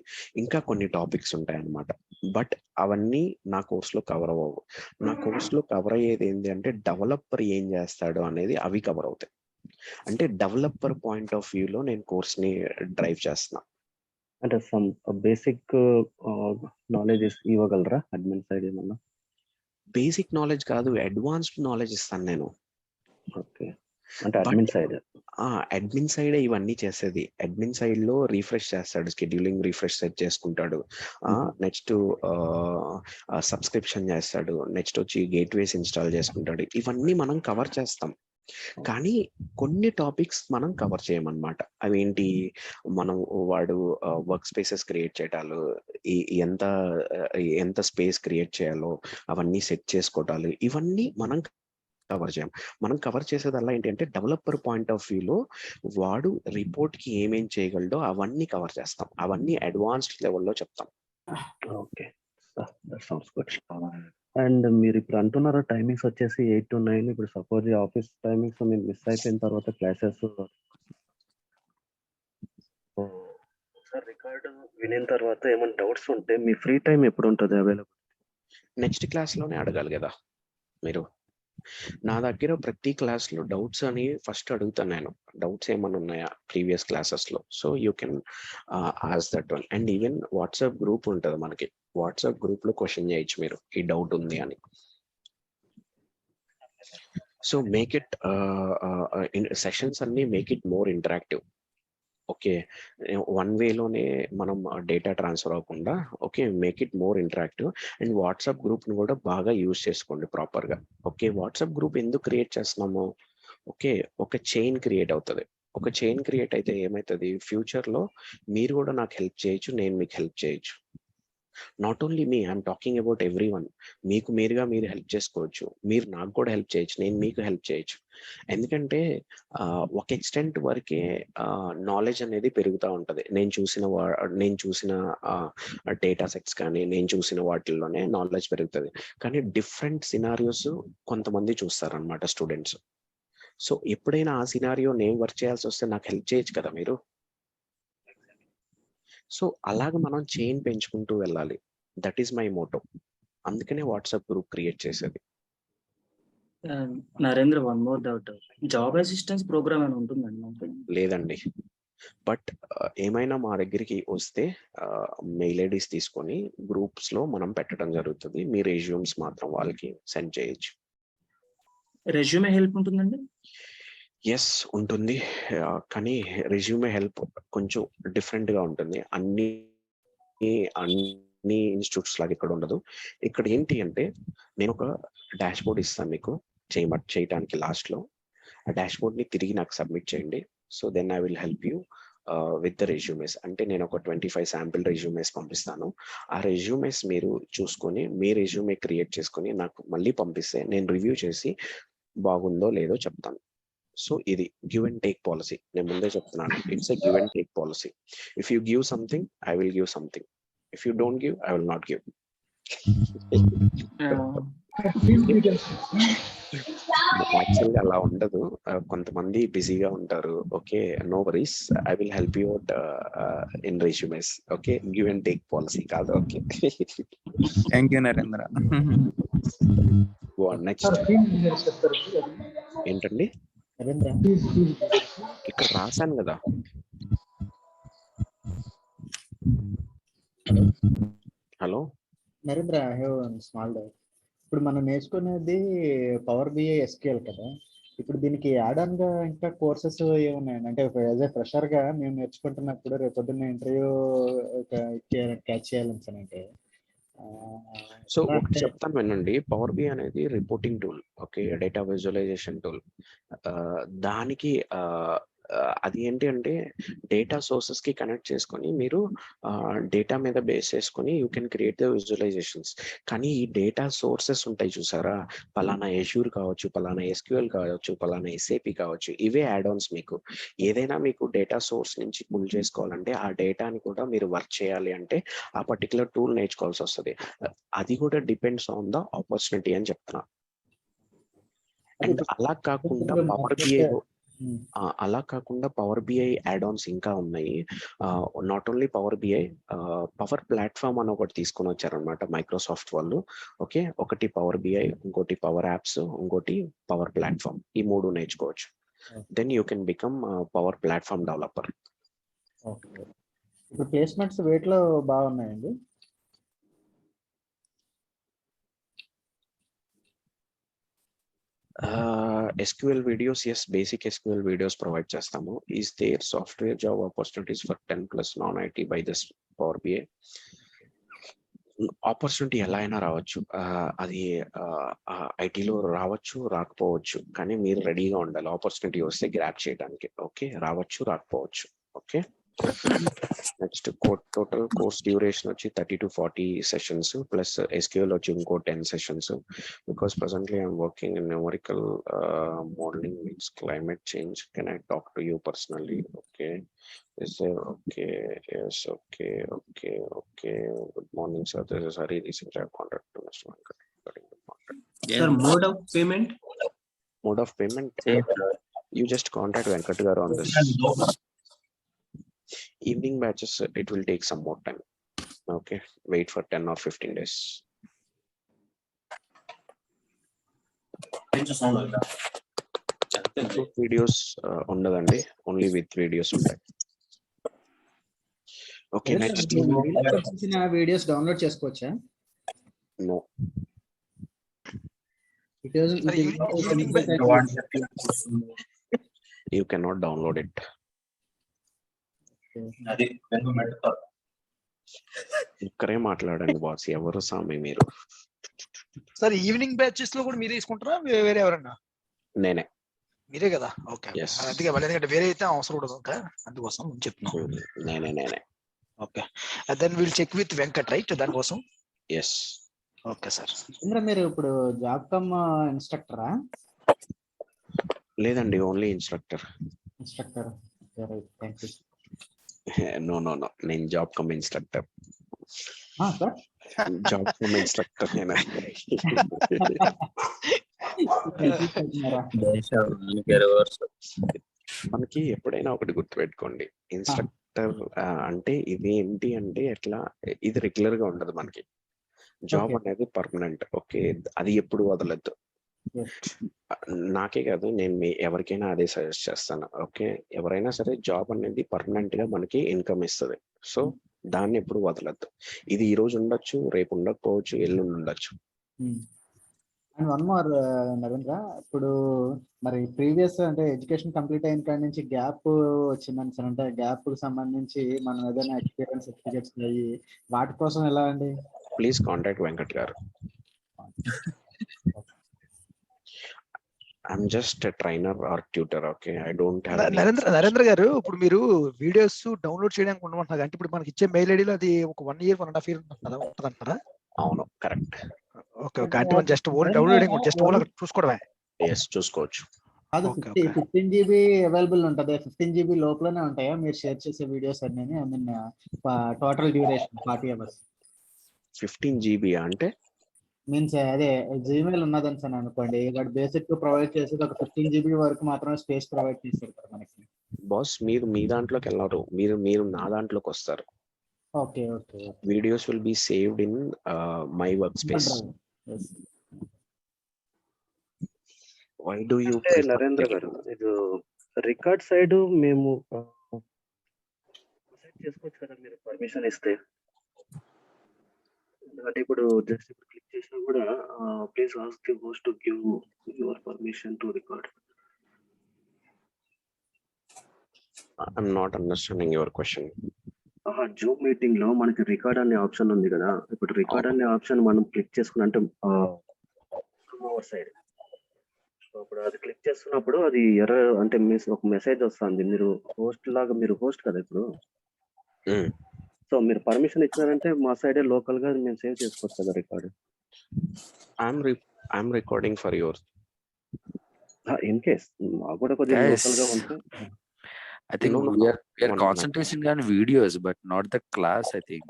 ఇంకా కొన్ని టాపిక్స్ ఉంటాయి అన్నమాట. బట్ అవన్నీ నా కోర్స్ లో కవర్ అవ్వవు. నా కోర్స్ లో కవర్ అయ్యేది ఏంటి అంటే డెవలపర్ ఏం చేస్తాడు అనేది అవి కవర్ అవుతాయి. అంటే డెవలపర్ పాయింట్ ఆఫ్ వ్యూ లో నేను కోర్స్ ని డ్రైవ్ చేస్తున్నా. అంటే సమ్ బేసిక్ నాలెడ్జ్ ఇవ్వగలరా అడ్మిన్ సైడ్ ఏమన్నా? బేసిక్ నాలెడ్జ్ కాదు, అడ్వాన్స్డ్ నాలెడ్జ్ ఇస్తాను నేను. ఓకే, అంటే అడ్మిన్ సైడ్. అడ్మిన్ సైడ్ ఇవన్నీ చేసేది. అడ్మిన్ సైడ్ లో రిఫ్రెష్ చేస్తాడు, స్కెడ్యూలింగ్ రిఫ్రెష్ సెట్ చేసుకుంటాడు, నెక్స్ట్ సబ్స్క్రిప్షన్ చేస్తాడు, నెక్స్ట్ వచ్చి గేట్వేస్ ఇన్స్టాల్ చేసుకుంటాడు. ఇవన్నీ మనం కవర్ చేస్తాం. కానీ కొన్ని టాపిక్స్ మనం కవర్ చేయమన్నమాట. అవేంటి, మనం వాడు వర్క్ స్పేసెస్ క్రియేట్ చేయటాలు, ఎంత ఎంత స్పేస్ క్రియేట్ చేయాలో అవన్నీ సెట్ చేసుకోవటాలు, ఇవన్నీ మనం కవర్ చేయం. మనం కవర్ చేసేదల్లా ఏంటంటే డెవలపర్ పాయింట్ ఆఫ్ వ్యూలో వాడు రిపోర్ట్కి ఏమేం చేయగలడో అవన్నీ కవర్ చేస్తాం. అవన్నీ అడ్వాన్స్డ్ లెవెల్లో చెప్తాం. Okay, sounds good. అండ్ మీరు ఇప్పుడు అంటున్నారు టైమింగ్స్ వచ్చేసి 8 to 9. ఇప్పుడు సపోజ్ ఆఫీస్ టైమింగ్స్ మీరు మిస్ అయిపోయిన తర్వాత క్లాసెస్ సార్ రికార్డు వినిన తర్వాత ఏమైనా డౌట్స్ ఉంటే మీ ఫ్రీ టైం ఎప్పుడు ఉంటుంది అవైలబుల్? నెక్స్ట్ క్లాస్లోనే అడగాలి కదా మీరు. నా దగ్గర ప్రతి క్లాస్లో డౌట్స్ అని ఫస్ట్ అడుగుతాను నేను. డౌట్స్ ఏమైనా ఉన్నాయా ప్రీవియస్ క్లాసెస్లో? So you can ask that one. And even WhatsApp group ఉంటుంది మనకి. వాట్సాప్ గ్రూప్లో క్వశ్చన్ చేయొచ్చు మీరు, ఈ డౌట్ ఉంది అని. సో మేక్ ఇట్ సెషన్స్ అన్ని make it more interactive. Okay, one వేలోనే మనం డేటా ట్రాన్స్ఫర్ అవ్వకుండా okay make it more interactive. And WhatsApp గ్రూప్ని కూడా బాగా యూజ్ చేసుకోండి ప్రాపర్గా. ఓకే, వాట్సాప్ గ్రూప్ ఎందుకు క్రియేట్ చేస్తున్నాము? ఓకే, ఒక చైన్ క్రియేట్ అవుతుంది. ఒక చైన్ క్రియేట్ అయితే ఏమవుతుంది, ఫ్యూచర్లో మీరు కూడా నాకు హెల్ప్ చేయొచ్చు, నేను మీకు హెల్ప్ చేయొచ్చు. Not only me, I'm talking about every one. మీకు మీరుగా మీరు హెల్ప్ చేసుకోవచ్చు, మీరు నాకు కూడా హెల్ప్ చేయొచ్చు, నేను మీకు హెల్ప్ చేయొచ్చు. ఎందుకంటే ఒక ఎక్స్టెంట్ వరకే నాలెడ్జ్ అనేది పెరుగుతూ ఉంటుంది. నేను చూసిన డేటా సెట్స్ కానీ నేను చూసిన వాటిల్లోనే నాలెడ్జ్ పెరుగుతుంది. కానీ డిఫరెంట్ సినారియోస్ కొంతమంది చూస్తారనమాట స్టూడెంట్స్. సో ఎప్పుడైనా ఆ సినారియో నేను వర్క్ చేయాల్సి వస్తే నాకు హెల్ప్ చేయొచ్చు కదా మీరు. సో అలాగ మనం చైన్ పెంచుకుంటూ వెళ్ళాలి. That is my motto. అందుకనే వాట్సాప్ గ్రూప్ క్రియేట్ చేసేది. Narendra, one more doubt. Job assistance programme అని ఉంటుందండి? లేదండి, బట్ ఏమైనా మా దగ్గరికి వస్తే మెయిల్ ఐడీస్ తీసుకొని గ్రూప్స్లో మనం పెట్టడం జరుగుతుంది. మీ రెజ్యూమ్స్ మాత్రం వాళ్ళకి సెండ్ చేయొచ్చు. రెజ్యూమే హెల్ప్ ఉంటుందండి? ఎస్ ఉంటుంది, కానీ రెజ్యూమే హెల్ప్ కొంచెం డిఫరెంట్గా ఉంటుంది. అన్ని ఇన్స్టిట్యూట్స్ లాగా ఇక్కడ ఉండదు. ఇక్కడ ఏంటి అంటే నేను ఒక డాష్ బోర్డ్ ఇస్తాను మీకు చేయడానికి. లాస్ట్లో ఆ డాష్ బోర్డ్ని తిరిగి నాకు సబ్మిట్ చేయండి. So then I will help you with the resumes. అంటే నేను ఒక 25 శాంపిల్ రెజ్యూమేస్ పంపిస్తాను. ఆ రెజ్యూమేస్ మీరు చూసుకొని మీ రెజ్యూమే క్రియేట్ చేసుకొని నాకు మళ్ళీ పంపిస్తే నేను రివ్యూ చేసి బాగుందో లేదో చెప్తాను. సో ఇది గివ్ అండ్ టేక్ పాలసీ. నేను ముందే చెప్తున్నాను, it's a give and take policy. If you give something, I will give something. If you don't give, I will not give. యాక్చువల్గా అలా ఉండదు, కొంతమంది బిజీగా ఉంటారు. Okay, no worries, I will help you out in resumes. Okay, give and take policy కాదు. Okay, thank you Narendra. Next ఏంటండి? ఇక్కడ రాశాను కదా. Hello Narendra, I have small doubt. ఇప్పుడు మనం నేర్చుకునేది పవర్ బిఐ ఎస్క్యూఎల్ కదా. ఇప్పుడు దీనికి యాడ్ ఆన్ గా ఇంకా కోర్సెస్ ఏమున్నాయండి? అంటే యాజ్ ఏ ఫ్రెషర్ గా మేము నేర్చుకుంటున్నప్పుడు రేపొద్దున్న ఇంటర్వ్యూ క్యాచ్ చేయాలంటే సో ఒకటి చెప్తాను వినండి. పవర్ బి అనేది reporting tool. Okay, data visualisation tool. దానికి అది ఏంటి అంటే డేటా సోర్సెస్ కి కనెక్ట్ చేసుకొని మీరు డేటా మీద బేస్ చేసుకొని you can create the visualisations. కానీ ఈ డేటా సోర్సెస్ ఉంటాయి చూసారా, పలానా ఎష్యూర్ కావచ్చు, పలానా ఎస్క్యూఎల్ కావచ్చు, పలానా ఎస్ఏపి కావచ్చు, ఇవే యాడ్ ఆన్స్. మీకు ఏదైనా మీకు డేటా సోర్స్ నుంచి పుల్ చేసుకోవాలంటే ఆ డేటాని కూడా మీరు వర్క్ చేయాలి అంటే ఆ పర్టికులర్ టూల్ నేర్చుకోవాల్సి వస్తుంది. అది కూడా డిపెండ్స్ ఆన్ ద ఆపర్చునిటీ అని చెప్తున్నా. అండ్ అలా కాకుండా పవర్ బిఐ యాడ్ ఆన్స్ ఇంకా ఉన్నాయి. Not only power BI, power platform అని ఒకటి తీసుకొని వచ్చారనమాట మైక్రోసాఫ్ట్ వాళ్ళు. ఓకే, ఒకటి పవర్ బిఐ, ఇంకోటి పవర్ యాప్స్, ఇంకోటి పవర్ ప్లాట్ఫామ్. ఈ 3 నేర్చుకోవచ్చు. Then you can become power platform developer. ఇప్పుడు ప్లేస్మెంట్స్ వేట్లో బాగున్నాయండి? SQL videos, yes, basic SQL videos provide చేస్తాము. Is there software job opportunities for 10+ non-IT by this Power BI? Opportunity ఎలా అయినా రావచ్చు. అది ఐటీలో రావచ్చు, రాకపోవచ్చు. కానీ మీరు రెడీగా ఉండాలి ఆపర్చునిటీ వస్తే గ్రాబ్ చేయడానికి. ఓకే, రావచ్చు, రాకపోవచ్చు. Okay, next total course duration వచ్చి 30 to 40 సెషన్స్ ప్లస్ ఎస్క్యూఎల్ వచ్చి ఇంకో 10 sessions. Because presently I'm working in numerical modelling means climate change. Can I talk to you personally? Okay, is there? Okay, yes, okay. Good morning, sir. This is Hari. Recently I have contacted to Mr. Venkat regarding the contract. Sir, mode of payment? Mode of payment? You just contact Venkat garu on this. Evening batches, it will take some more time. Okay, wait for 10 or 15 days. Videos ఉండదండి, only with videos ఉంటాయి. Okay, next videos download చేసుకోవచ్చా? No, you cannot download it. ఇక్కడే మాట్లాడండి boss, ఎవరు సామి మీరు? Sir evening batches లో కూడా మీరే తీసుకుంటారా వేరే ఎవరన్నా? నేనే. మీరే కదా? ఓకే, అందుకే మళ్ళీ ఎందుకంటే వేరే అయితే అవసరం ఉండదు ఇంకా, అందుకోసం చెప్తున్నాం. నేనే. Okay, then will check with Venkat, right? దానికోసం. ఎస్. Okay sir. మీరు ఇప్పుడు జాబ్ కమ్ ఇన్స్ట్రక్టరా? లేదండి, only instructor. Thank you. No, నేను job cum instructor. Job cum instructor నేనే. మనకి ఎప్పుడైనా ఒకటి గుర్తుపెట్టుకోండి, ఇన్స్ట్రక్టర్ అంటే ఇది ఏంటి అంటే ఎట్లా, ఇది రెగ్యులర్ గా ఉండదు మనకి. జాబ్ అనేది పర్మనెంట్. ఓకే, అది ఎప్పుడు వదలద్దు. నాకే కాదు, నేను ఎవరికైనా అదే సజెస్ట్ చేస్తాను. ఓకే, ఎవరైనా సరే జాబ్ అనేది పర్మనెంట్ గా మనకి ఇన్కమ్ ఇస్తుంది. సో దాన్ని ఎప్పుడు వదలద్దు. ఇది ఈ రోజు ఉండొచ్చు, రేపు ఉండకపోవచ్చు, ఎల్లుండి ఉండొచ్చు. అండ్ వన్ మోర్ నరేంద్ర, ఇప్పుడు మరి ప్రీవియస్ అంటే ఎడ్యుకేషన్ కంప్లీట్ అయిన కాడి నుంచి గ్యాప్ వచ్చిందని సార్, అంటే గ్యాప్ కి సంబంధించి మనం ఏదైనా ఎక్స్పీరియన్స్ సర్టిఫికేట్స్ అయ్యి వాటి కోసం ఎలా అండి? Please contact Venkat garu. I'm just trainer or tutor. Okay, I don't have. Narendra garu, ఇప్పుడు మీరు వీడియోస్ డౌన్లోడ్ చేయడానికి ఉండమంటున్నారు అంటే ఇప్పుడు మనకి ఇచ్చే మెయిల్ ఐడిలో అది ఒక 1 year 1.5 year ఉంటుందంటారా? అవును, కరెక్ట్. ఓకే, అంటే మనం just only downloading, just only చూసుకోవడమే. ఎస్, చూసుకోవచ్చు. 15 GB అవైలబుల్ ఉంటుంది. 15 GB లోపలనే ఉంటాయా మీరు షేర్ చేసే వీడియోస్ అన్ని? I mean total duration 40 hours. 15 GB అంటే మీన్స్ అదే జీమెయిల్ ఉన్నదని సార్ అనుకోండి, వాడు బేసిక్ ప్రొవైడ్ చేసేది ఒక 15 GB వరకు మాత్రమే స్పేస్ ప్రొవైడ్ చేశారు కదా మనకి. బాస్, మీరు మీ దాంట్లోకి వెళ్ళరు, మీరు నా దాంట్లోకి వస్తారు. Okay. Videos will be saved in my workspace. Why do you? Narendra garu, ఇది రికార్డ్ సైడ్ మేము చేసుకోవచ్చు కదా మీరు పర్మిషన్ ఇస్తే? ఎందుకంటే ఇప్పుడు జస్ట్ ఇప్పుడు క్లిక్ చేసినా కూడా please ask the host to give your permission to record. I'm not understanding your question. Zoom meeting లో మనకి రికార్డ్ అనే ఆప్షన్ ఉంది కదా, ఇప్పుడు రికార్డ్ అనే ఆప్షన్ మనం క్లిక్ చేసుకుని అంటే అవర్ సైడ్ ఇప్పుడు అది క్లిక్ చేస్తున్నప్పుడు అది అంటే ఒక మెసేజ్ వస్తుంది, మీరు హోస్ట్ లాగా, మీరు హోస్ట్ కదా ఇప్పుడు. సో మీరు పర్మిషన్ ఇచ్చారంటే మా సైడే లోకల్ గా మేము సేవ్ చేసుకోవచ్చు కదా record. I'm recording for your. In case మాకు కూడా కొద్దిగా లోకల్ గా ఉంటే. I think we are concentrating on videos, but not the class, I think.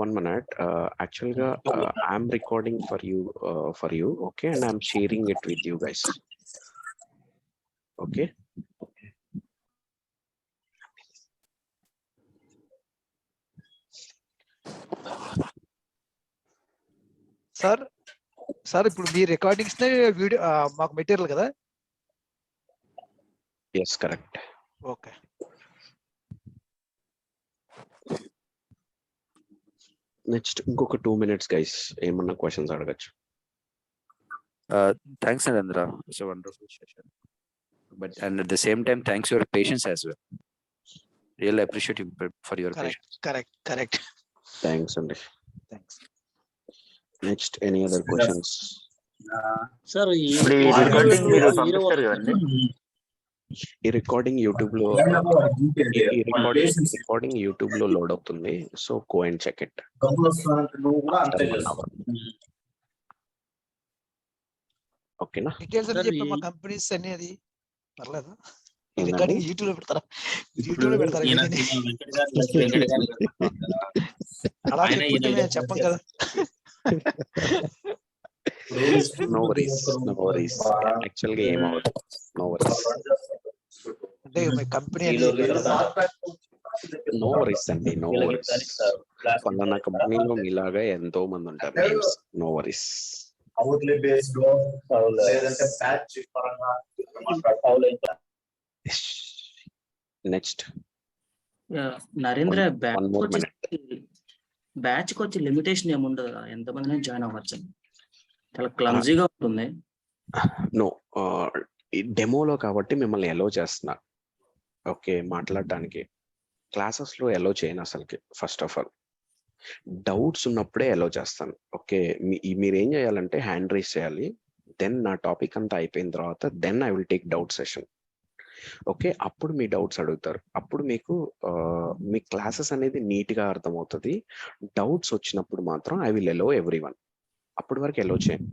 1 minute. Actually, I'm recording for you, okay, and I'm sharing it with you guys. Okay. Sir ఇప్పుడు మీ recordings video మాకు material కదా? Yes, correct. Okay. Next ఇంకొక 2 minutes guys, ఏమన్నా questions అడగచ్చు. Thanks, Narendra. It's a wonderful session. And at the same time, thanks for your patience as well. Really appreciate you for your patience. Correct. Thanks, Andy. Thanks. Next any other questions? Sir ఈ ఇప్పుడు ఈ recording మీరు పంపిస్తారు కదండి, ఈ recording YouTube లో recording YouTube లో load అవుతుంది. So go and check it. ఓకేనా? డీటెయిల్స్ అని చెప్పి మా కంపెనీస్ అన్ని అది పర్లేదా? రికార్డింగ్ యూట్యూబ్ లో పెడతారా? యూట్యూబ్ లో పెడతారా? అలా చెప్పుంటే మేము చెప్పం కదా. నో వరీస్ యాక్చువల్ గా ఏమవ్వదు. నో వరీస్ అంటే మీ కంపెనీ నో వరీస్ అండి, నో వరీస్. పలానా కంపెనీలో మీలాగా ఎంతో మంది ఉంటారు names. No worries. Next Narendra, batch కి వచ్చి లిమిటేషన్ ఏముండదు కదా, ఎంతమంది జాయిన్ అవ్వచ్చు? చాలా క్లమ్జీగా ఉంటుంది. నో, డెమోలో కాబట్టి మిమ్మల్ని ఎలో చేస్తున్నా. ఓకే, మాట్లాడడానికి. క్లాసెస్ లో ఎలో చేయను అసలుకి. ఫస్ట్ ఆఫ్ ఆల్ డౌట్స్ ఉన్నప్పుడే ఎలో చేస్తాను. ఓకే, మీరు ఏం చేయాలంటే హ్యాండ్ రైజ్ చేయాలి. దెన్ నా టాపిక్ అంతా అయిపోయిన తర్వాత then I will take doubt session. Okay, అప్పుడు మీ డౌట్స్ అడుగుతారు. అప్పుడు మీకు మీ క్లాసెస్ అనేది నీట్ గా అర్థమవుతుంది. డౌట్స్ వచ్చినప్పుడు మాత్రం ఐ విల్ ఎలో ఎవ్రీవన్. అప్పటి వరకు ఎలో చేయండి.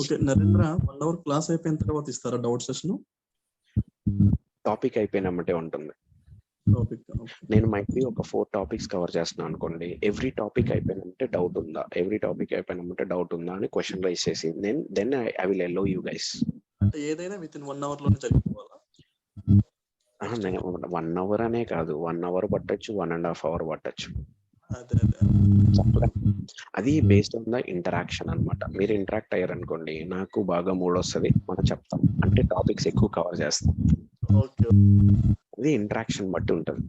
ఓకే నరేంద్ర, 1 hour క్లాస్ అయిపోయిన తర్వాత ఇస్తారా డౌట్ సెషన్? టాపిక్ అయిపోయినమ్మటే ఉంటుంది. నేను మైట్ బి ఒక 4 టాపిక్స్ కవర్ చేస్తున్నాను అనుకోండి. ఎవ్రీ టాపిక్ అయిపోయినట్టే డౌట్ ఉందా, ఎవ్రీ టాపిక్ అయిపోయినట్టే డౌట్ ఉందా అని క్వశ్చన్ రైజ్ చేసి then I will allow you guys. అంటే ఏదైనా విత్ ఇన్ 1 hour లోనే జరిగిపోవాలా? 1 hour అనే కాదు, 1 hour పట్టొచ్చు, 1.5 hour పట్టొచ్చు. అది బేస్డ్ ఆన్ ద ఇంటరాక్షన్ అన్నమాట. మీరు ఇంటరాక్ట్ అయ్యారనుకోండి, నాకు బాగా మూడ్ వస్తుంది, మనం చెప్తాం, అంటే టాపిక్స్ ఎక్కువ కవర్ చేస్తాం. అది ఇంటరాక్షన్ బట్టి ఉంటుంది.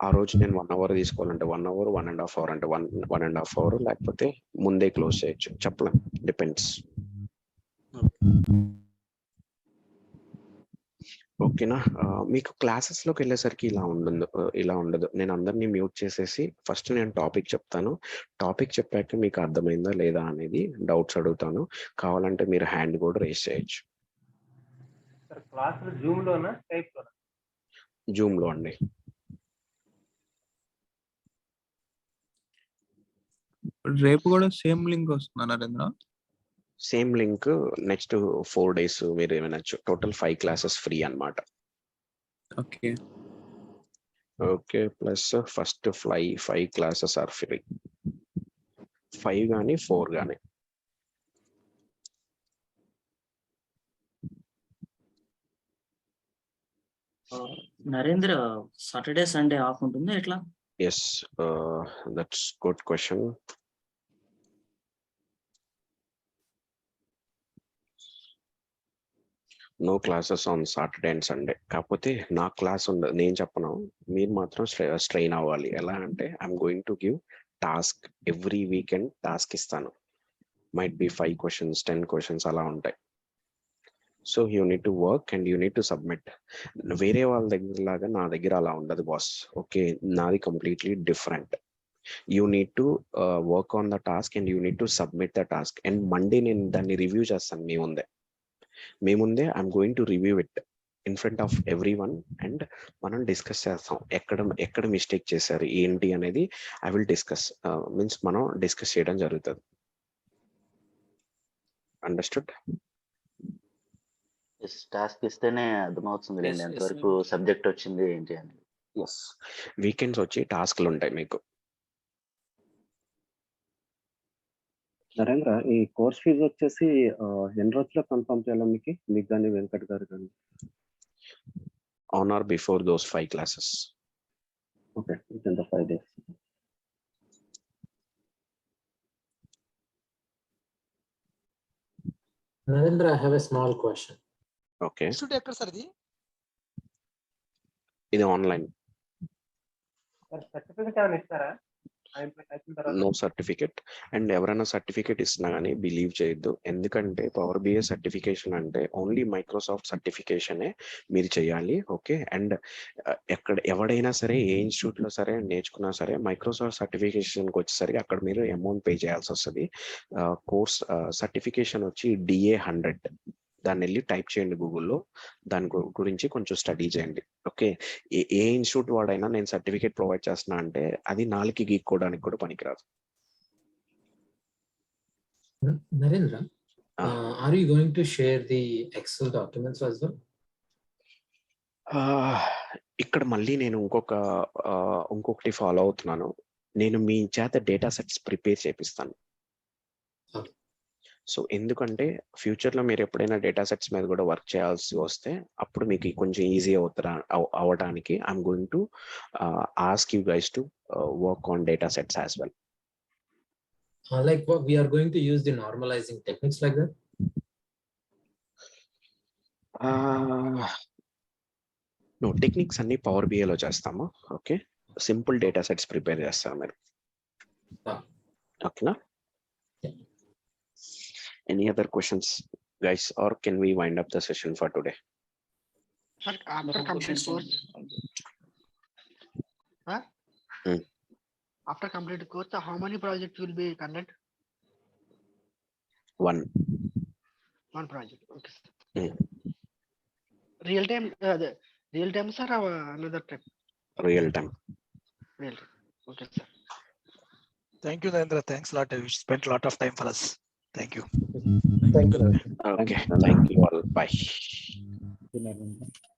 ఆ రోజు నేను 1 hour తీసుకోవాలంటే 1 hour, 1.5 hour అంటే 1.5 hour, లేకపోతే ముందే క్లోజ్ చేయొచ్చు, చెప్పలేం, డిపెండ్స్. ఓకేనా? మీకు క్లాసెస్ లోకి వెళ్ళేసరికి ఇలా ఉండదు. నేను అందరినీ మ్యూట్ చేసేసి ఫస్ట్ నేను టాపిక్ చెప్తాను. టాపిక్ చెప్పాక మీకు అర్థమైందా లేదా అనేది డౌట్స్ అడుగుతాను. కావాలంటే మీరు హ్యాండ్ కూడా రేస్ చేయొచ్చు. జూమ్ లో అండి. రేపు కూడా సేమ్ లింక్ వస్తుందా Narendra? Same link next 4 days మీరు వినొచ్చు. టోటల్ 5 classes ఫ్రీ అన్నమాట. Okay okay, plus first 5 classes are free. 5 కానీ 4 కానీ. నరేంద్ర, సాటర్డే సండే ఆఫ్ ఉంటుందా ఎట్లా? Yes, that's good question. No classes on Saturday and Sunday. కాకపోతే నా క్లాస్ ఉండదు, నేను చెప్పను, మీరు మాత్రం స్ట్రెయిన్ అవ్వాలి. ఎలా అంటే I'm going to give task every weekend. Task ఇస్తాను, మైట్ బి 5 questions, 10 questions అలా ఉంటాయి. So you need to work and you need to submit. వేరే వాళ్ళ దగ్గర లాగా నా దగ్గర అలా ఉండదు బాస్. ఓకే, నాది completely different. You need to work on the task and you need to submit the task. And Monday నేను దాన్ని రివ్యూ చేస్తాను మీ ముందే I'm going to review it in front of every one. And మనం discuss చేస్తాం ఎక్కడ mistake చేశారు ఏంటి అనేది. ఐ విల్ డిస్కస్, మీన్స్ మనం డిస్కస్ చేయడం జరుగుతుంది. అండర్స్టూడ్? టాస్క్ ఇస్తేనే అర్థమవుతుంది లేండి ఎంతవరకు సబ్జెక్ట్ వచ్చింది ఏంటి అని. ఎస్, వీకెండ్స్ వచ్చి టాస్క్లు ఉంటాయి మీకు. నరేంద్ర, ఈ కోర్స్ ఫీజు వచ్చేసి ఎన్ని రోజుల్లో కన్ఫర్మ్ చేయాలి మీకు కానీ వెంకట్ గారు కానీ? On or before those 5 classes. Okay, with in the 5 days. Narendra, I have a small question. Okay, institute ఎక్కడ సార్ ఇది? ఇది ఆన్లైన్. సర్టిఫికెట్ ఏమైనా ఇస్తారా? No certificate. అండ్ ఎవరైనా సర్టిఫికెట్ ఇస్తున్నా కానీ బిలీవ్ చేయొద్దు. ఎందుకంటే పవర్ బిఐ సర్టిఫికేషన్ అంటే ఓన్లీ మైక్రోసాఫ్ట్ సర్టిఫికేషనే మీరు చేయాలి. ఓకే. అండ్ ఎవడైనా సరే ఏ ఇన్స్టిట్యూట్లో సరే నేర్చుకున్నా సరే మైక్రోసాఫ్ట్ సర్టిఫికేషన్కి వచ్చేసరికి అక్కడ మీరు అమౌంట్ పే చేయాల్సి వస్తుంది. కోర్స్ సర్టిఫికేషన్ వచ్చి DA100. దాన్ని వెళ్ళి టైప్ చేయండి గూగుల్లో. దాని గురించి కొంచెం స్టడీ చేయండి. ఓకే. ఏ ఇన్స్టిట్యూట్ వాడైనా నేను సర్టిఫికేట్ ప్రొవైడ్ చేస్తున్నా అంటే అది 4కి గీక్కోవడానికి కూడా పనికిరాదు. Narendra, are you going to share the Excel documents as well? ఇక్కడ మళ్ళీ నేను ఇంకొకటి ఫాలో అవుతున్నాను. నేను మీ చేత డేటా సెట్స్ ప్రిపేర్ చేపిస్తాను. సో ఎందుకంటే ఫ్యూచర్లో మీరు ఎప్పుడైనా డేటా సెట్స్ మీద కూడా వర్క్ చేయాల్సి వస్తే అప్పుడు మీకు కొంచెం ఈజీ అవడానికి I'm going to ask you guys to work on data sets as well. Like what we are going to use the normalizing techniques like that? No, techniques అన్ని power బిఐలో చేస్తాము. Okay. Simple data sets prepare చేస్తాము మీరు. ఓకేనా? Any other questions, guys, or can we wind up the session for today? Sir, after complete course, after complete course, how many projects will be conducted? One project. Okay, sir. Real time, sir, or another type? Real time. Okay, sir. Thank you, Narendra. Thanks a lot. You spent a lot of time for us. Thank you. Okay. Thank you all. Bye. Good night.